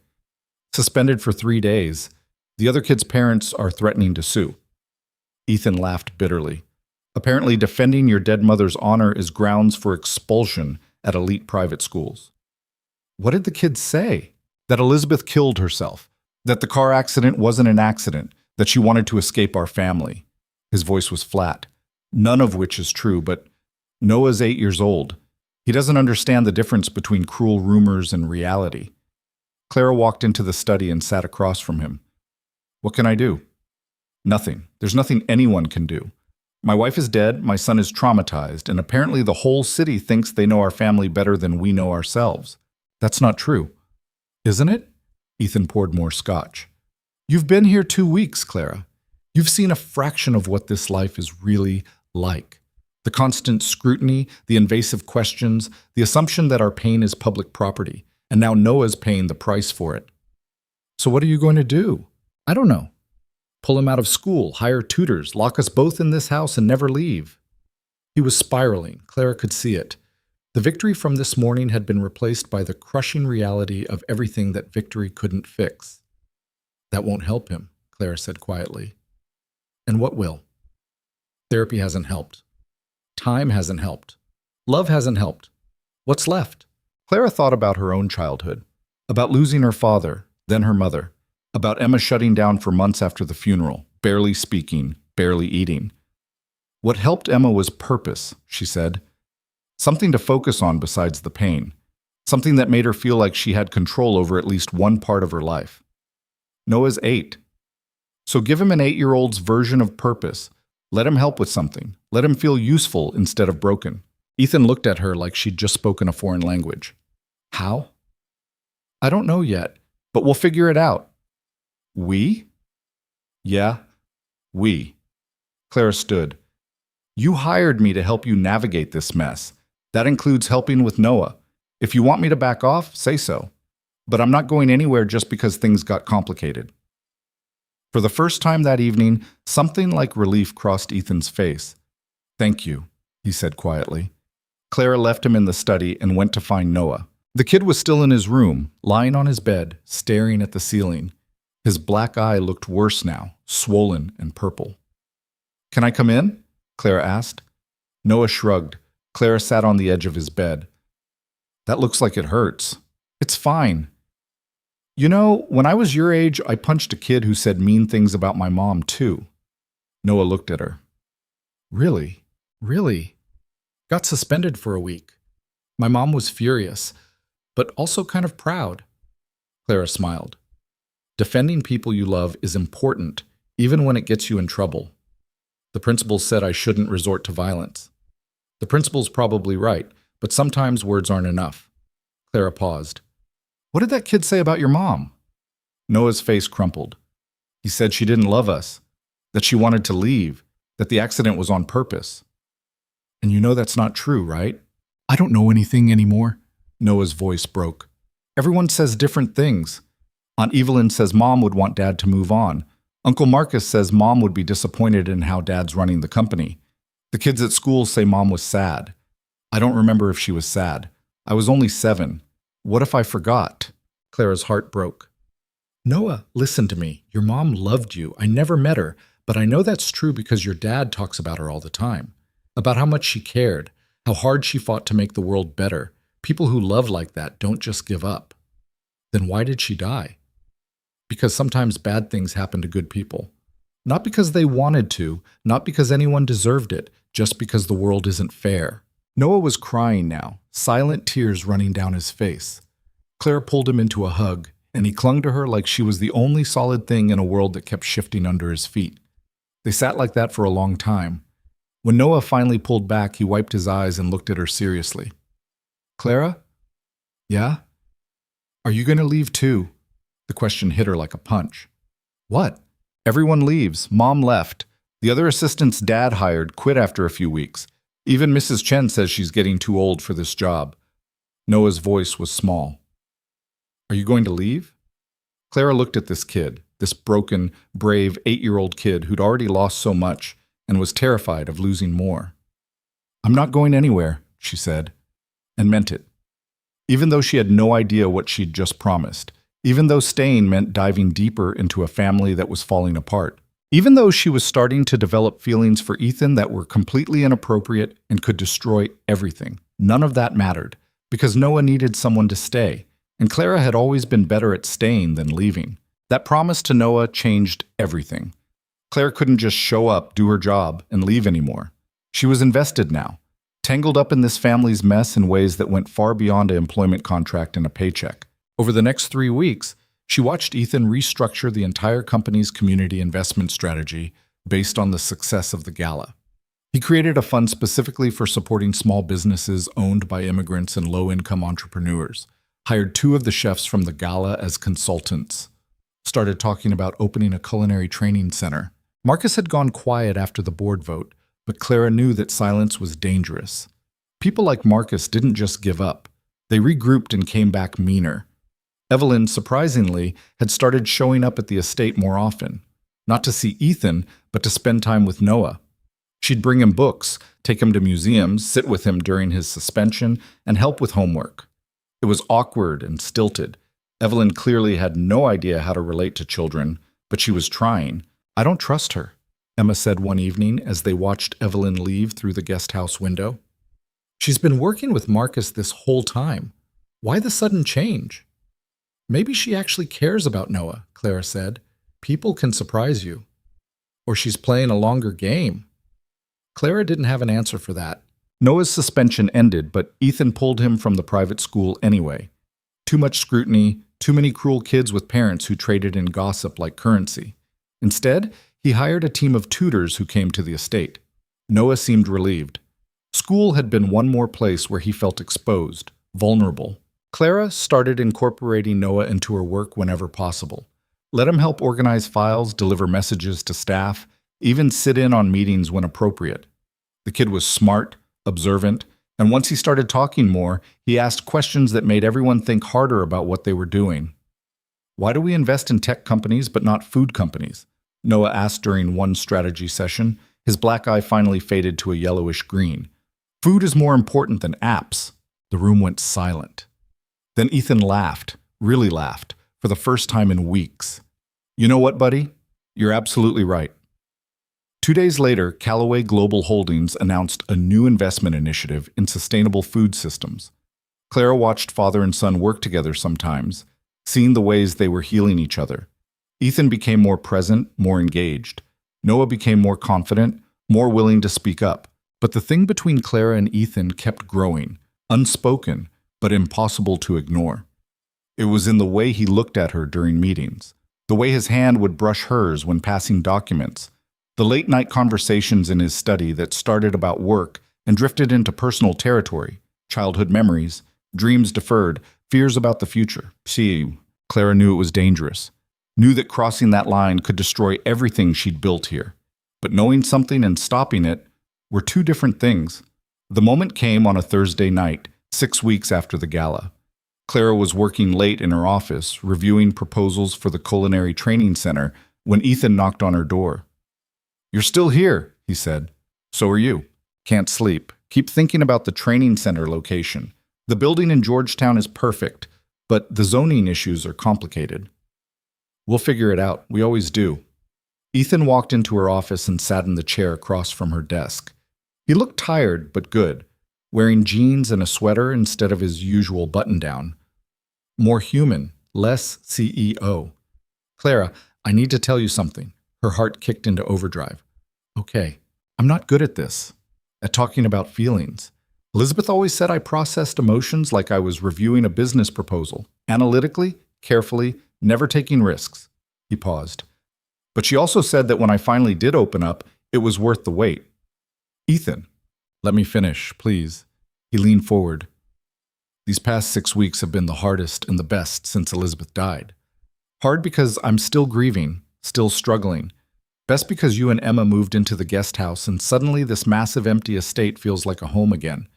Suspended for 3 days. The other kids' parents are threatening to sue. Ethan laughed bitterly. Apparently, defending your dead mother's honor is grounds for expulsion at elite private schools. What did the kids say? That Elizabeth killed herself, that the car accident wasn't an accident, that she wanted to escape our family. His voice was flat. None of which is true, but Noah's 8 years old. He doesn't understand the difference between cruel rumors and reality. Clara walked into the study and sat across from him. What can I do? Nothing. There's nothing anyone can do. My wife is dead, my son is traumatized, and apparently the whole city thinks they know our family better than we know ourselves. That's not true. Isn't it? Ethan poured more scotch. You've been here 2 weeks, Clara. You've seen a fraction of what this life is really like. The constant scrutiny, the invasive questions, the assumption that our pain is public property, and now Noah's paying the price for it. So what are you going to do? I don't know. Pull him out of school, hire tutors, lock us both in this house and never leave. He was spiraling. Clara could see it. The victory from this morning had been replaced by the crushing reality of everything that victory couldn't fix. That won't help him, Clara said quietly. And what will? Therapy hasn't helped. Time hasn't helped. Love hasn't helped. What's left? Clara thought about her own childhood, about losing her father, then her mother, about Emma shutting down for months after the funeral, barely speaking, barely eating. What helped Emma was purpose, she said. something to focus on besides the pain, something that made her feel like she had control over at least one part of her life. Noah's 8. So give him an 8-year-old's version of purpose. Let him help with something. Let him feel useful instead of broken. Ethan looked at her like she'd just spoken a foreign language. How? I don't know yet, but we'll figure it out. We? Yeah, we. Clara stood. You hired me to help you navigate this mess. That includes helping with Noah. If you want me to back off, say so. But I'm not going anywhere just because things got complicated. For the first time that evening, something like relief crossed Ethan's face. Thank you, he said quietly. Clara left him in the study and went to find Noah. The kid was still in his room, lying on his bed, staring at the ceiling. His black eye looked worse now, swollen and purple. Can I come in? Clara asked. Noah shrugged. Clara sat on the edge of his bed. That looks like it hurts. It's fine. You know, when I was your age, I punched a kid who said mean things about my mom, too. Noah looked at her. Really? Really? Got suspended for a week. My mom was furious, but also kind of proud. Clara smiled. Defending people you love is important, even when it gets you in trouble. The principal said I shouldn't resort to violence. The principal's probably right, but sometimes words aren't enough. Clara paused. What did that kid say about your mom? Noah's face crumpled. He said she didn't love us, that she wanted to leave, that the accident was on purpose. And you know that's not true, right? I don't know anything anymore. Noah's voice broke. Everyone says different things. Aunt Evelyn says Mom would want Dad to move on. Uncle Marcus says Mom would be disappointed in how Dad's running the company. The kids at school say Mom was sad. I don't remember if she was sad. I was only 7. What if I forgot? Clara's heart broke. Noah, listen to me. Your mom loved you. I never met her, but I know that's true because your dad talks about her all the time. About how much she cared, how hard she fought to make the world better. People who love like that don't just give up. Then why did she die? Because sometimes bad things happen to good people. Not because they wanted to, not because anyone deserved it, just because the world isn't fair. Noah was crying now, silent tears running down his face. Clara pulled him into a hug, and he clung to her like she was the only solid thing in a world that kept shifting under his feet. They sat like that for a long time. When Noah finally pulled back, he wiped his eyes and looked at her seriously. Clara? Yeah? Are you going to leave too? The question hit her like a punch. What? Everyone leaves. Mom left. The other assistants Dad hired quit after a few weeks. Even Mrs. Chen says she's getting too old for this job. Noah's voice was small. Are you going to leave? Clara looked at this kid, this broken, brave 8-year-old kid who'd already lost so much and was terrified of losing more. I'm not going anywhere, she said, and meant it. Even though she had no idea what she'd just promised, even though staying meant diving deeper into a family that was falling apart, even though she was starting to develop feelings for Ethan that were completely inappropriate and could destroy everything, none of that mattered, because Noah needed someone to stay, and Clara had always been better at staying than leaving. That promise to Noah changed everything. Claire couldn't just show up, do her job, and leave anymore. She was invested now, tangled up in this family's mess in ways that went far beyond an employment contract and a paycheck. Over the next 3 weeks, she watched Ethan restructure the entire company's community investment strategy based on the success of the gala. He created a fund specifically for supporting small businesses owned by immigrants and low-income entrepreneurs, hired 2 of the chefs from the gala as consultants, started talking about opening a culinary training center. Marcus had gone quiet after the board vote, but Clara knew that silence was dangerous. People like Marcus didn't just give up. They regrouped and came back meaner. Evelyn, surprisingly, had started showing up at the estate more often, not to see Ethan, but to spend time with Noah. She'd bring him books, take him to museums, sit with him during his suspension, and help with homework. It was awkward and stilted. Evelyn clearly had no idea how to relate to children, but she was trying. I don't trust her, Emma said one evening as they watched Evelyn leave through the guest house window. She's been working with Marcus this whole time. Why the sudden change? Maybe she actually cares about Noah, Clara said. People can surprise you. Or she's playing a longer game. Clara didn't have an answer for that. Noah's suspension ended, but Ethan pulled him from the private school anyway. Too much scrutiny, too many cruel kids with parents who traded in gossip like currency. Instead, he hired a team of tutors who came to the estate. Noah seemed relieved. School had been one more place where he felt exposed, vulnerable. Clara started incorporating Noah into her work whenever possible. Let him help organize files, deliver messages to staff, even sit in on meetings when appropriate. The kid was smart, observant, and once he started talking more, he asked questions that made everyone think harder about what they were doing. "Why do we invest in tech companies but not food companies?" Noah asked during one strategy session. His black eye finally faded to a yellowish green. "Food is more important than apps." The room went silent. Then Ethan laughed, really laughed, for the first time in weeks. "You know what, buddy? You're absolutely right." 2 days later, Callaway Global Holdings announced a new investment initiative in sustainable food systems. Clara watched father and son work together sometimes, seeing the ways they were healing each other. Ethan became more present, more engaged. Noah became more confident, more willing to speak up. But the thing between Clara and Ethan kept growing, unspoken, but impossible to ignore. It was in the way he looked at her during meetings, the way his hand would brush hers when passing documents, the late-night conversations in his study that started about work and drifted into personal territory, childhood memories, dreams deferred, fears about the future. Clara knew it was dangerous, knew that crossing that line could destroy everything she'd built here. But knowing something and stopping it were two different things. The moment came on a Thursday night, 6 weeks after the gala. Clara was working late in her office, reviewing proposals for the culinary training center, when Ethan knocked on her door. "You're still here," he said. "So are you. Can't sleep. Keep thinking about the training center location. The building in Georgetown is perfect, but the zoning issues are complicated." "We'll figure it out. We always do." Ethan walked into her office and sat in the chair across from her desk. He looked tired, but good, wearing jeans and a sweater instead of his usual button-down. More human, less CEO. "Clara, I need to tell you something." Her heart kicked into overdrive. "Okay, I'm not good at this, at talking about feelings. Elizabeth always said I processed emotions like I was reviewing a business proposal, analytically, carefully, never taking risks." He paused. "But she also said that when I finally did open up, it was worth the wait." "Ethan, let me finish, please." He leaned forward. "These past 6 weeks have been the hardest and the best since Elizabeth died. Hard because I'm still grieving, still struggling. Best because you and Emma moved into the guest house and suddenly this massive empty estate feels like a home again.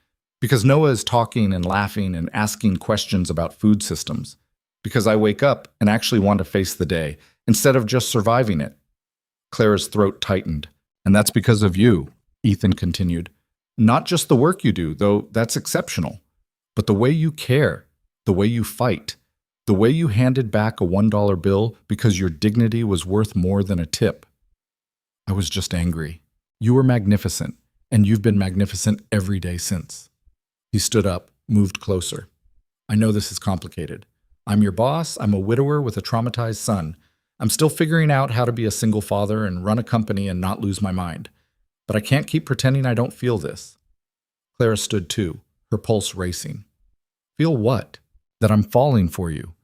Because Noah is talking and laughing and asking questions about food systems. Because I wake up and actually want to face the day, instead of just surviving it." Clara's throat tightened. "And that's because of you," Ethan continued. "Not just the work you do, though that's exceptional, but the way you care, the way you fight, the way you handed back a $1 bill because your dignity was worth more than a tip." "I was just angry. You were magnificent, and you've been magnificent every day since." He stood up, moved closer. "I know this is complicated. I'm your boss, I'm a widower with a traumatized son. I'm still figuring out how to be a single father and run a company and not lose my mind. But I can't keep pretending I don't feel this." Clara stood too, her pulse racing. "Feel what? That I'm falling for you.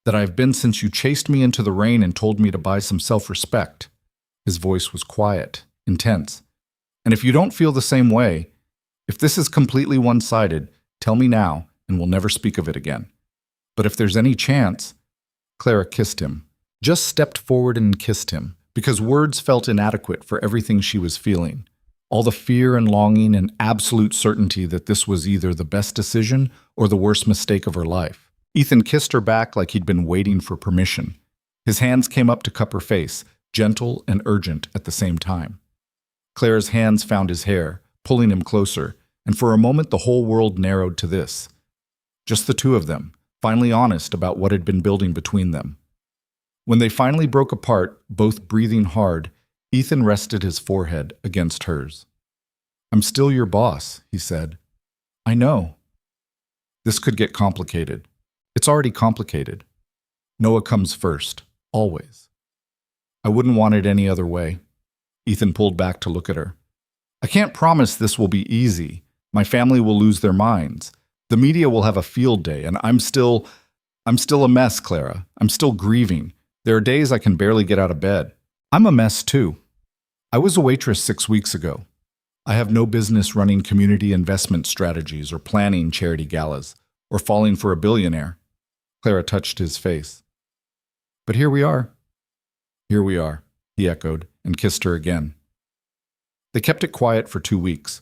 That I've been since you chased me into the rain and told me to buy some self-respect." His voice was quiet, intense. "And if you don't feel the same way, if this is completely one-sided, tell me now and we'll never speak of it again. But if there's any chance..." Clara kissed him, just stepped forward and kissed him, because words felt inadequate for everything she was feeling. All the fear and longing and absolute certainty that this was either the best decision or the worst mistake of her life. Ethan kissed her back like he'd been waiting for permission. His hands came up to cup her face, gentle and urgent at the same time. Clara's hands found his hair, pulling him closer, and for a moment the whole world narrowed to this. Just the two of them, finally honest about what had been building between them. When they finally broke apart, both breathing hard, Ethan rested his forehead against hers. "I'm still your boss," he said. "I know." "This could get complicated. It's already complicated. Noah comes first, always." "I wouldn't want it any other way." Ethan pulled back to look at her. "I can't promise this will be easy. My family will lose their minds. The media will have a field day, and I'm still a mess, Clara. I'm still grieving. There are days I can barely get out of bed. I'm a mess too. I was a waitress 6 weeks ago. I have no business running community investment strategies or planning charity galas or falling for a billionaire. Clara touched his face. But here we are. Here we are, he echoed and kissed her again. They kept it quiet for 2 weeks.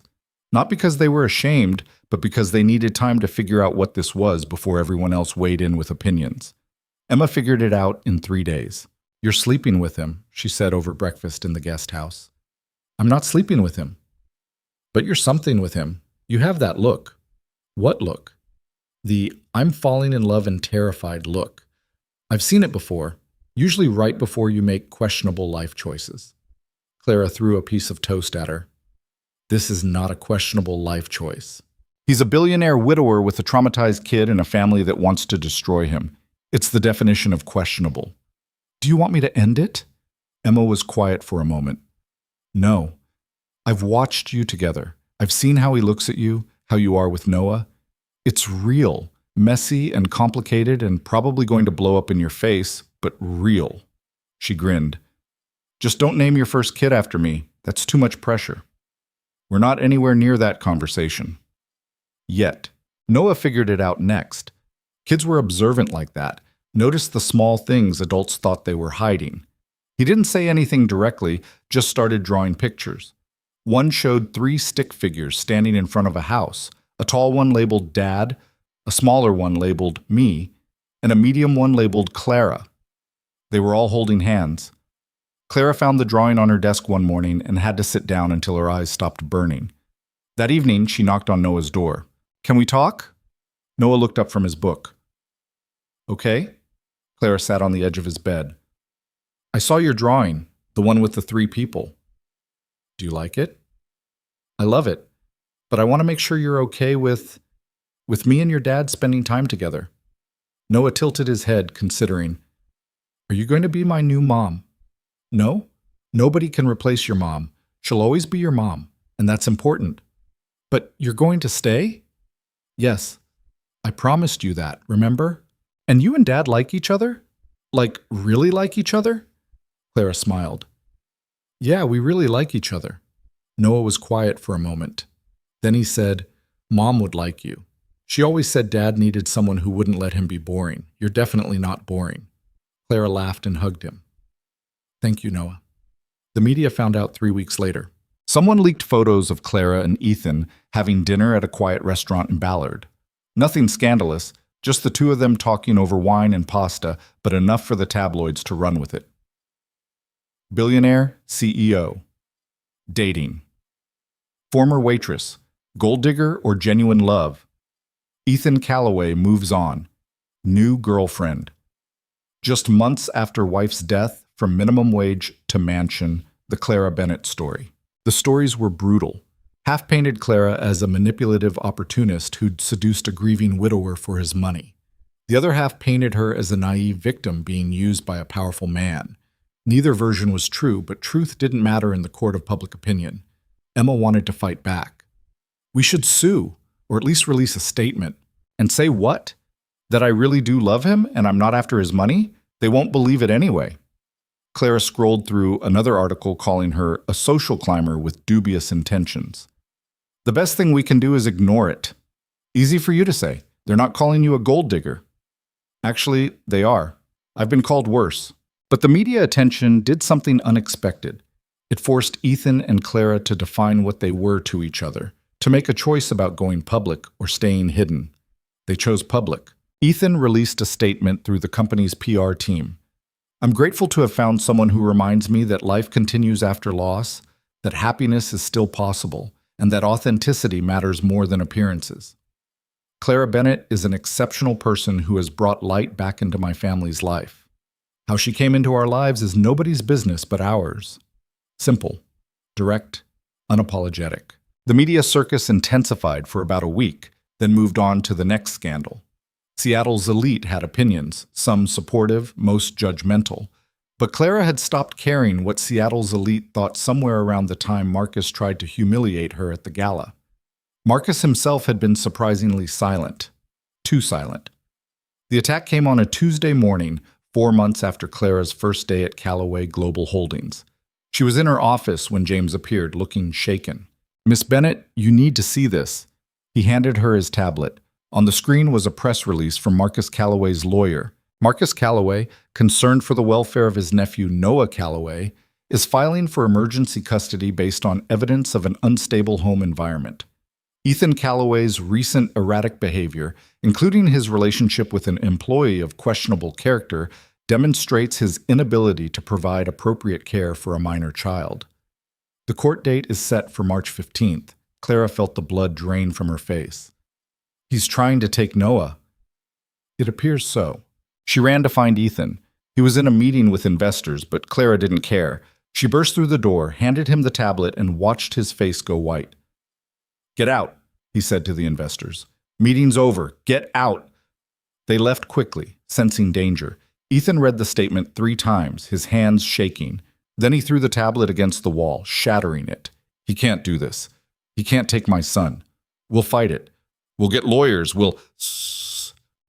Not because they were ashamed, but because they needed time to figure out what this was before everyone else weighed in with opinions. Emma figured it out in 3 days. You're sleeping with him, she said over breakfast in the guest house. I'm not sleeping with him. But you're something with him. You have that look. What look? The I'm falling in love and terrified look. I've seen it before, usually right before you make questionable life choices. Clara threw a piece of toast at her. This is not a questionable life choice. He's a billionaire widower with a traumatized kid and a family that wants to destroy him. It's the definition of questionable. Do you want me to end it? Emma was quiet for a moment. No. I've watched you together. I've seen how he looks at you, how you are with Noah. It's real, messy and complicated and probably going to blow up in your face, but real. She grinned. Just don't name your first kid after me. That's too much pressure. We're not anywhere near that conversation. Yet. Noah figured it out next. Kids were observant like that, noticed the small things adults thought they were hiding. He didn't say anything directly, just started drawing pictures. One showed 3 stick figures standing in front of a house, a tall one labeled Dad, a smaller one labeled Me, and a medium one labeled Clara. They were all holding hands. Clara found the drawing on her desk one morning and had to sit down until her eyes stopped burning. That evening, she knocked on Noah's door. Can we talk? Noah looked up from his book. Okay. Clara sat on the edge of his bed. I saw your drawing, the one with the 3 people. Do you like it? I love it, but I want to make sure you're okay with me and your dad spending time together. Noah tilted his head, considering. Are you going to be my new mom? No? Nobody can replace your mom. She'll always be your mom, and that's important. But you're going to stay? Yes. I promised you that, remember? And you and Dad like each other? Like, really like each other? Clara smiled. Yeah, we really like each other. Noah was quiet for a moment. Then he said, Mom would like you. She always said Dad needed someone who wouldn't let him be boring. You're definitely not boring. Clara laughed and hugged him. Thank you, Noah. The media found out 3 weeks later. Someone leaked photos of Clara and Ethan having dinner at a quiet restaurant in Ballard. Nothing scandalous, just the 2 of them talking over wine and pasta, but enough for the tabloids to run with it. Billionaire, CEO. Dating. Former waitress, gold digger or genuine love? Ethan Calloway moves on. New girlfriend. Just months after wife's death, from minimum wage to mansion, the Clara Bennett story. The stories were brutal. Half painted Clara as a manipulative opportunist who'd seduced a grieving widower for his money. The other half painted her as a naive victim being used by a powerful man. Neither version was true, but truth didn't matter in the court of public opinion. Emma wanted to fight back. We should sue, or at least release a statement. And say what? That I really do love him and I'm not after his money? They won't believe it anyway. Clara scrolled through another article calling her a social climber with dubious intentions. The best thing we can do is ignore it. Easy for you to say. They're not calling you a gold digger. Actually, they are. I've been called worse. But the media attention did something unexpected. It forced Ethan and Clara to define what they were to each other, to make a choice about going public or staying hidden. They chose public. Ethan released a statement through the company's PR team. I'm grateful to have found someone who reminds me that life continues after loss, that happiness is still possible, and that authenticity matters more than appearances. Clara Bennett is an exceptional person who has brought light back into my family's life. How she came into our lives is nobody's business but ours. Simple, direct, unapologetic. The media circus intensified for about a week, then moved on to the next scandal. Seattle's elite had opinions, some supportive, most judgmental. But Clara had stopped caring what Seattle's elite thought somewhere around the time Marcus tried to humiliate her at the gala. Marcus himself had been surprisingly silent. Too silent. The attack came on a Tuesday morning, 4 months after Clara's first day at Callaway Global Holdings. She was in her office when James appeared, looking shaken. "Miss Bennett, you need to see this." He handed her his tablet. On the screen was a press release from Marcus Callaway's lawyer. Marcus Callaway, concerned for the welfare of his nephew Noah Callaway, is filing for emergency custody based on evidence of an unstable home environment. Ethan Callaway's recent erratic behavior, including his relationship with an employee of questionable character, demonstrates his inability to provide appropriate care for a minor child. The court date is set for March 15th. Clara felt the blood drain from her face. "He's trying to take Noah." "It appears so." She ran to find Ethan. He was in a meeting with investors, but Clara didn't care. She burst through the door, handed him the tablet, and watched his face go white. "Get out," he said to the investors. "Meeting's over. Get out." They left quickly, sensing danger. Ethan read the statement 3 times, his hands shaking. Then he threw the tablet against the wall, shattering it. "He can't do this. He can't take my son. We'll fight it. We'll get lawyers. We'll..."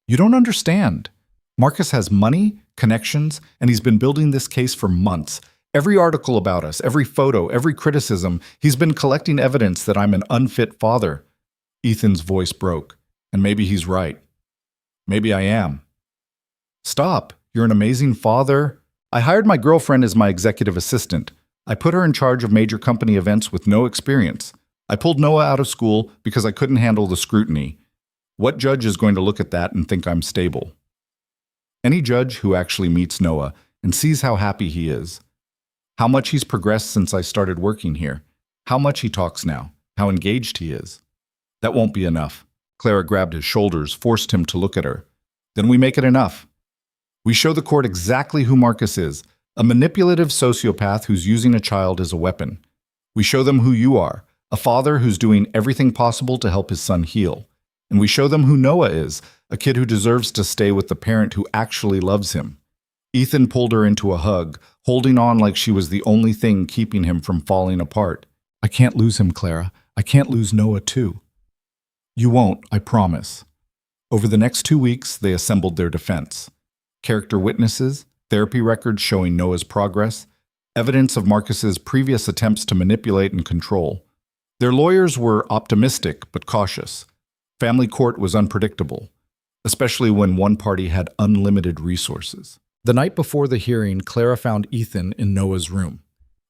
"You don't understand. Marcus has money, connections, and he's been building this case for months. Every article about us, every photo, every criticism, he's been collecting evidence that I'm an unfit father." Ethan's voice broke. "And maybe he's right. Maybe I am." "Stop. You're an amazing father." "I hired my girlfriend as my executive assistant. I put her in charge of major company events with no experience. I pulled Noah out of school because I couldn't handle the scrutiny. What judge is going to look at that and think I'm stable?" Any judge who actually meets Noah and sees how happy he is, how much he's progressed since I started working here, how much he talks now, how engaged he is. That won't be enough. Clara grabbed his shoulders, forced him to look at her. Then we make it enough. We show the court exactly who Marcus is, a manipulative sociopath who's using a child as a weapon. We show them who you are, a father who's doing everything possible to help his son heal. And we show them who Noah is, a kid who deserves to stay with the parent who actually loves him. Ethan pulled her into a hug, holding on like she was the only thing keeping him from falling apart. "I can't lose him, Clara. I can't lose Noah too." "You won't, I promise." Over the next 2 weeks, they assembled their defense. Character witnesses, therapy records showing Noah's progress, evidence of Marcus's previous attempts to manipulate and control. Their lawyers were optimistic but cautious. Family court was unpredictable, especially when one party had unlimited resources. The night before the hearing, Clara found Ethan in Noah's room.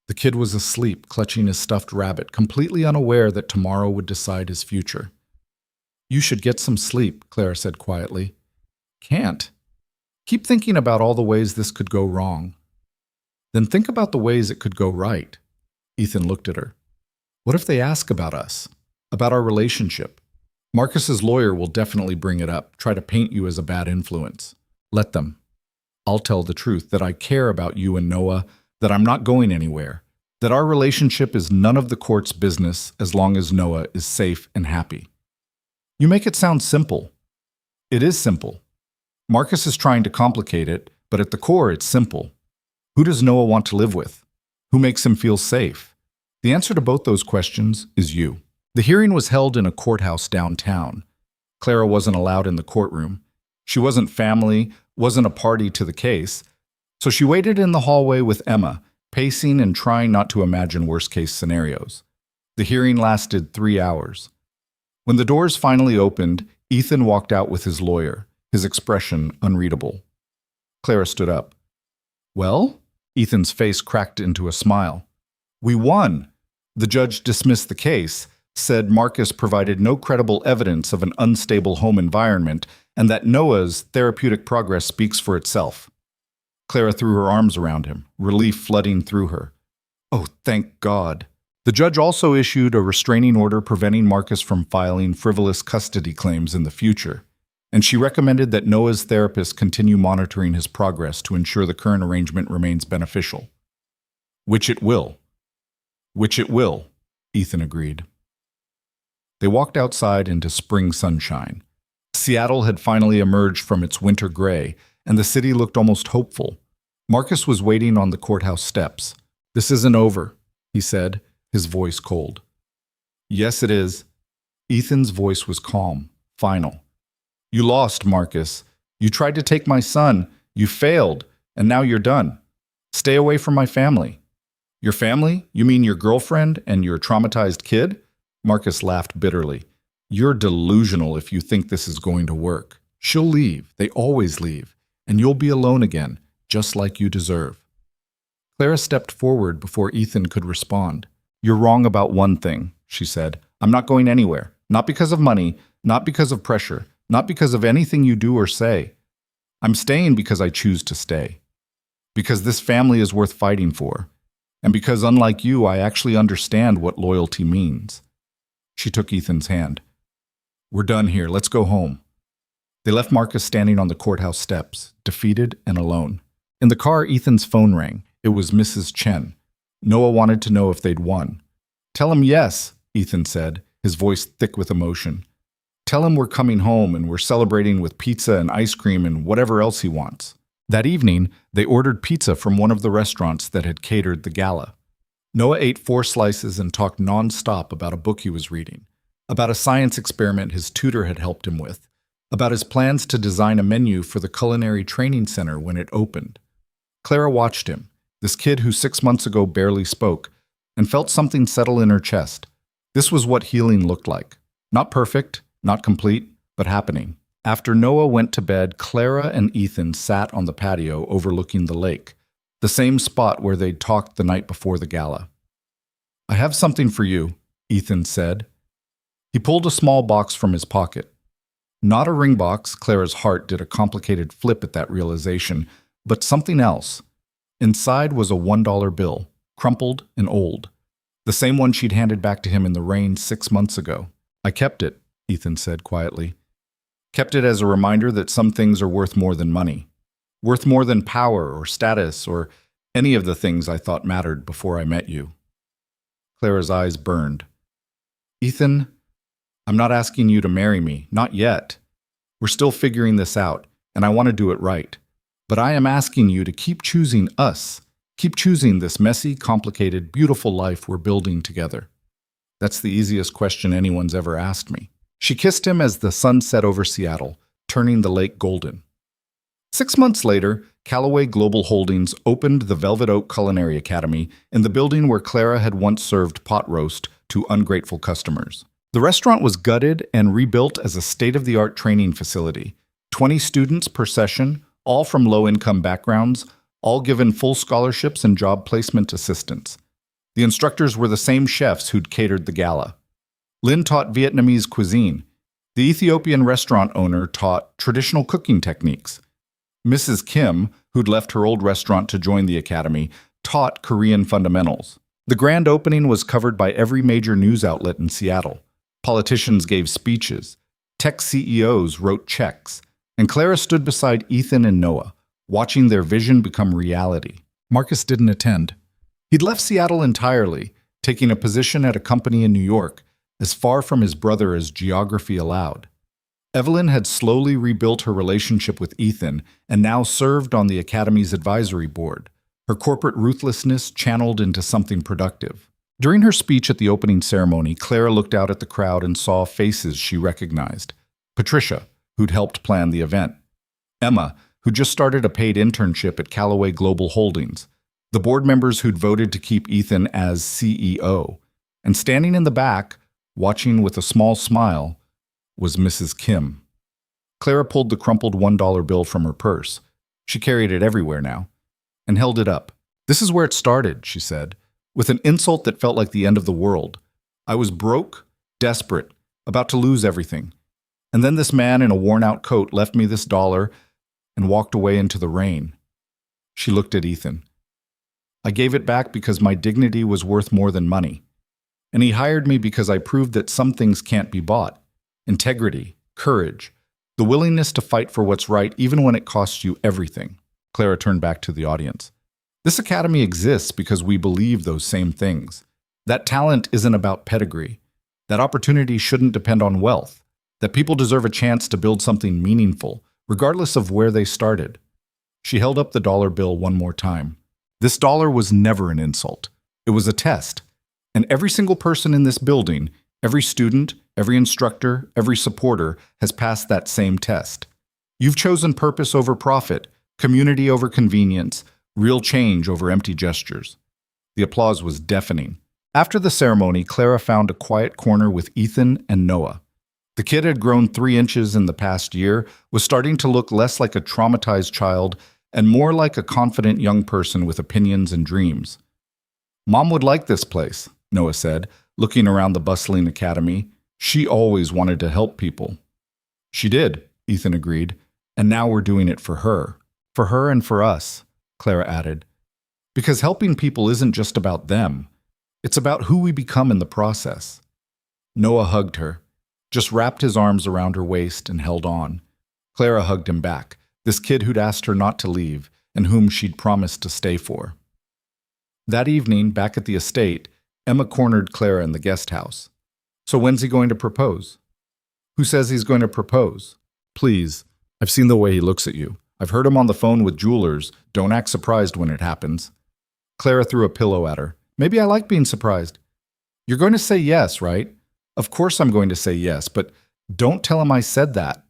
The kid was asleep, clutching his stuffed rabbit, completely unaware that tomorrow would decide his future. "You should get some sleep," Clara said quietly. "Can't. Keep thinking about all the ways this could go wrong." "Then think about the ways it could go right." Ethan looked at her. "What if they ask about us? About our relationship? Marcus's lawyer will definitely bring it up, try to paint you as a bad influence. Let them. I'll tell the truth, that I care about you and Noah, that I'm not going anywhere, that our relationship is none of the court's business as long as Noah is safe and happy." You make it sound simple. It is simple. Marcus is trying to complicate it, but at the core it's simple. Who does Noah want to live with? Who makes him feel safe? The answer to both those questions is you. The hearing was held in a courthouse downtown. Clara wasn't allowed in the courtroom. She wasn't family, wasn't a party to the case, so she waited in the hallway with Emma, pacing and trying not to imagine worst-case scenarios. The hearing lasted 3 hours. When the doors finally opened, Ethan walked out with his lawyer, his expression unreadable. Clara stood up. "Well?" Ethan's face cracked into a smile. "We won." The judge dismissed the case, said Marcus provided no credible evidence of an unstable home environment, and that Noah's therapeutic progress speaks for itself. Clara threw her arms around him, relief flooding through her. "Oh, thank God." The judge also issued a restraining order preventing Marcus from filing frivolous custody claims in the future, and she recommended that Noah's therapist continue monitoring his progress to ensure the current arrangement remains beneficial. Which it will. Which it will, Ethan agreed. They walked outside into spring sunshine. Seattle had finally emerged from its winter gray, and the city looked almost hopeful. Marcus was waiting on the courthouse steps. "This isn't over," he said, his voice cold. "Yes, it is." Ethan's voice was calm, final. You lost, Marcus. You tried to take my son. You failed, and now you're done. Stay away from my family. Your family? You mean your girlfriend and your traumatized kid? Marcus laughed bitterly. You're delusional if you think this is going to work. She'll leave. They always leave. And you'll be alone again, just like you deserve. Clara stepped forward before Ethan could respond. You're wrong about one thing, she said. I'm not going anywhere. Not because of money, not because of pressure, not because of anything you do or say. I'm staying because I choose to stay. Because this family is worth fighting for. And because, unlike you, I actually understand what loyalty means. She took Ethan's hand. We're done here. Let's go home. They left Marcus standing on the courthouse steps, defeated and alone. In the car, Ethan's phone rang. It was Mrs. Chen. Noah wanted to know if they'd won. Tell him yes, Ethan said, his voice thick with emotion. Tell him we're coming home and we're celebrating with pizza and ice cream and whatever else he wants. That evening, they ordered pizza from one of the restaurants that had catered the gala. Noah ate 4 slices and talked non-stop about a book he was reading, about a science experiment his tutor had helped him with, about his plans to design a menu for the culinary training center when it opened. Clara watched him, this kid who 6 months ago barely spoke, and felt something settle in her chest. This was what healing looked like. Not perfect, not complete, but happening. After Noah went to bed, Clara and Ethan sat on the patio overlooking the lake, the same spot where they'd talked the night before the gala. I have something for you, Ethan said. He pulled a small box from his pocket. Not a ring box, Clara's heart did a complicated flip at that realization, but something else. Inside was a $1 bill, crumpled and old. The same one she'd handed back to him in the rain 6 months ago. I kept it, Ethan said quietly. Kept it as a reminder that some things are worth more than money. Worth more than power or status or any of the things I thought mattered before I met you. Clara's eyes burned. Ethan, I'm not asking you to marry me, not yet. We're still figuring this out, and I want to do it right. But I am asking you to keep choosing us. Keep choosing this messy, complicated, beautiful life we're building together. That's the easiest question anyone's ever asked me. She kissed him as the sun set over Seattle, turning the lake golden. 6 months later, Callaway Global Holdings opened the Velvet Oak Culinary Academy in the building where Clara had once served pot roast to ungrateful customers. The restaurant was gutted and rebuilt as a state-of-the-art training facility. 20 students per session, all from low-income backgrounds, all given full scholarships and job placement assistance. The instructors were the same chefs who'd catered the gala. Lynn taught Vietnamese cuisine. The Ethiopian restaurant owner taught traditional cooking techniques. Mrs. Kim, who'd left her old restaurant to join the academy, taught Korean fundamentals. The grand opening was covered by every major news outlet in Seattle. Politicians gave speeches. Tech CEOs wrote checks. And Clara stood beside Ethan and Noah, watching their vision become reality. Marcus didn't attend. He'd left Seattle entirely, taking a position at a company in New York, as far from his brother as geography allowed. Evelyn had slowly rebuilt her relationship with Ethan and now served on the Academy's advisory board, her corporate ruthlessness channeled into something productive. During her speech at the opening ceremony, Clara looked out at the crowd and saw faces she recognized. Patricia, who'd helped plan the event. Emma, who just started a paid internship at Callaway Global Holdings. The board members who'd voted to keep Ethan as CEO. And standing in the back, watching with a small smile, was Mrs. Kim. Clara pulled the crumpled $1 bill from her purse. She carried it everywhere now, and held it up. This is where it started, she said, with an insult that felt like the end of the world. I was broke, desperate, about to lose everything. And then this man in a worn-out coat left me this dollar and walked away into the rain. She looked at Ethan. I gave it back because my dignity was worth more than money. And he hired me because I proved that some things can't be bought. Integrity, courage, the willingness to fight for what's right even when it costs you everything. Clara turned back to the audience. This academy exists because we believe those same things. That talent isn't about pedigree. That opportunity shouldn't depend on wealth. That people deserve a chance to build something meaningful, regardless of where they started. She held up the dollar bill one more time. This dollar was never an insult. It was a test. And every single person in this building, Every student, every instructor, every supporter has passed that same test. You've chosen purpose over profit, community over convenience, real change over empty gestures. The applause was deafening. After the ceremony, Clara found a quiet corner with Ethan and Noah. The kid had grown 3 inches in the past year, was starting to look less like a traumatized child and more like a confident young person with opinions and dreams. "Mom would like this place," Noah said, looking around the bustling academy. "She always wanted to help people." "She did," Ethan agreed, "and now we're doing it for her. For her and for us," Clara added. "Because helping people isn't just about them. It's about who we become in the process." Noah hugged her, just wrapped his arms around her waist and held on. Clara hugged him back, this kid who'd asked her not to leave and whom she'd promised to stay for. That evening, back at the estate, Emma cornered Clara in the guest house. "So when's he going to propose?" "Who says he's going to propose? Please, I've seen the way he looks at you. I've heard him on the phone with jewelers. Don't act surprised when it happens." Clara threw a pillow at her. "Maybe I like being surprised." "You're going to say yes, right?" "Of course I'm going to say yes, but don't tell him I said that."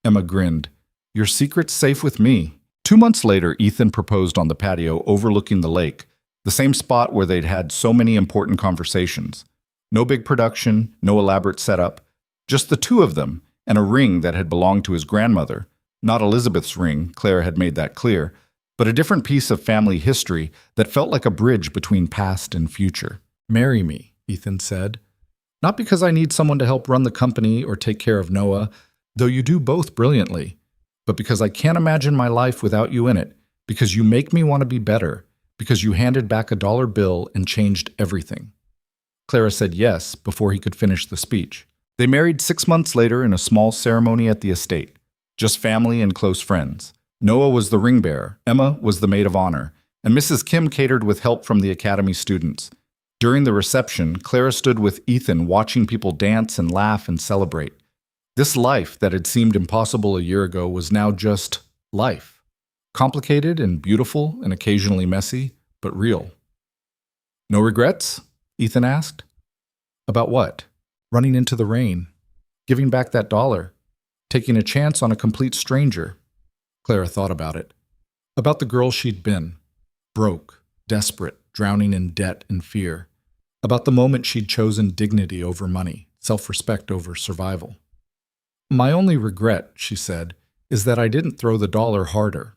Emma grinned. "Your secret's safe with me." 2 months later, Ethan proposed on the patio overlooking the lake, the same spot where they'd had so many important conversations. No big production, no elaborate setup, just the two of them and a ring that had belonged to his grandmother. Not Elizabeth's ring, Claire had made that clear, but a different piece of family history that felt like a bridge between past and future. "Marry me," Ethan said. "Not because I need someone to help run the company or take care of Noah, though you do both brilliantly, but because I can't imagine my life without you in it, because you make me want to be better, because you handed back a dollar bill and changed everything." Clara said yes before he could finish the speech. They married 6 months later in a small ceremony at the estate, just family and close friends. Noah was the ring bearer, Emma was the maid of honor, and Mrs. Kim catered with help from the academy students. During the reception, Clara stood with Ethan watching people dance and laugh and celebrate. This life that had seemed impossible a year ago was now just life. Complicated and beautiful and occasionally messy, but real. "No regrets?" Ethan asked. "About what?" "Running into the rain. Giving back that dollar. Taking a chance on a complete stranger." Clara thought about it. About the girl she'd been. Broke, desperate, drowning in debt and fear. About the moment she'd chosen dignity over money, self-respect over survival. "My only regret," she said, "is that I didn't throw the dollar harder."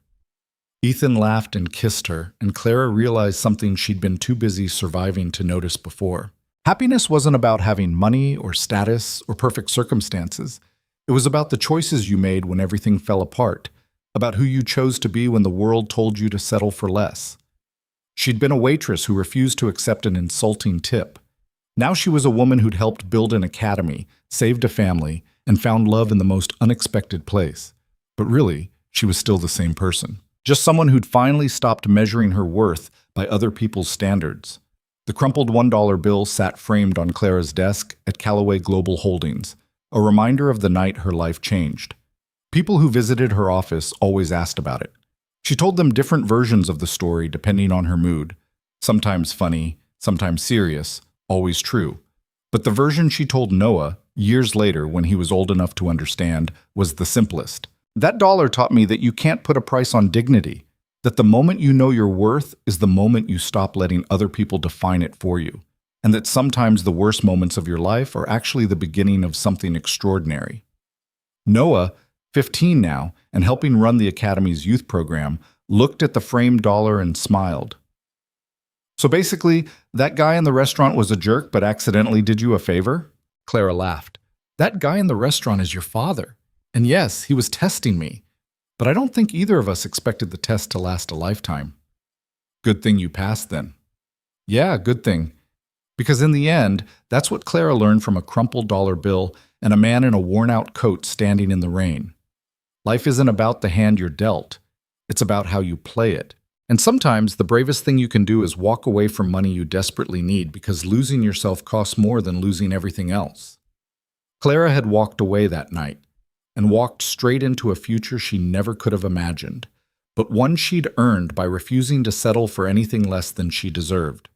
Ethan laughed and kissed her, and Clara realized something she'd been too busy surviving to notice before. Happiness wasn't about having money or status or perfect circumstances. It was about the choices you made when everything fell apart, about who you chose to be when the world told you to settle for less. She'd been a waitress who refused to accept an insulting tip. Now she was a woman who'd helped build an academy, saved a family, and found love in the most unexpected place. But really, she was still the same person. Just someone who'd finally stopped measuring her worth by other people's standards. The crumpled $1 bill sat framed on Clara's desk at Callaway Global Holdings, a reminder of the night her life changed. People who visited her office always asked about it. She told them different versions of the story depending on her mood. Sometimes funny, sometimes serious, always true. But the version she told Noah, years later when he was old enough to understand, was the simplest. "That dollar taught me that you can't put a price on dignity, that the moment you know your worth is the moment you stop letting other people define it for you, and that sometimes the worst moments of your life are actually the beginning of something extraordinary." Noah, 15 now, and helping run the Academy's youth program, looked at the framed dollar and smiled. "So basically, that guy in the restaurant was a jerk but accidentally did you a favor?" Clara laughed. "That guy in the restaurant is your father. And yes, he was testing me. But I don't think either of us expected the test to last a lifetime." "Good thing you passed then." "Yeah, good thing. Because in the end, that's what Clara learned from a crumpled dollar bill and a man in a worn-out coat standing in the rain. Life isn't about the hand you're dealt. It's about how you play it. And sometimes the bravest thing you can do is walk away from money you desperately need because losing yourself costs more than losing everything else." Clara had walked away that night and walked straight into a future she never could have imagined, but one she'd earned by refusing to settle for anything less than she deserved.